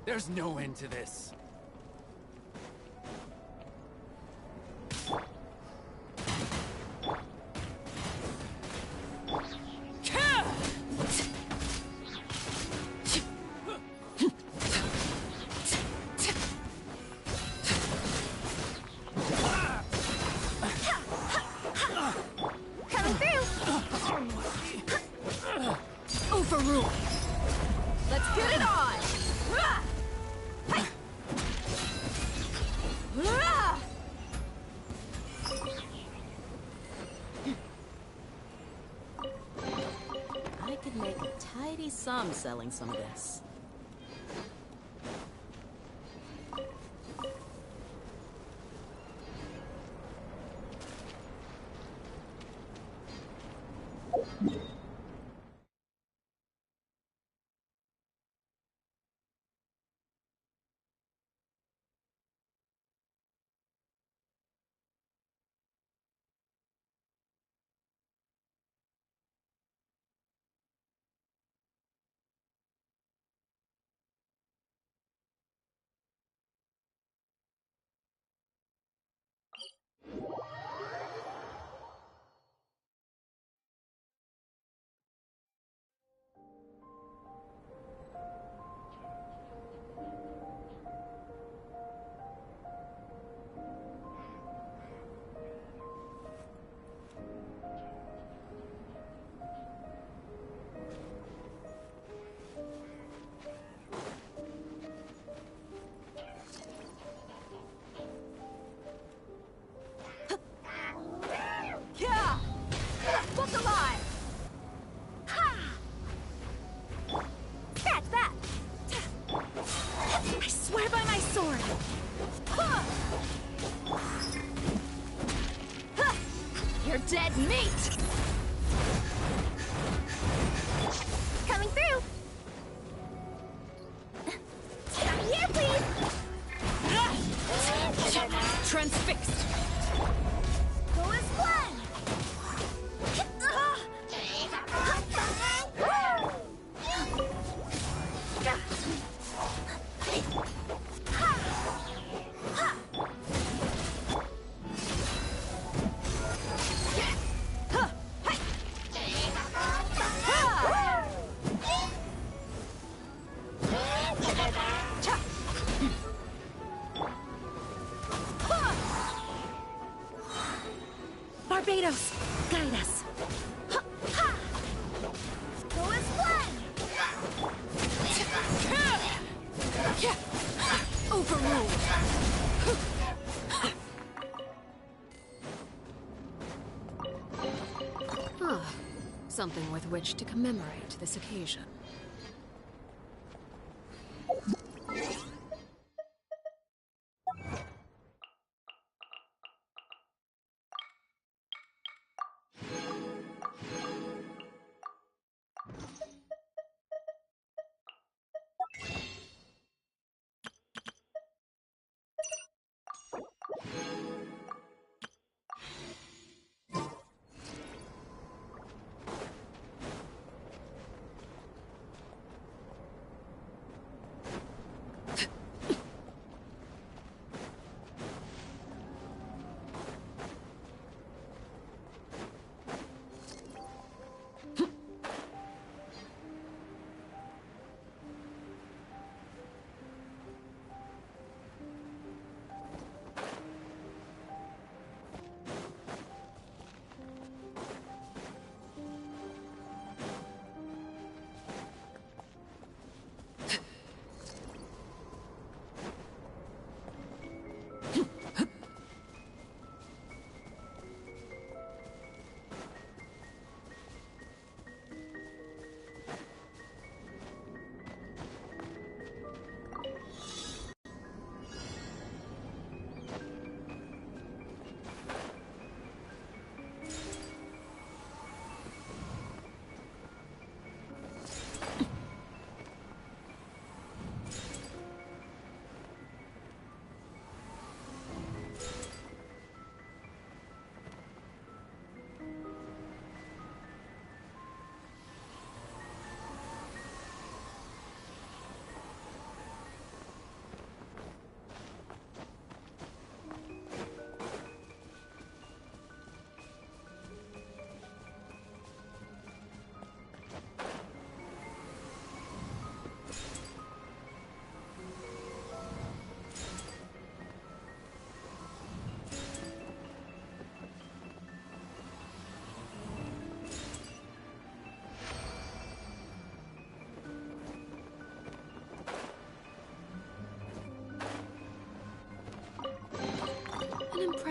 There's no end to this. Coming through! Overrule! Let's get it on! I could make a tidy sum selling some of this. Look alive! Scratch that! I swear by my sword! You're dead meat! Coming through! Come here, please! Transfixed! Go as one! Barbados, guide us. Go as one! Overruled! Something with which to commemorate this occasion.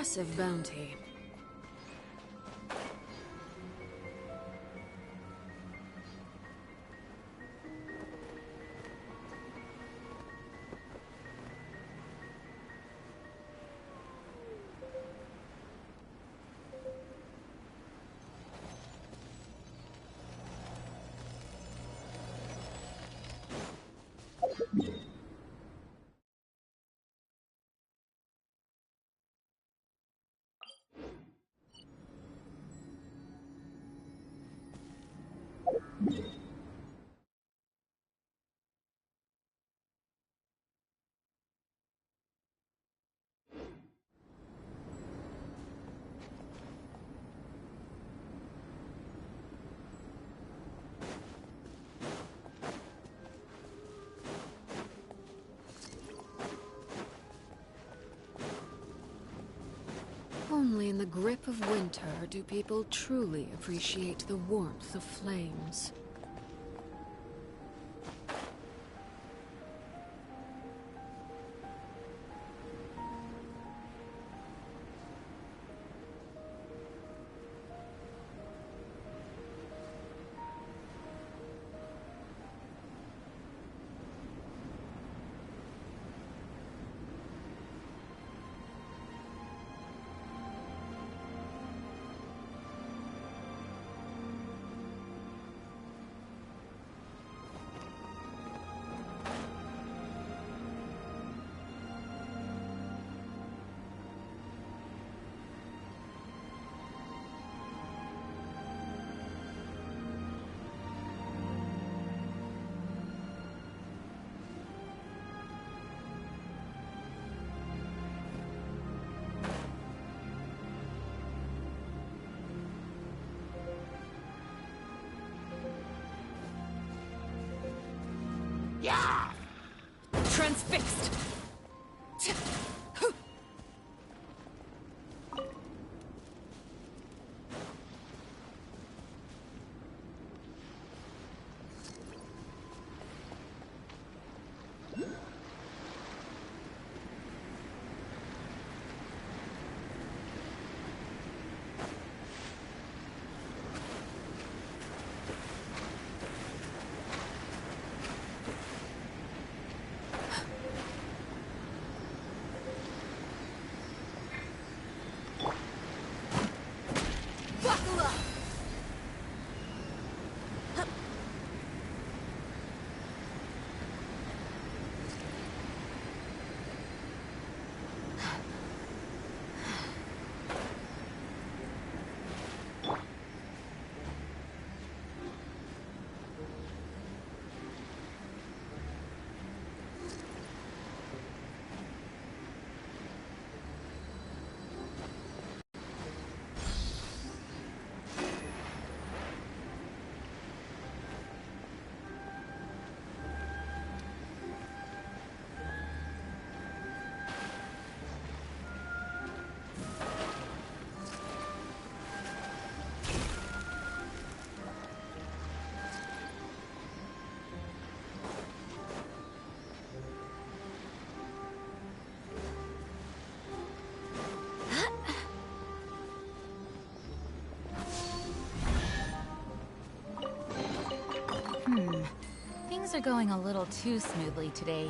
impressive bounty. Only in the grip of winter do people truly appreciate the warmth of flames. Transfixed! Things are going a little too smoothly today.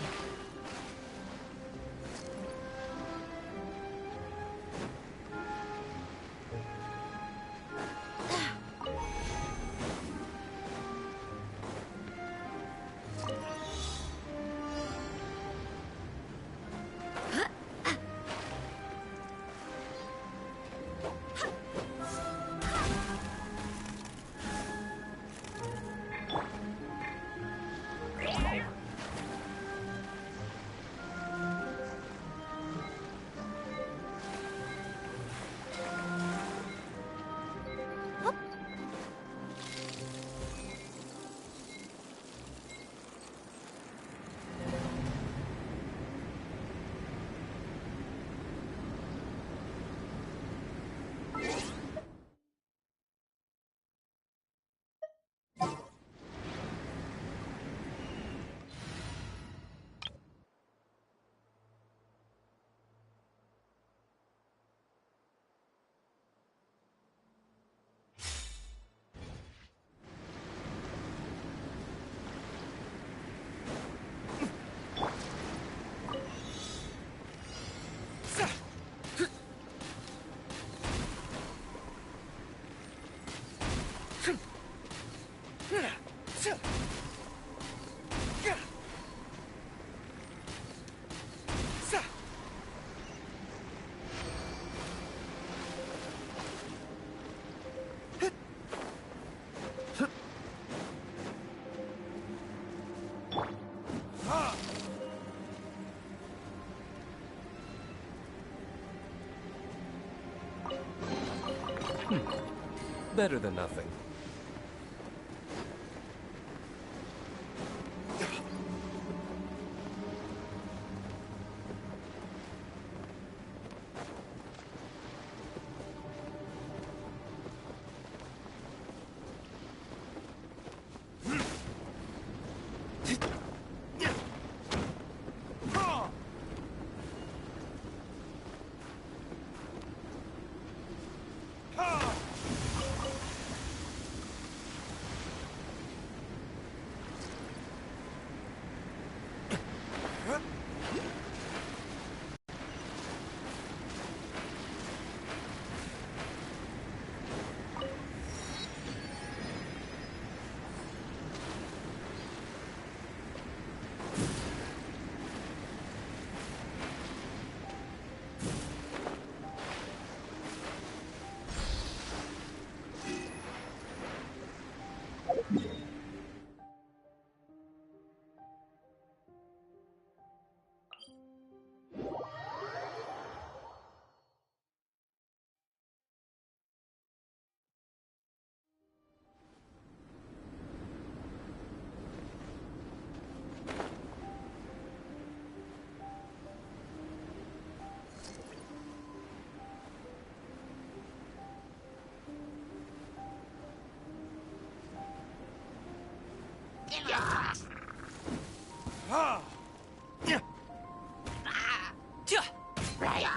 Better than nothing.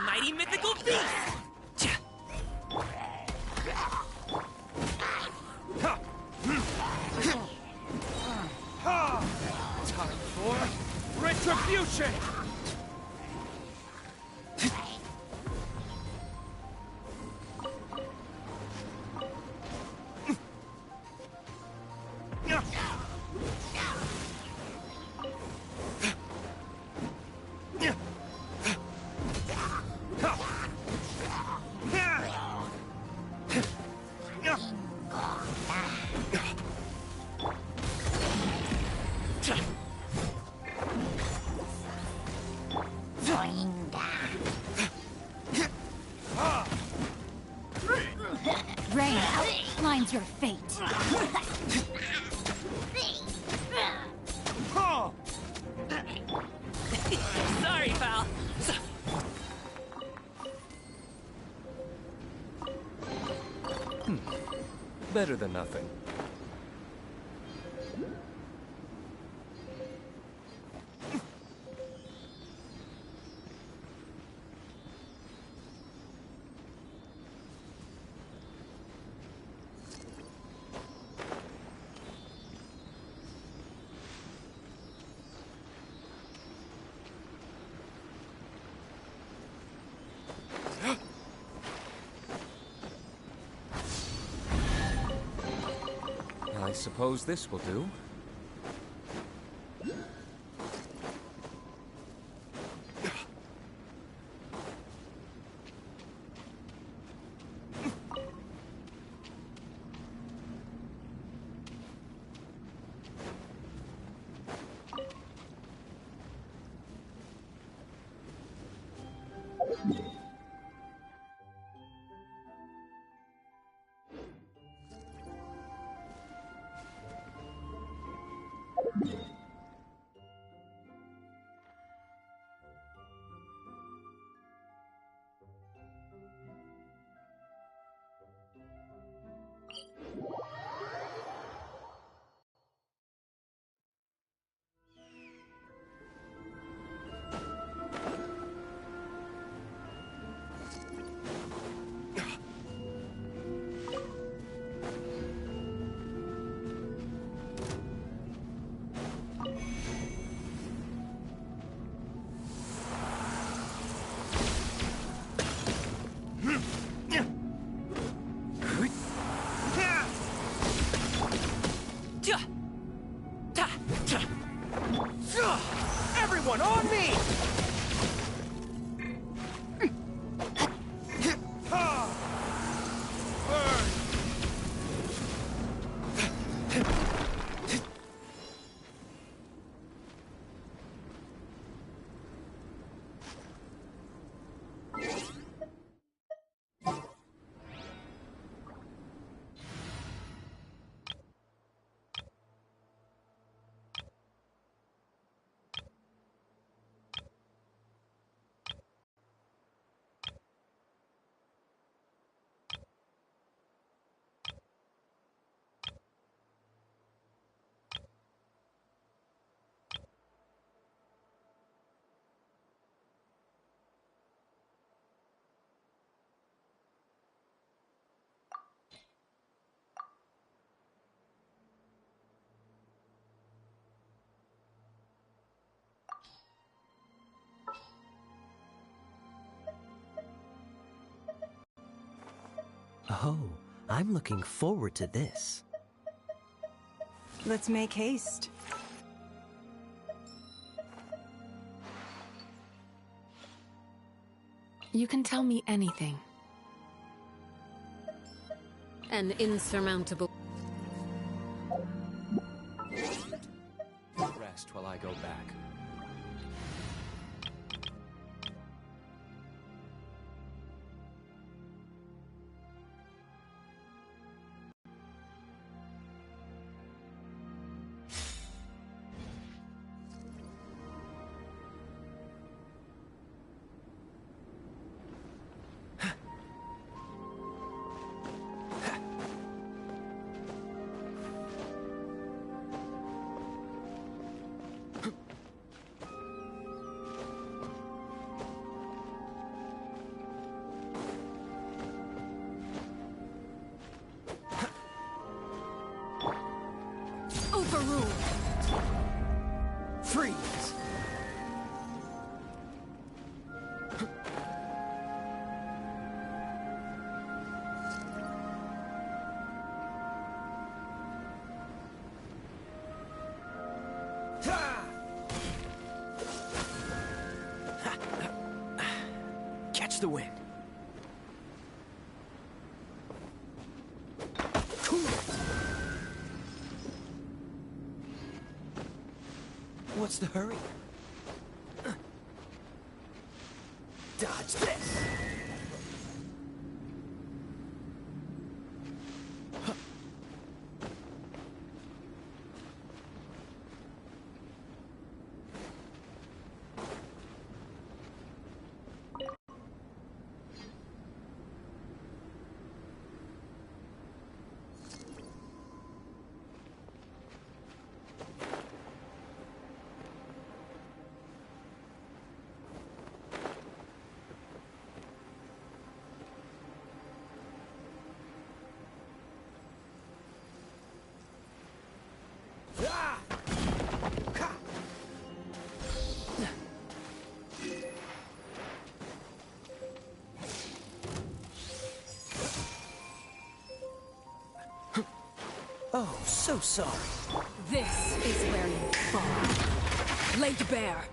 Mighty mythical beast! Time for retribution! Rain outlines your fate. Sorry, pal. Better than nothing. I suppose this will do. Everyone on me! Oh, I'm looking forward to this. Let's make haste. You can tell me anything. An insurmountable... Rest while I go back. Overruled. Freeze! Catch the wind. What's the hurry? Dodge this! Oh, so sorry. This is where you fall. Laid bare.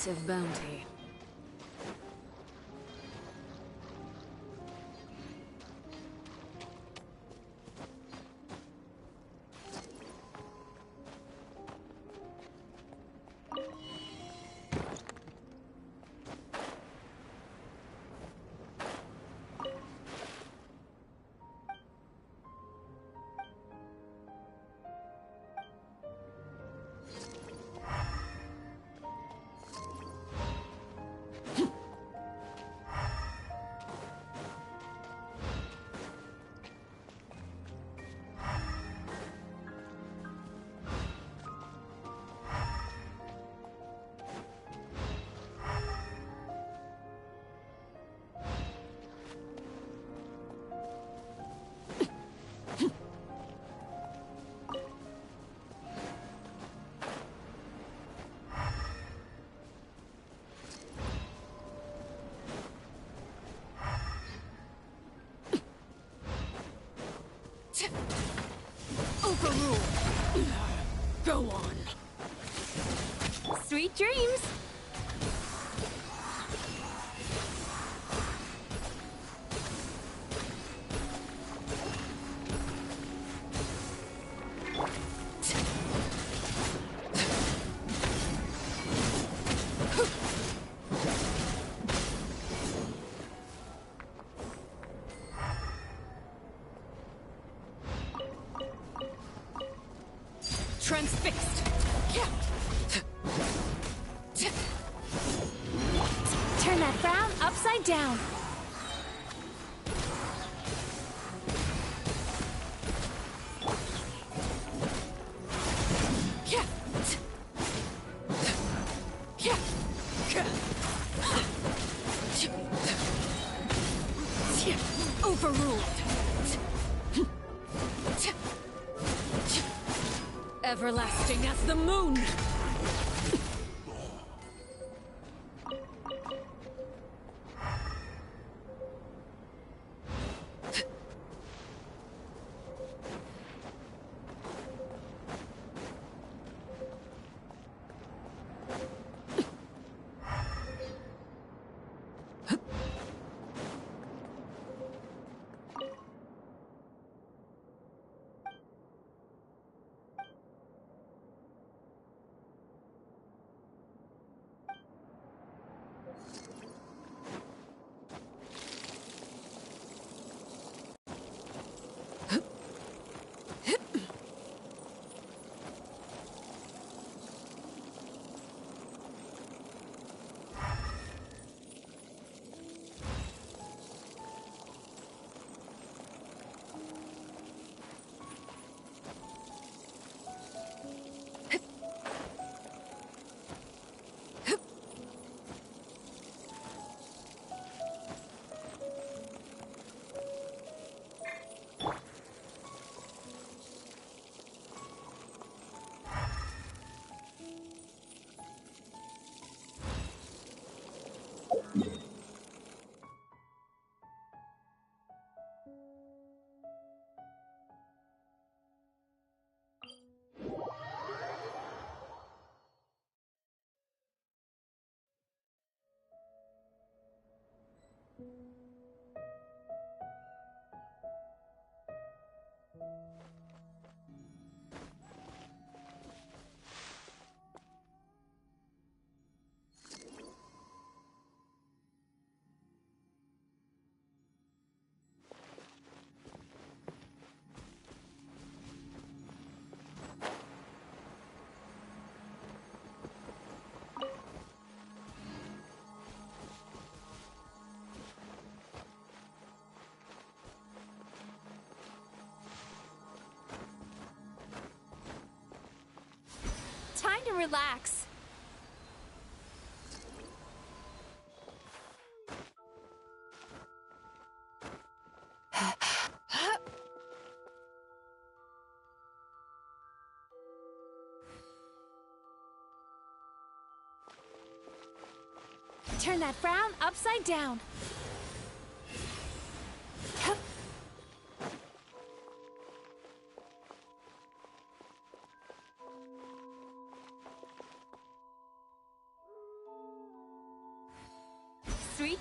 massive bounty. Overruled. Go on. Sweet dreams! Transfixed. Turn that frown upside down. Overruled. Everlasting as the moon. Time to relax. Turn that frown upside down.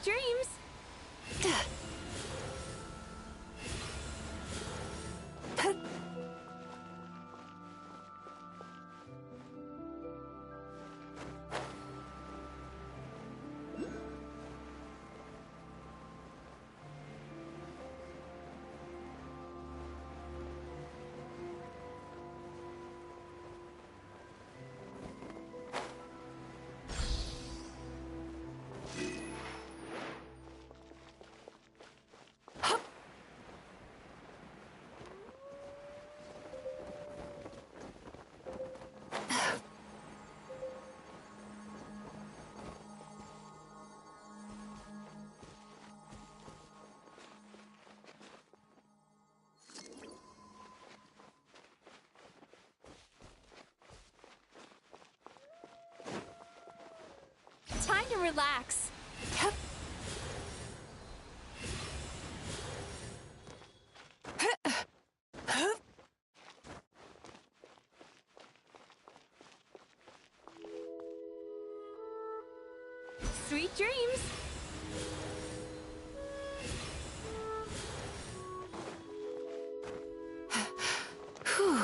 dreams! Time to relax. Sweet dreams. Whew.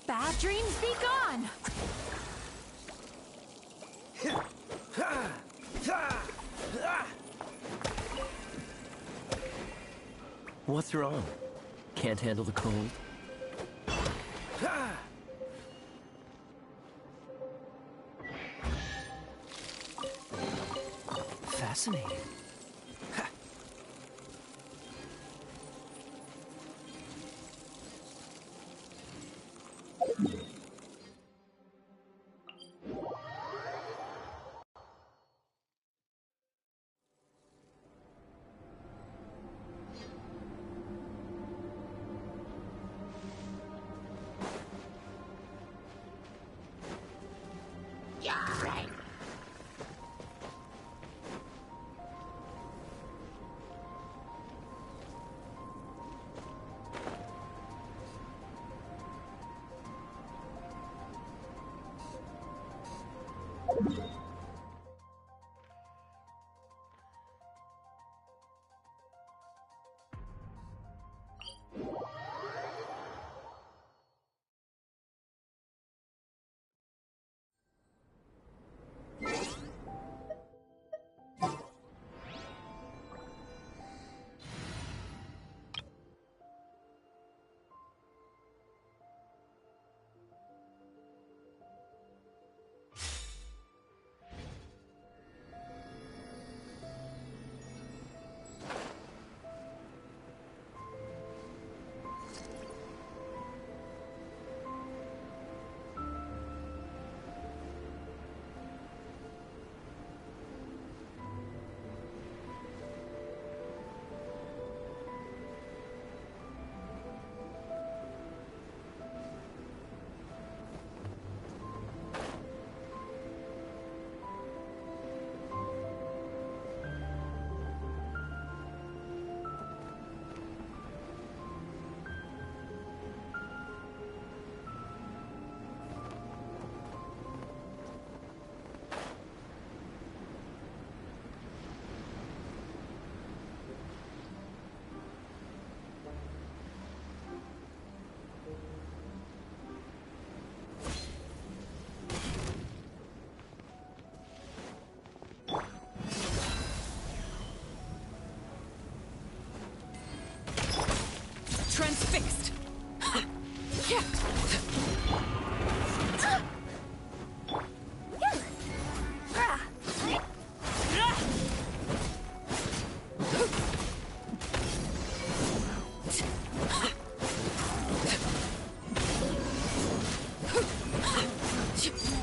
Bad dreams be gone! What's wrong? Can't handle the cold? Fascinating. Transfixed!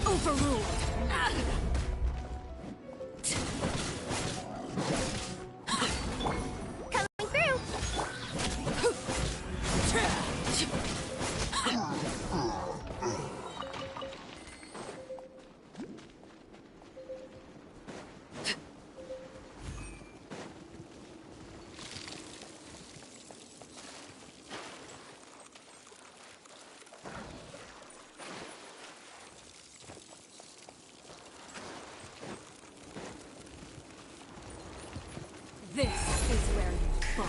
Overruled! Coming through! This is where you fall.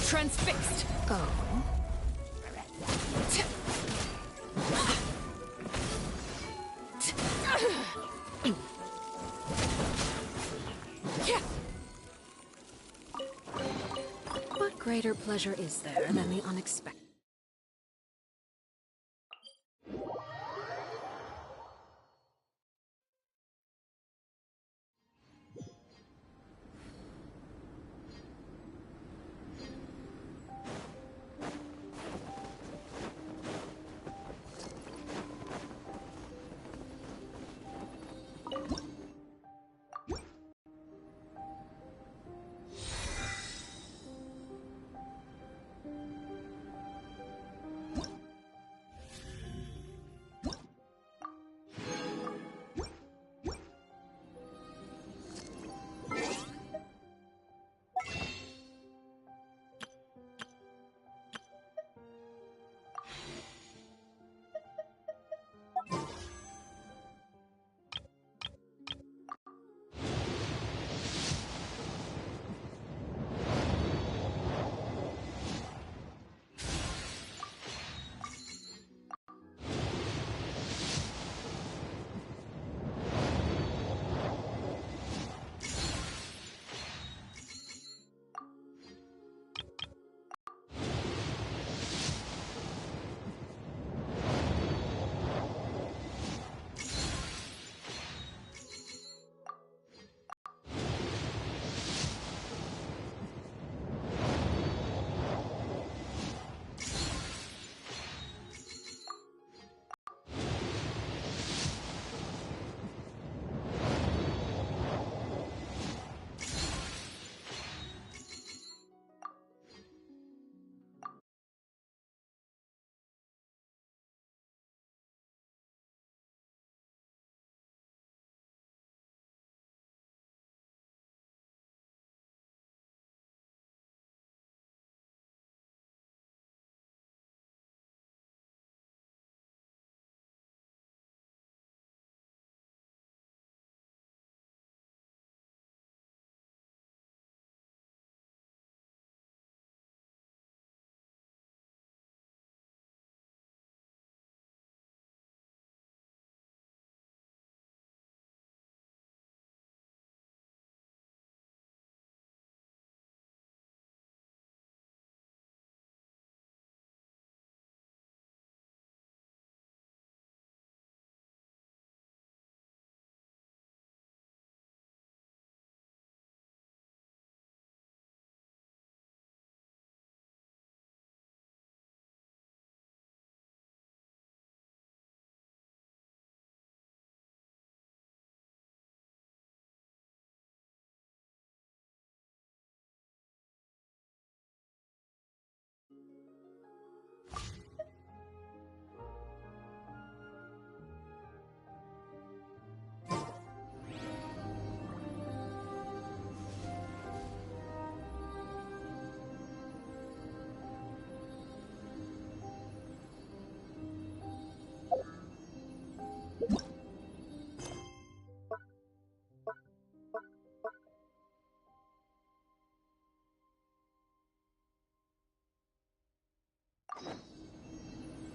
Transfixed! Oh. What greater pleasure is there than the unexpected?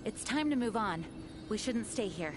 It's time to move on. We shouldn't stay here.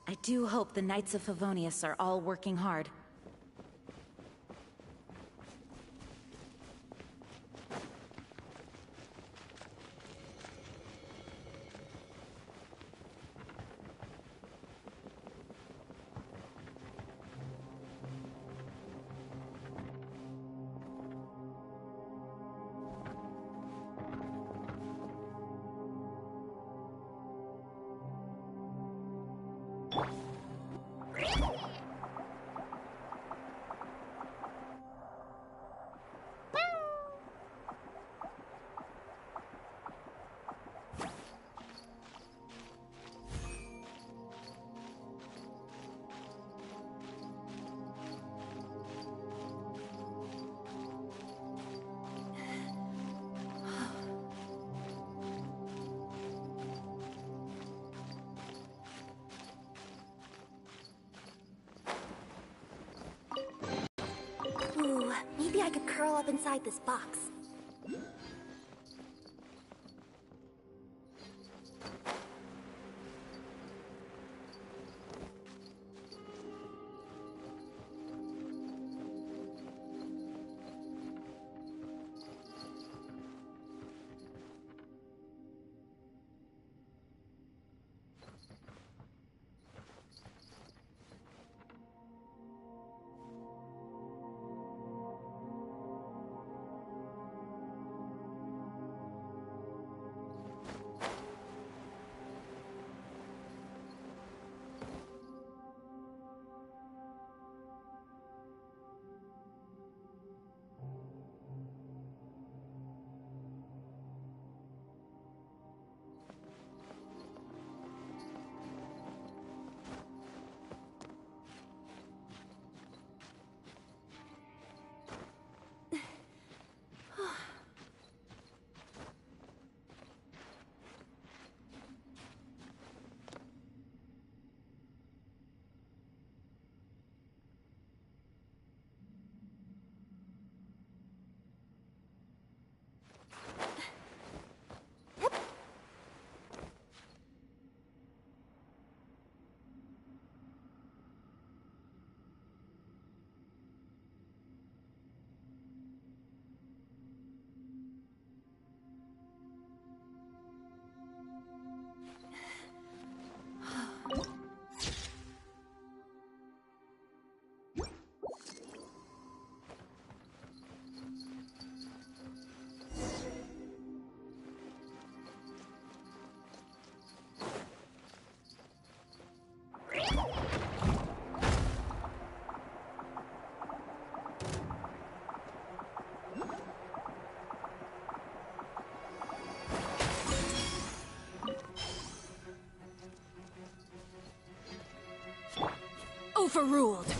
I do hope the Knights of Favonius are all working hard. Ooh, maybe I could curl up inside this box. Overruled.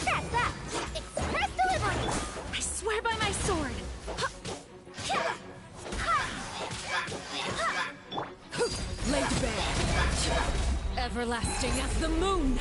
That's that! Express delivery! I swear by my sword! Laid bare. Everlasting as the moon.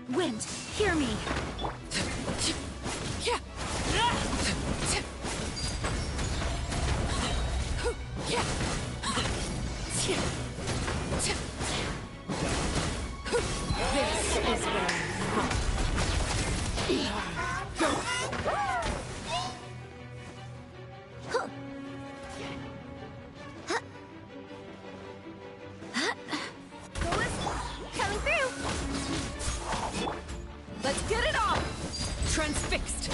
Wind, hear me! This is where you go. Coming through! Let's get it on! Transfixed!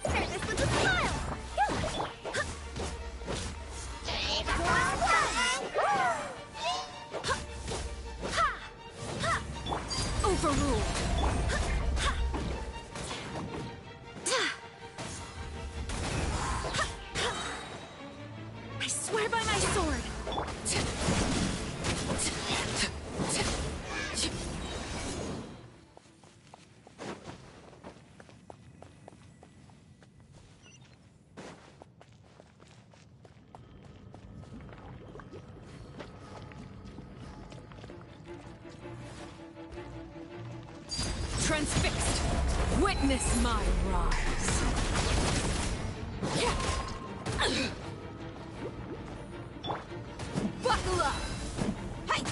Start this with a smile! Overruled! I swear by my sword! Transfixed! Witness my rise! Buckle up! Hey!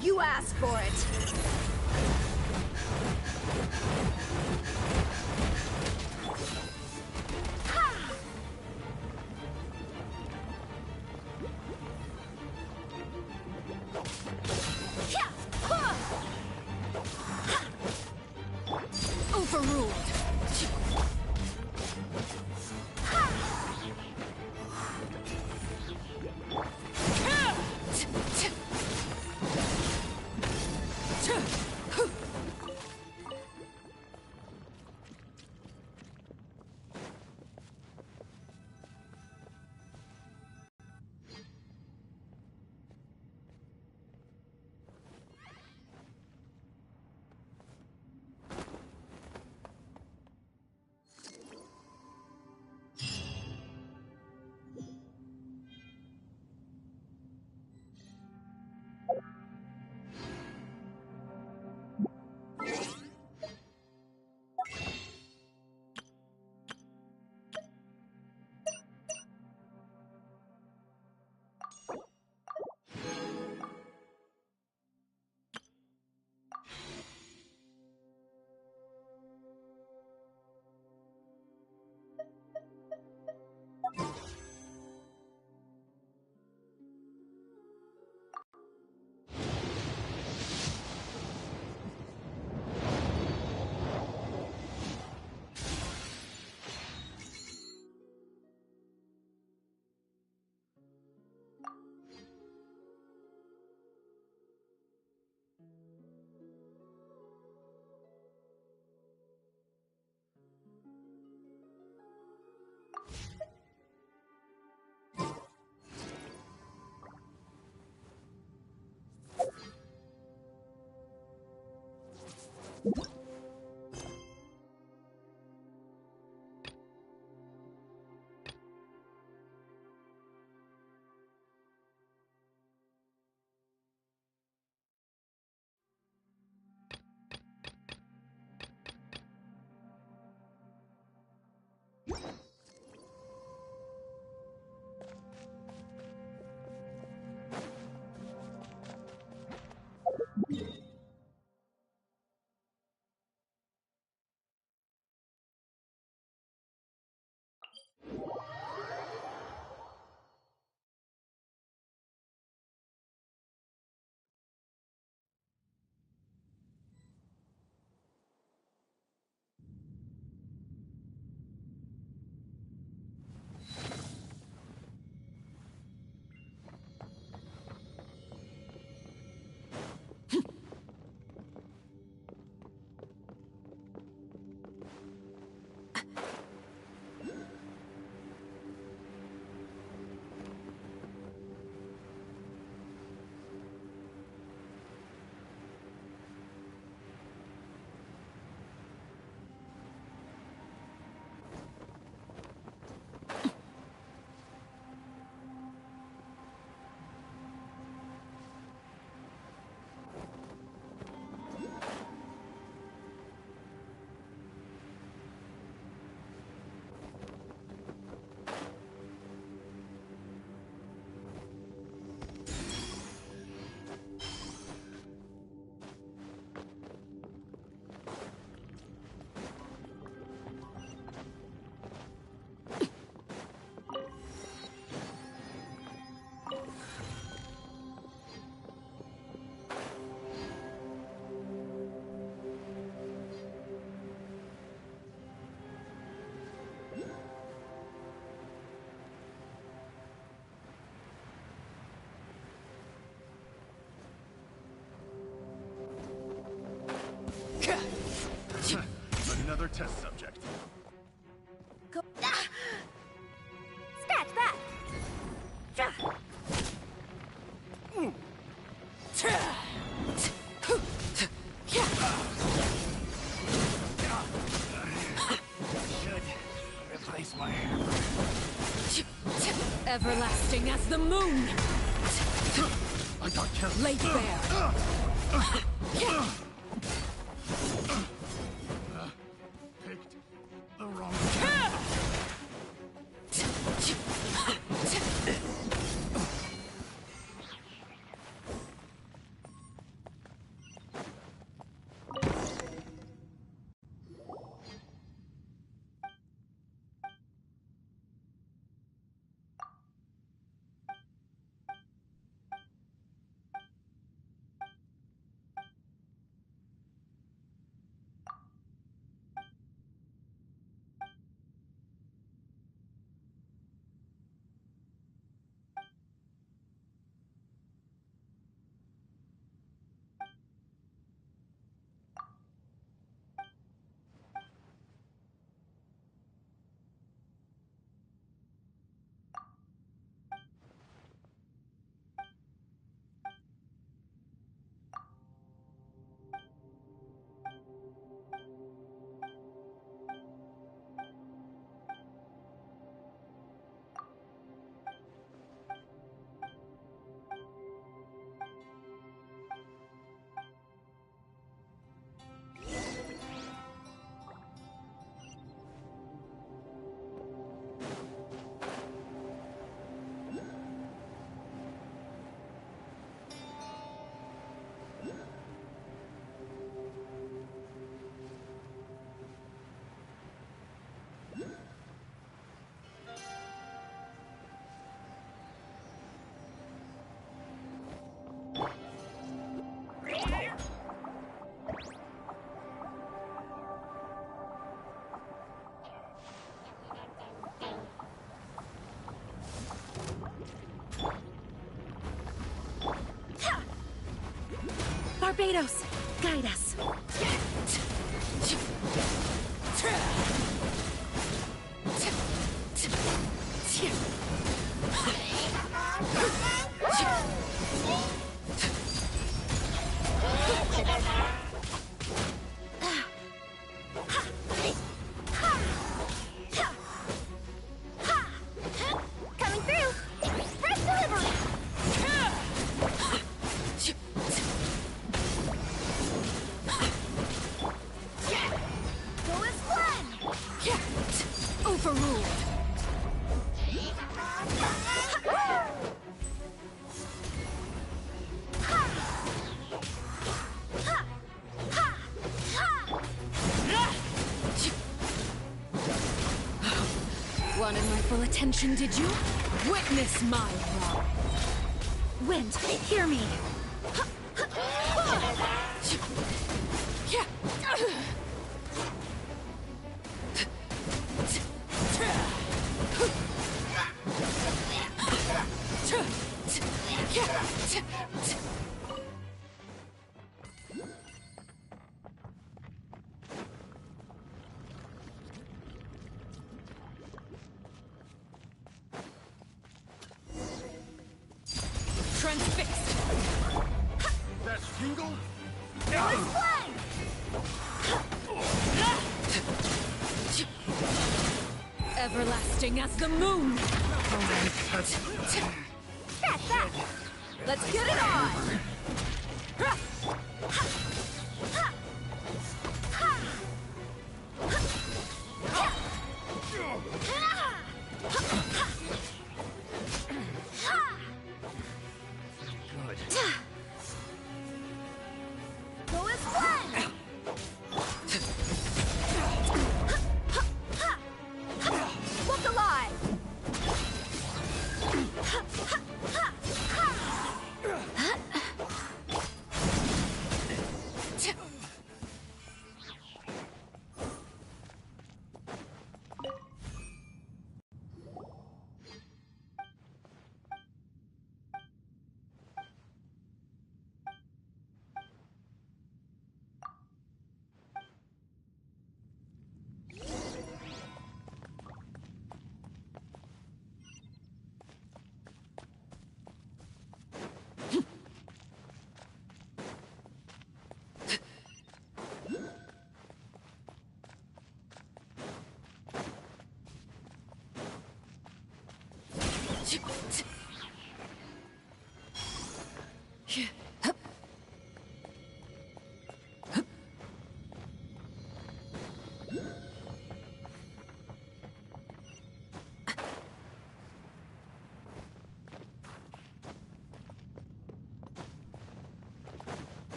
You asked for it! Overruled! Another test subject. Go. Ah! Scratch that! Should replace my hammer. Everlasting as the moon! I got killed. Laid bare! Picked the wrong Barbados, guide us. attention, did you? Witness my wrath. Wind, hear me. Transfixed. That's Jingle? Everlasting as the moon. Let's get it on. Go as one! Look alive.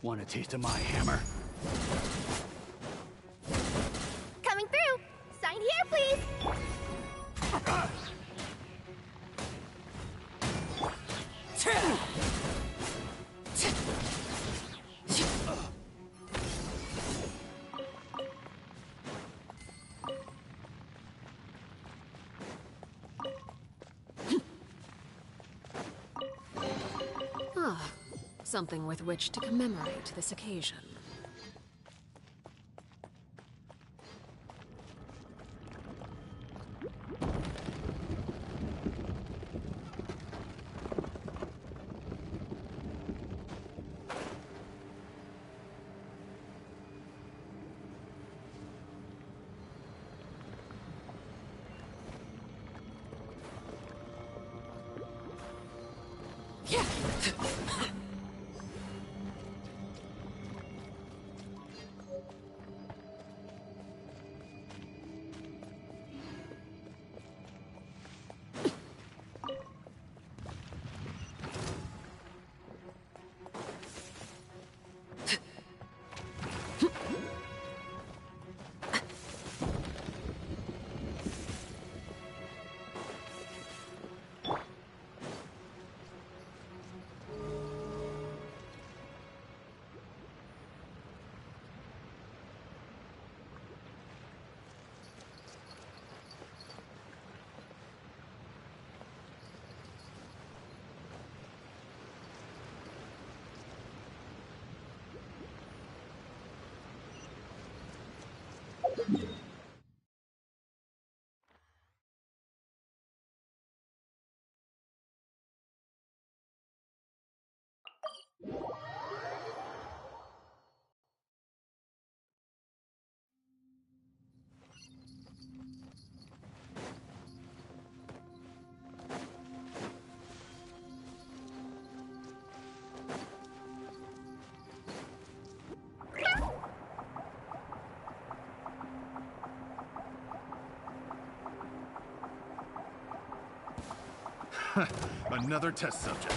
Want a taste of my hammer? Coming through! Sign here, please! Ah, something with which to commemorate this occasion. Another test subject.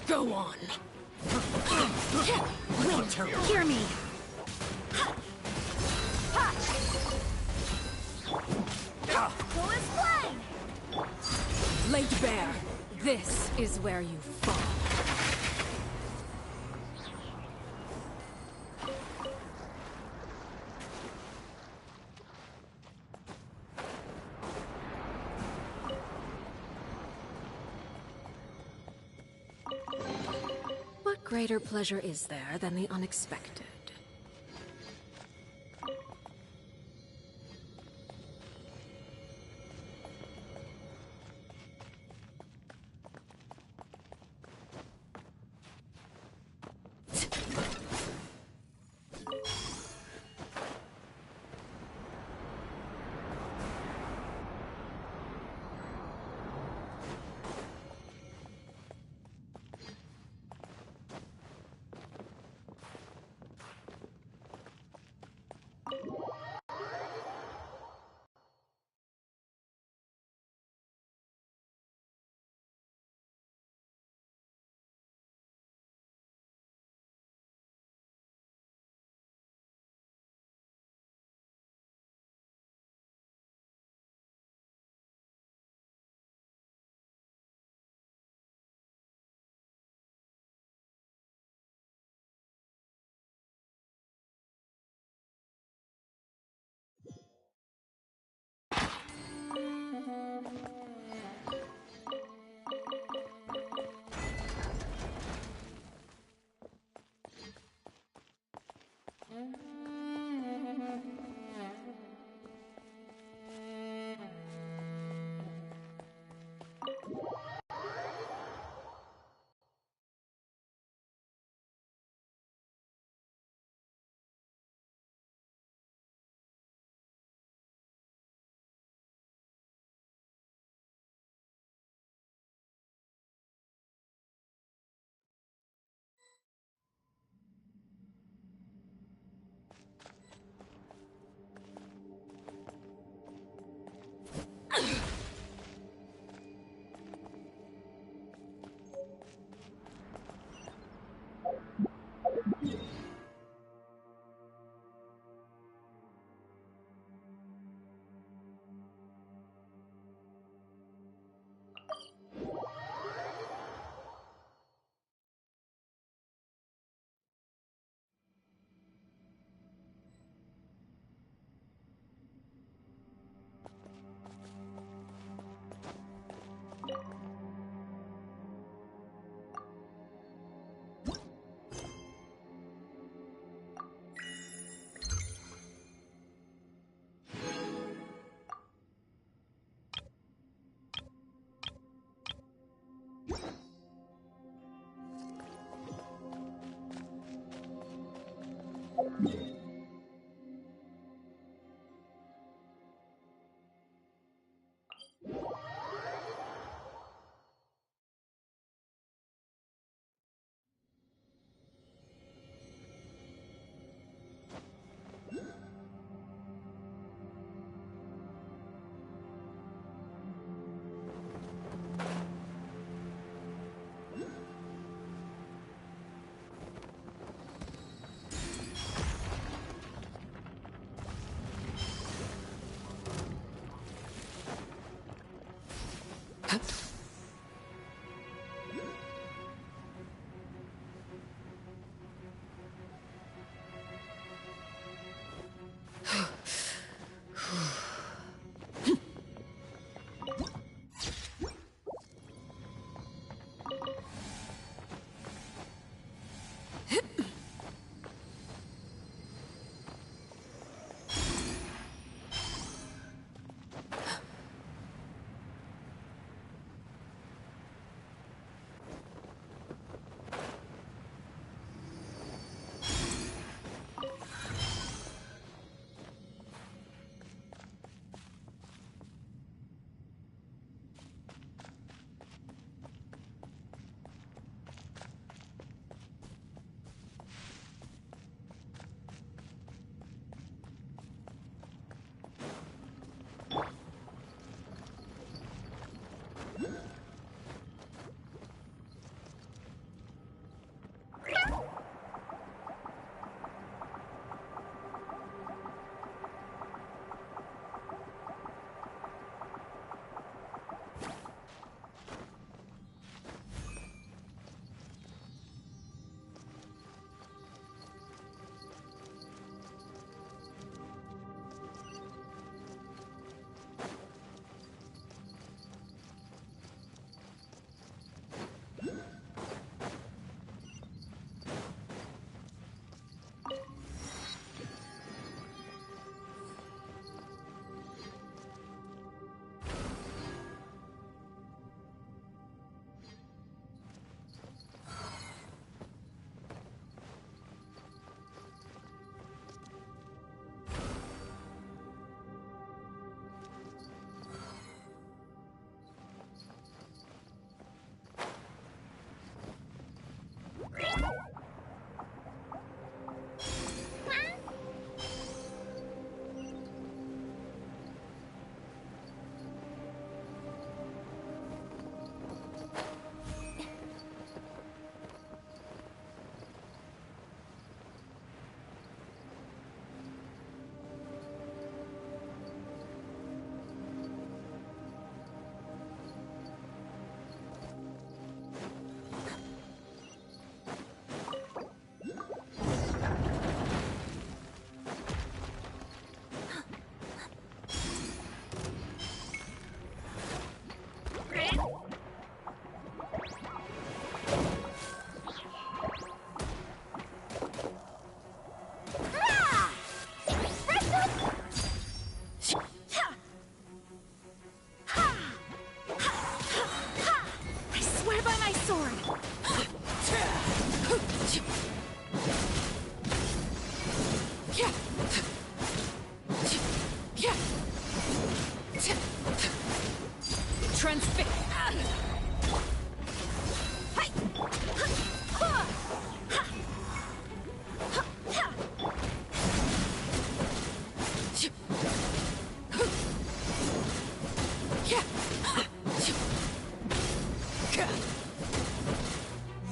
Go on. Hear me. Laid bare. This is where you fall. What greater pleasure is there than the unexpected?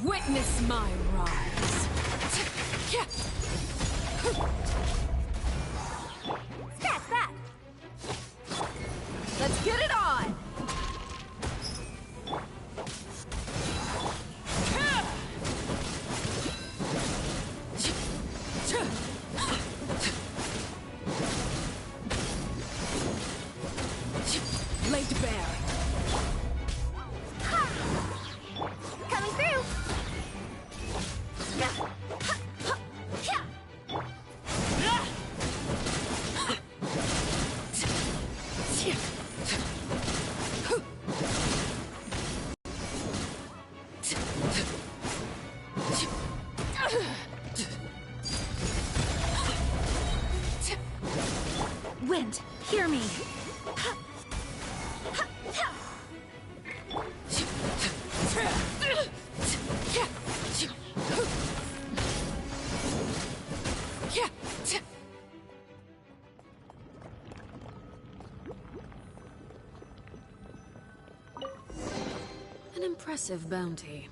Witness my rise. Scratch that! Let's get it on! Laid bare. Coming through! me. An impressive bounty.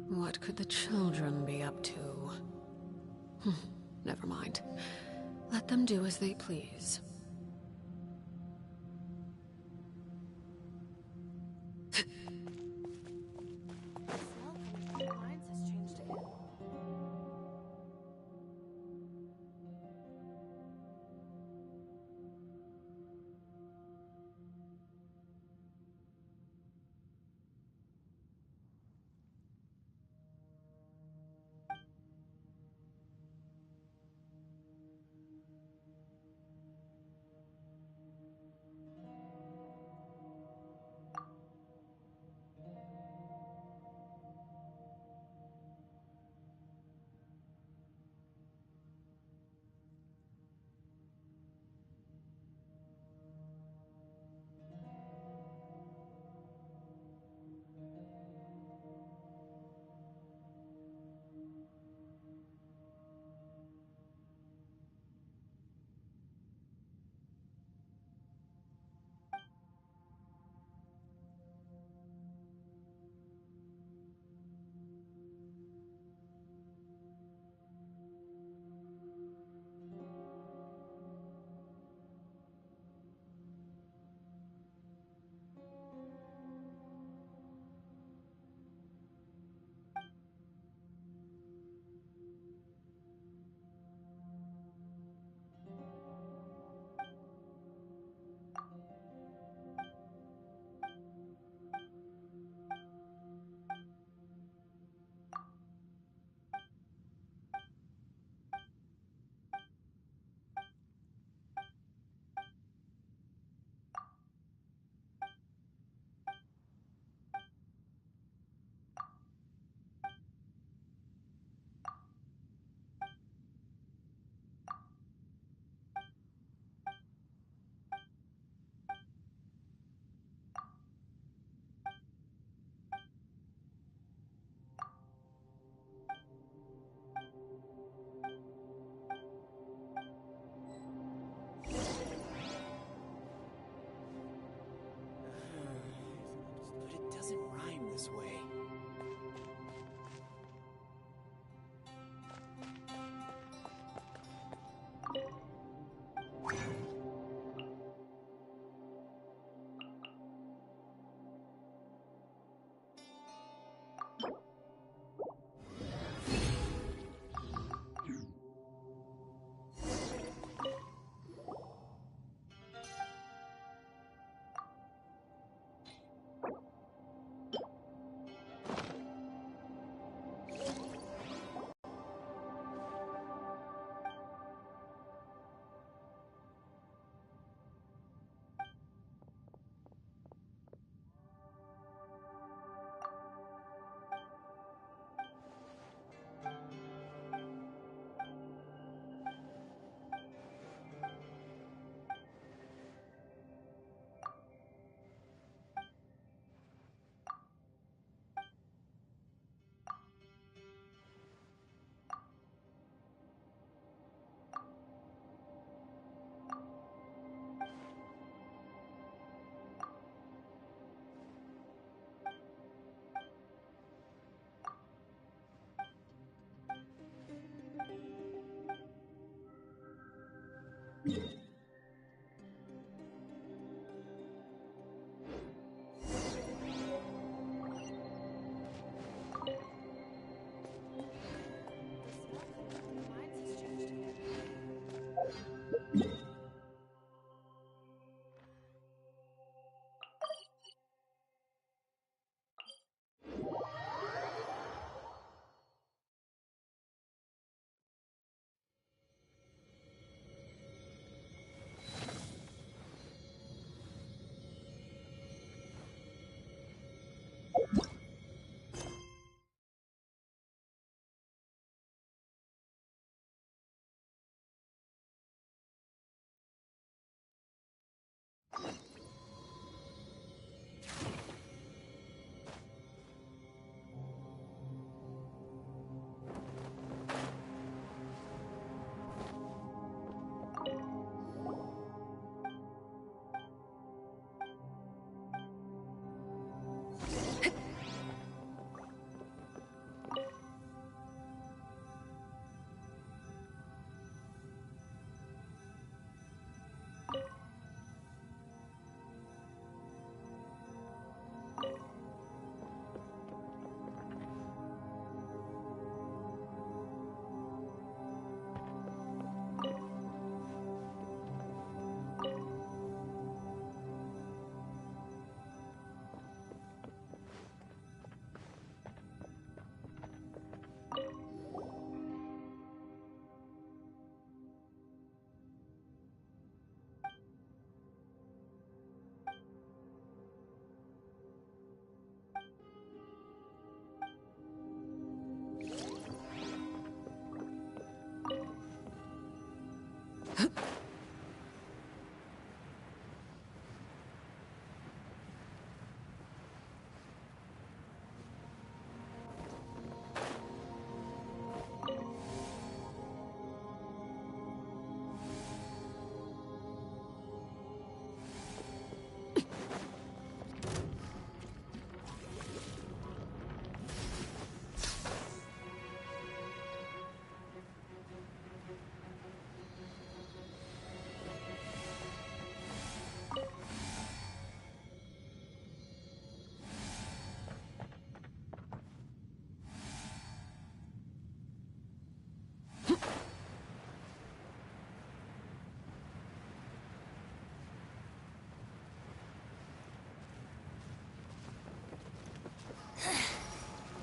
What could the children be up to? Never mind. Let them do as they please.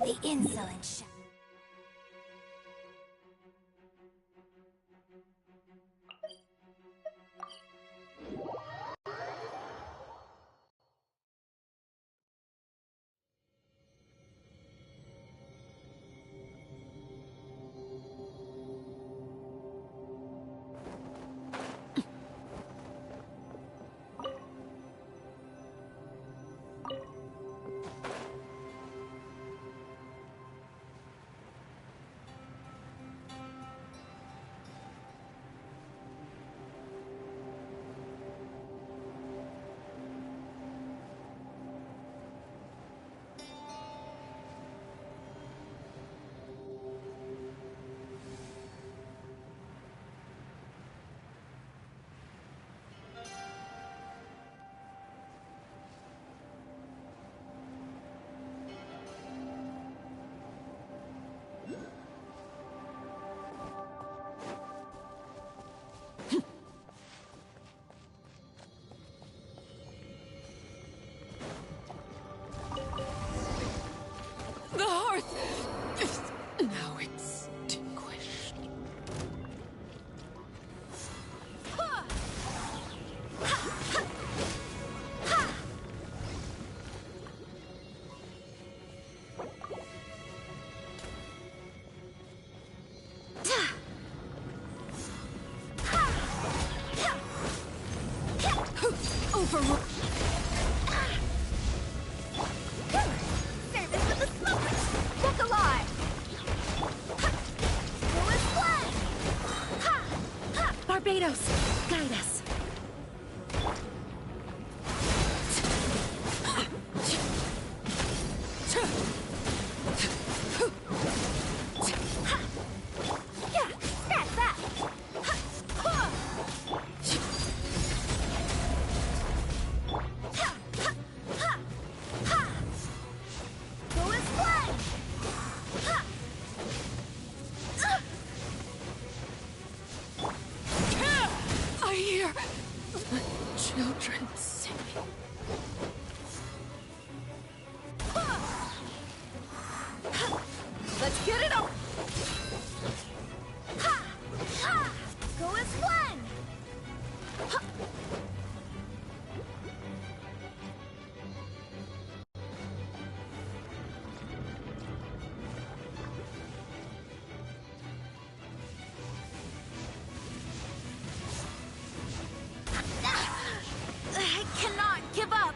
The insolent shot. The hearth is now extinguished. Overruled. Service with the smokers! Look alive! Full blood! Barbados, guide us. Yeah, that's that! Full blood! I hear the children singing. Let's get it on! Go as one! I cannot give up!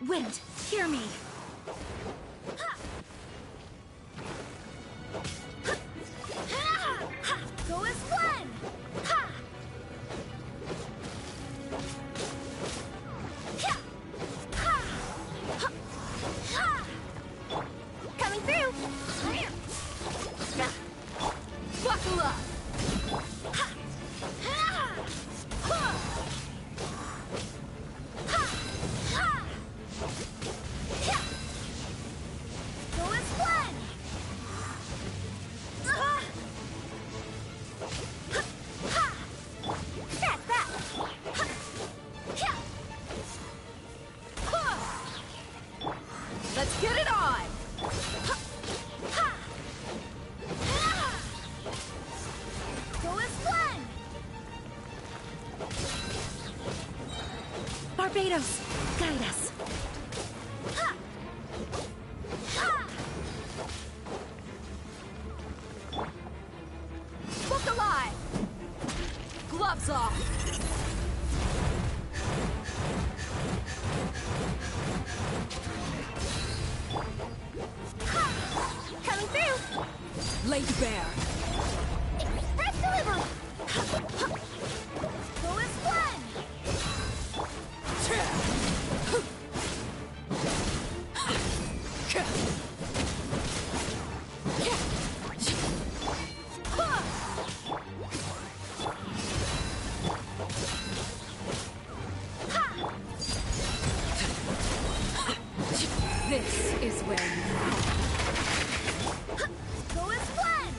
Wind, hear me! Go as one! Coming through! Buckle up! Go as one! That's that! Let's get it on! Go as one! Barbados, guide us. Look alive! Gloves off! Coming through! Laid bare. Express delivery! Go as one! This is where you Go as one!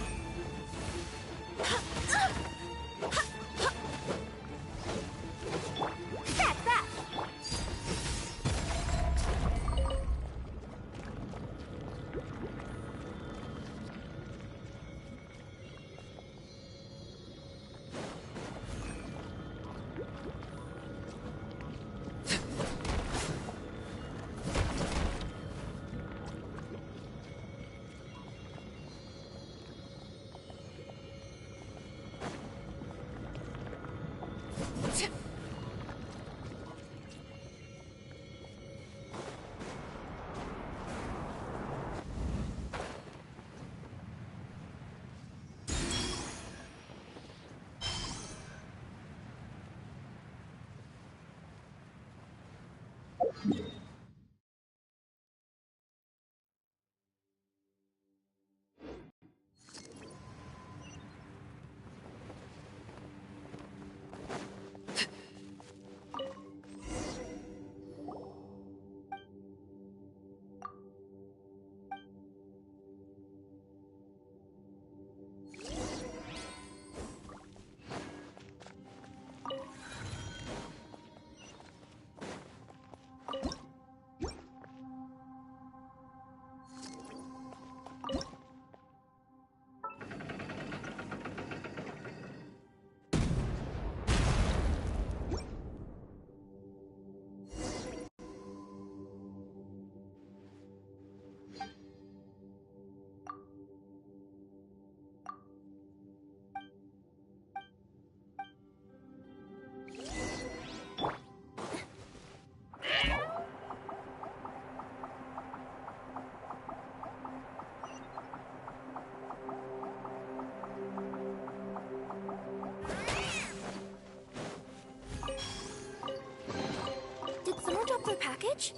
Did someone drop their package?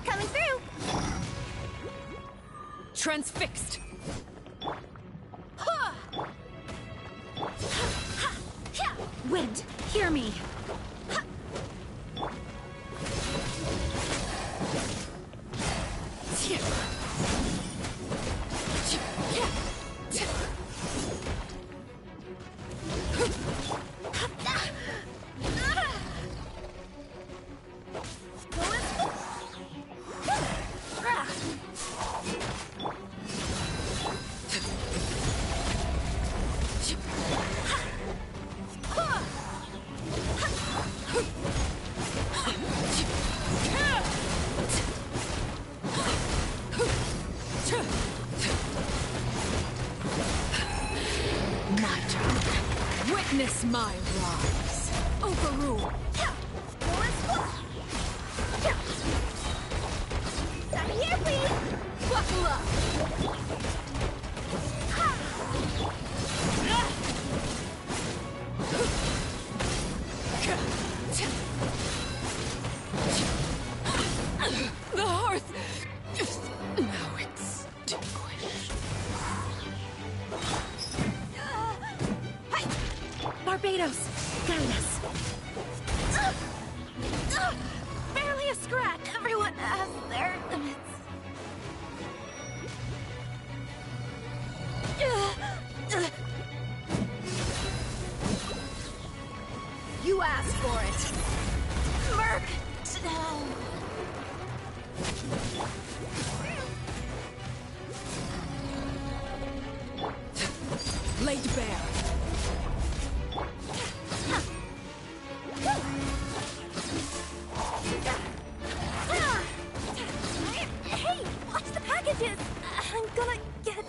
Coming through! Transfixed! Wind, hear me! Witness my rise. Overrule. Stop here, please! Buckle up. The hearth is now extinguished. Barbados, guide us. Barely a scratch. Everyone has their limits. You asked for it. Merc! Laid bare. Hey, watch the packages! I'm gonna get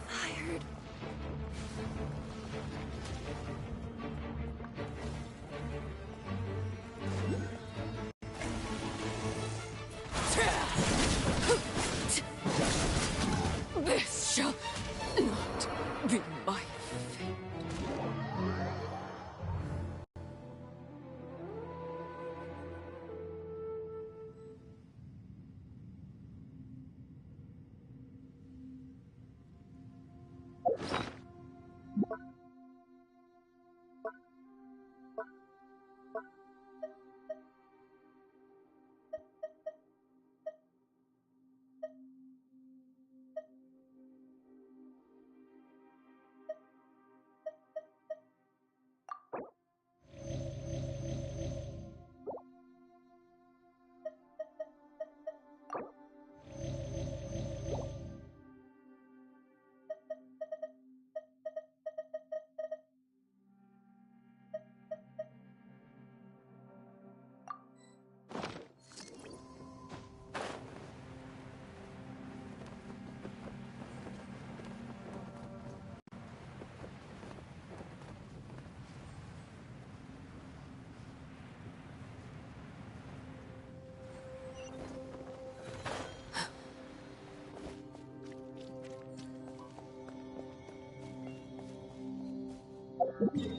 fired. This shall not be my fate. Yep.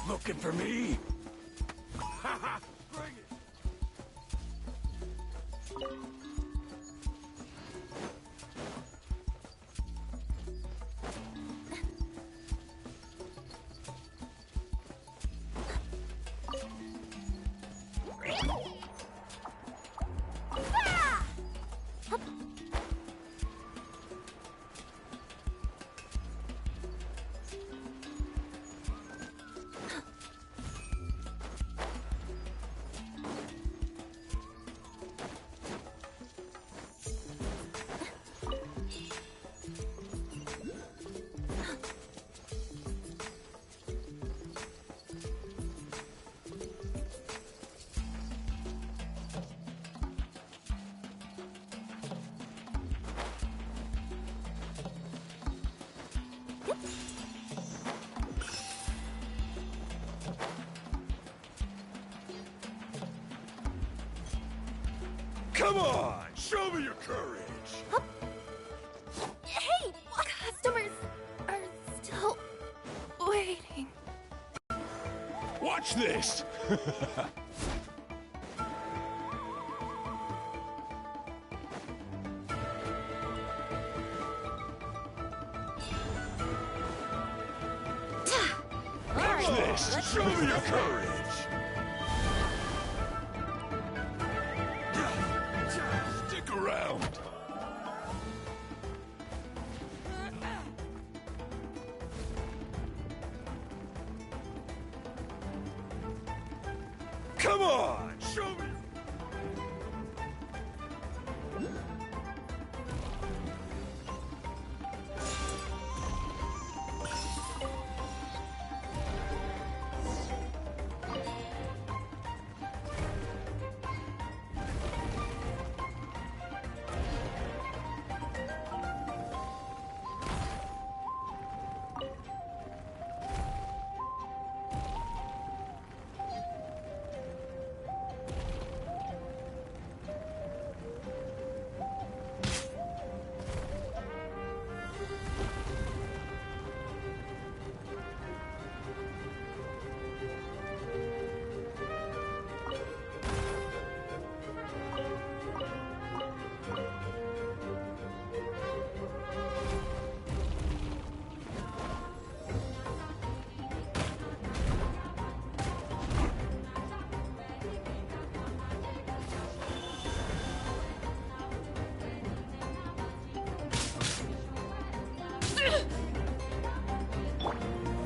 Looking for me? Haha! Bring it! Come on! Show me your courage! Hey! Customers are still waiting. Watch this! Watch this! Show me your courage! Stick around! Come on! Show me!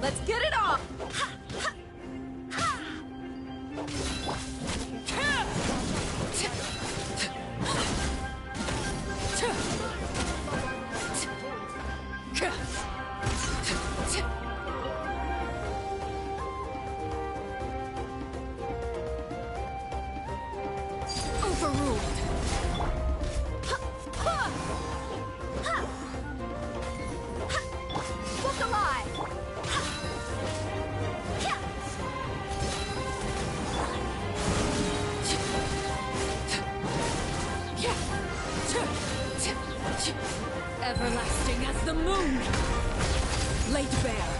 Let's get it on! Overruled! Book alive! Everlasting as the moon! Laid bare!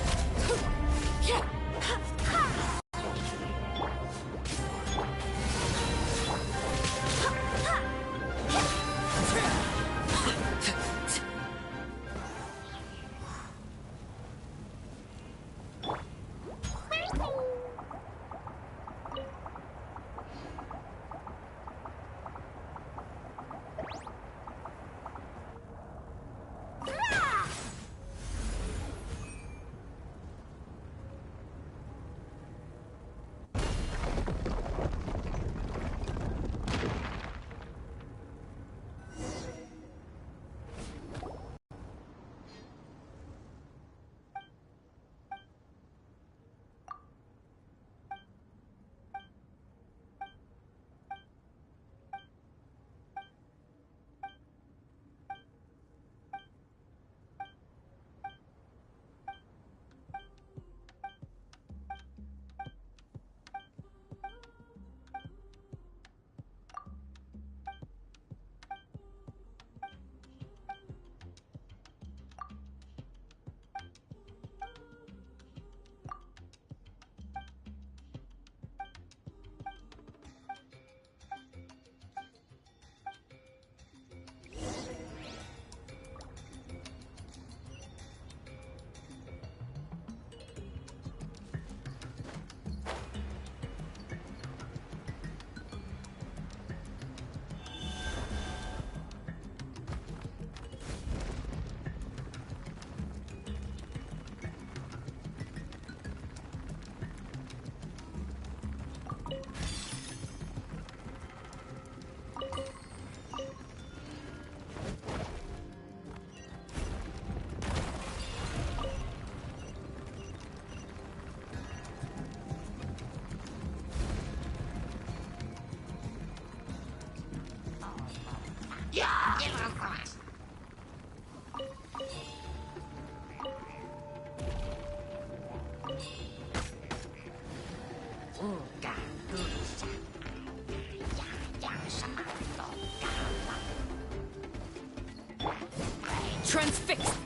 Transfix!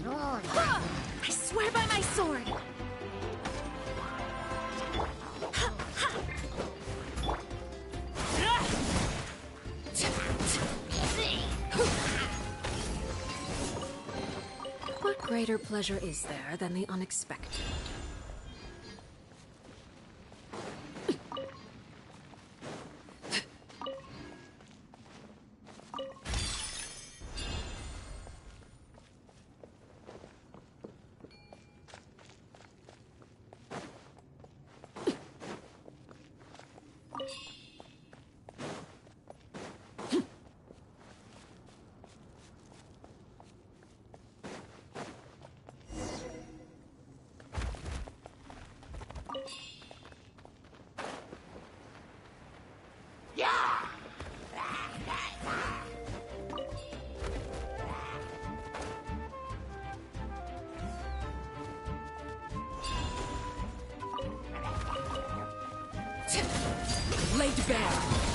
I swear by my sword! What greater pleasure is there than the unexpected? Laid bare.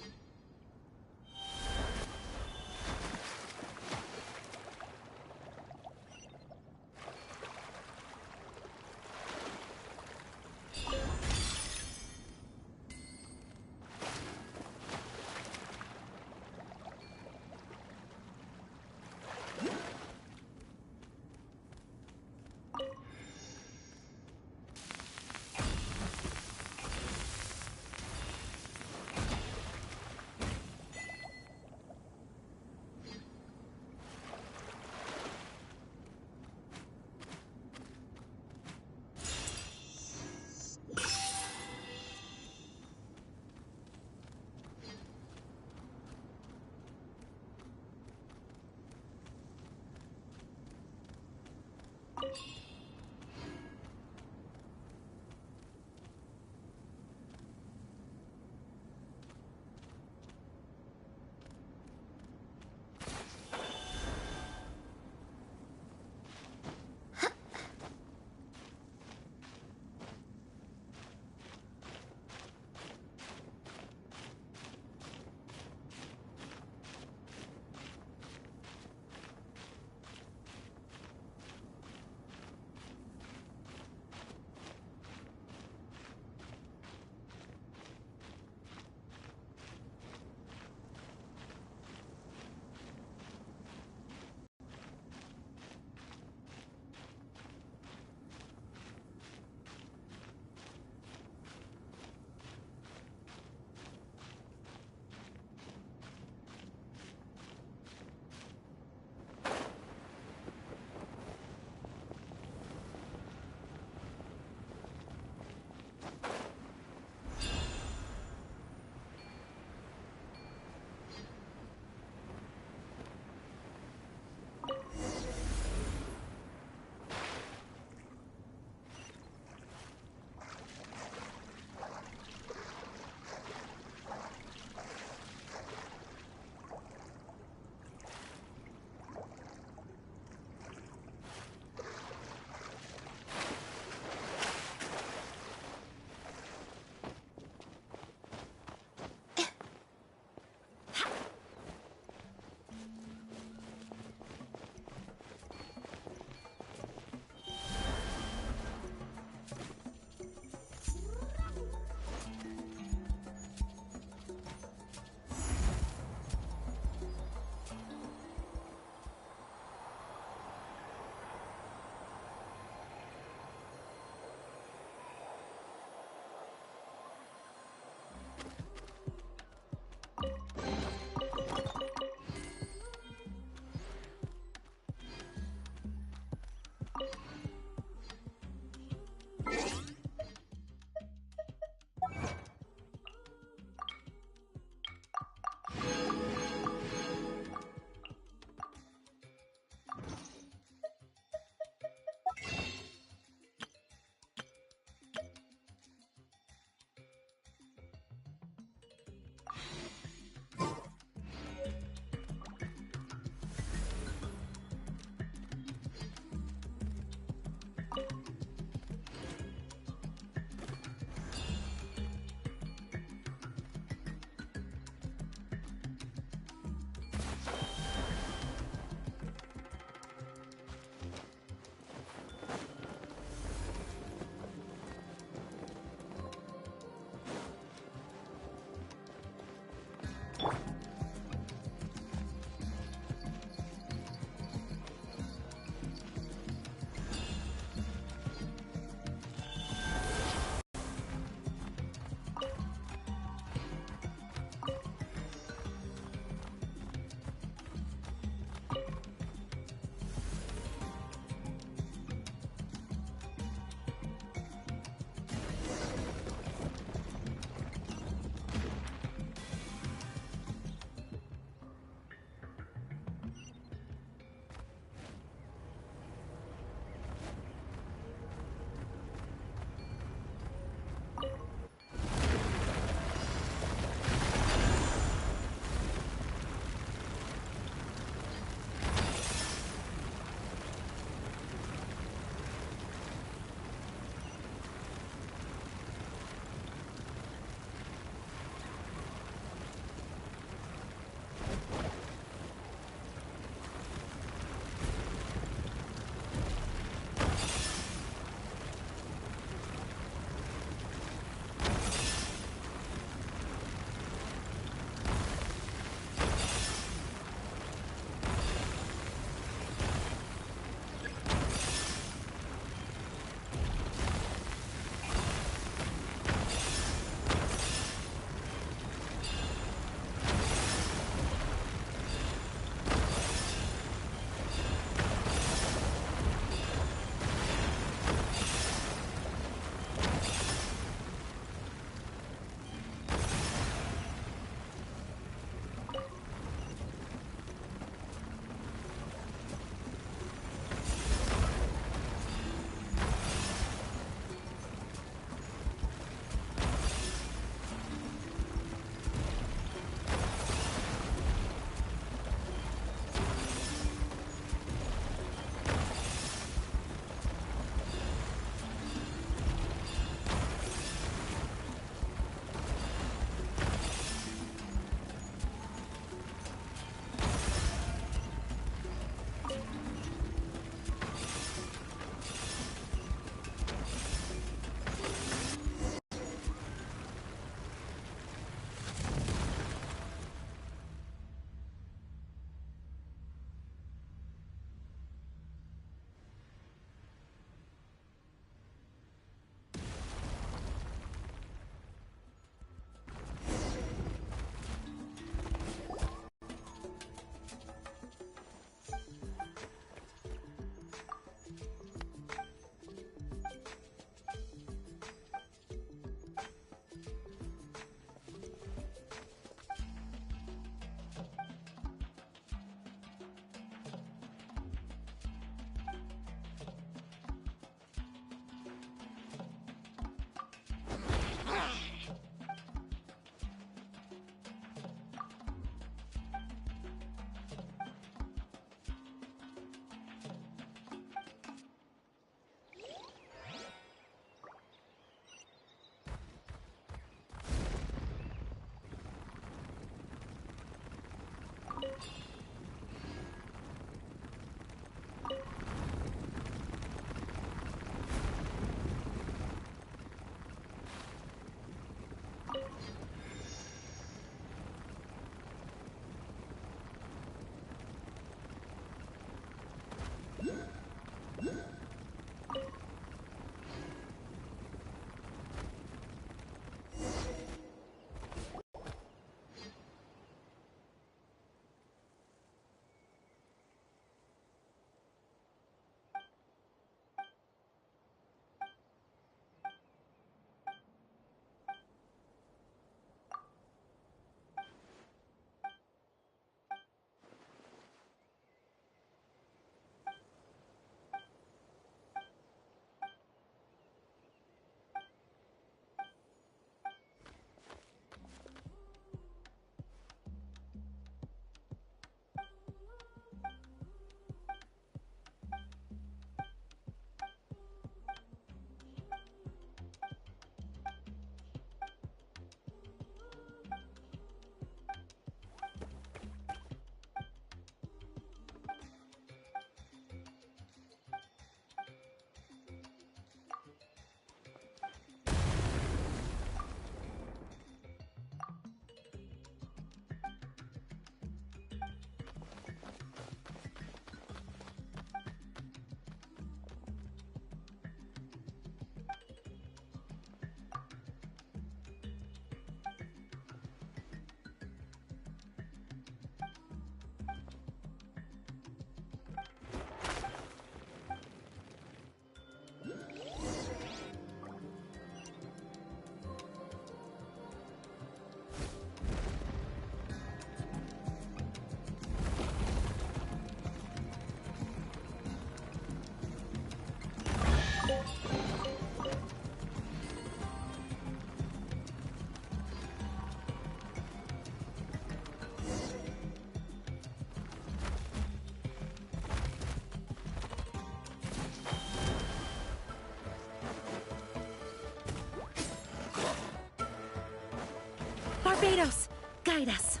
Kratos, guide us.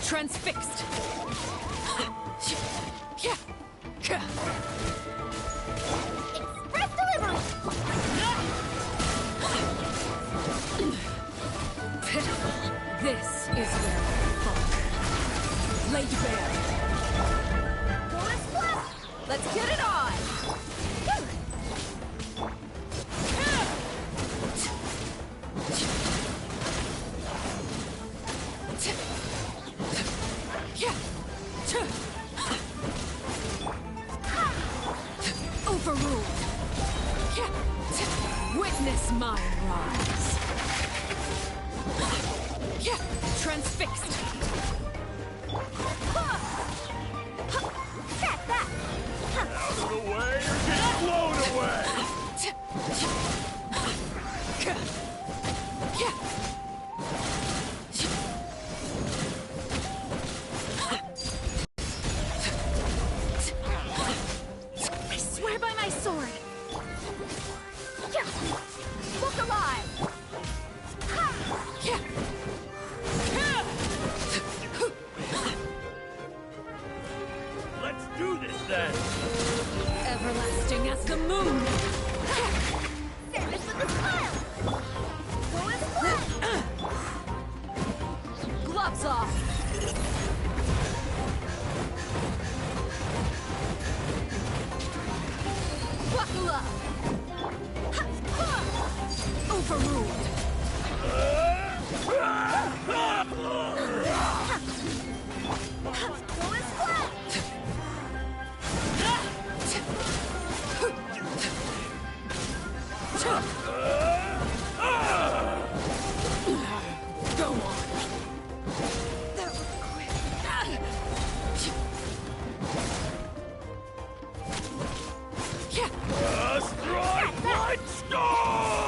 Transfixed. Express delivery! This is where I fall. Laid bare. Let's get it on! Overruled. Witness my rise. Transfixed. Check that! Out of the way or get blown away! I swear by my sword. Look alive. Let's do this then! Everlasting as the moon. Finish with a smile! Going flat! Gloves off. Buckle up. Overruled. Going flat! Go on. That was quick. Strike like storm!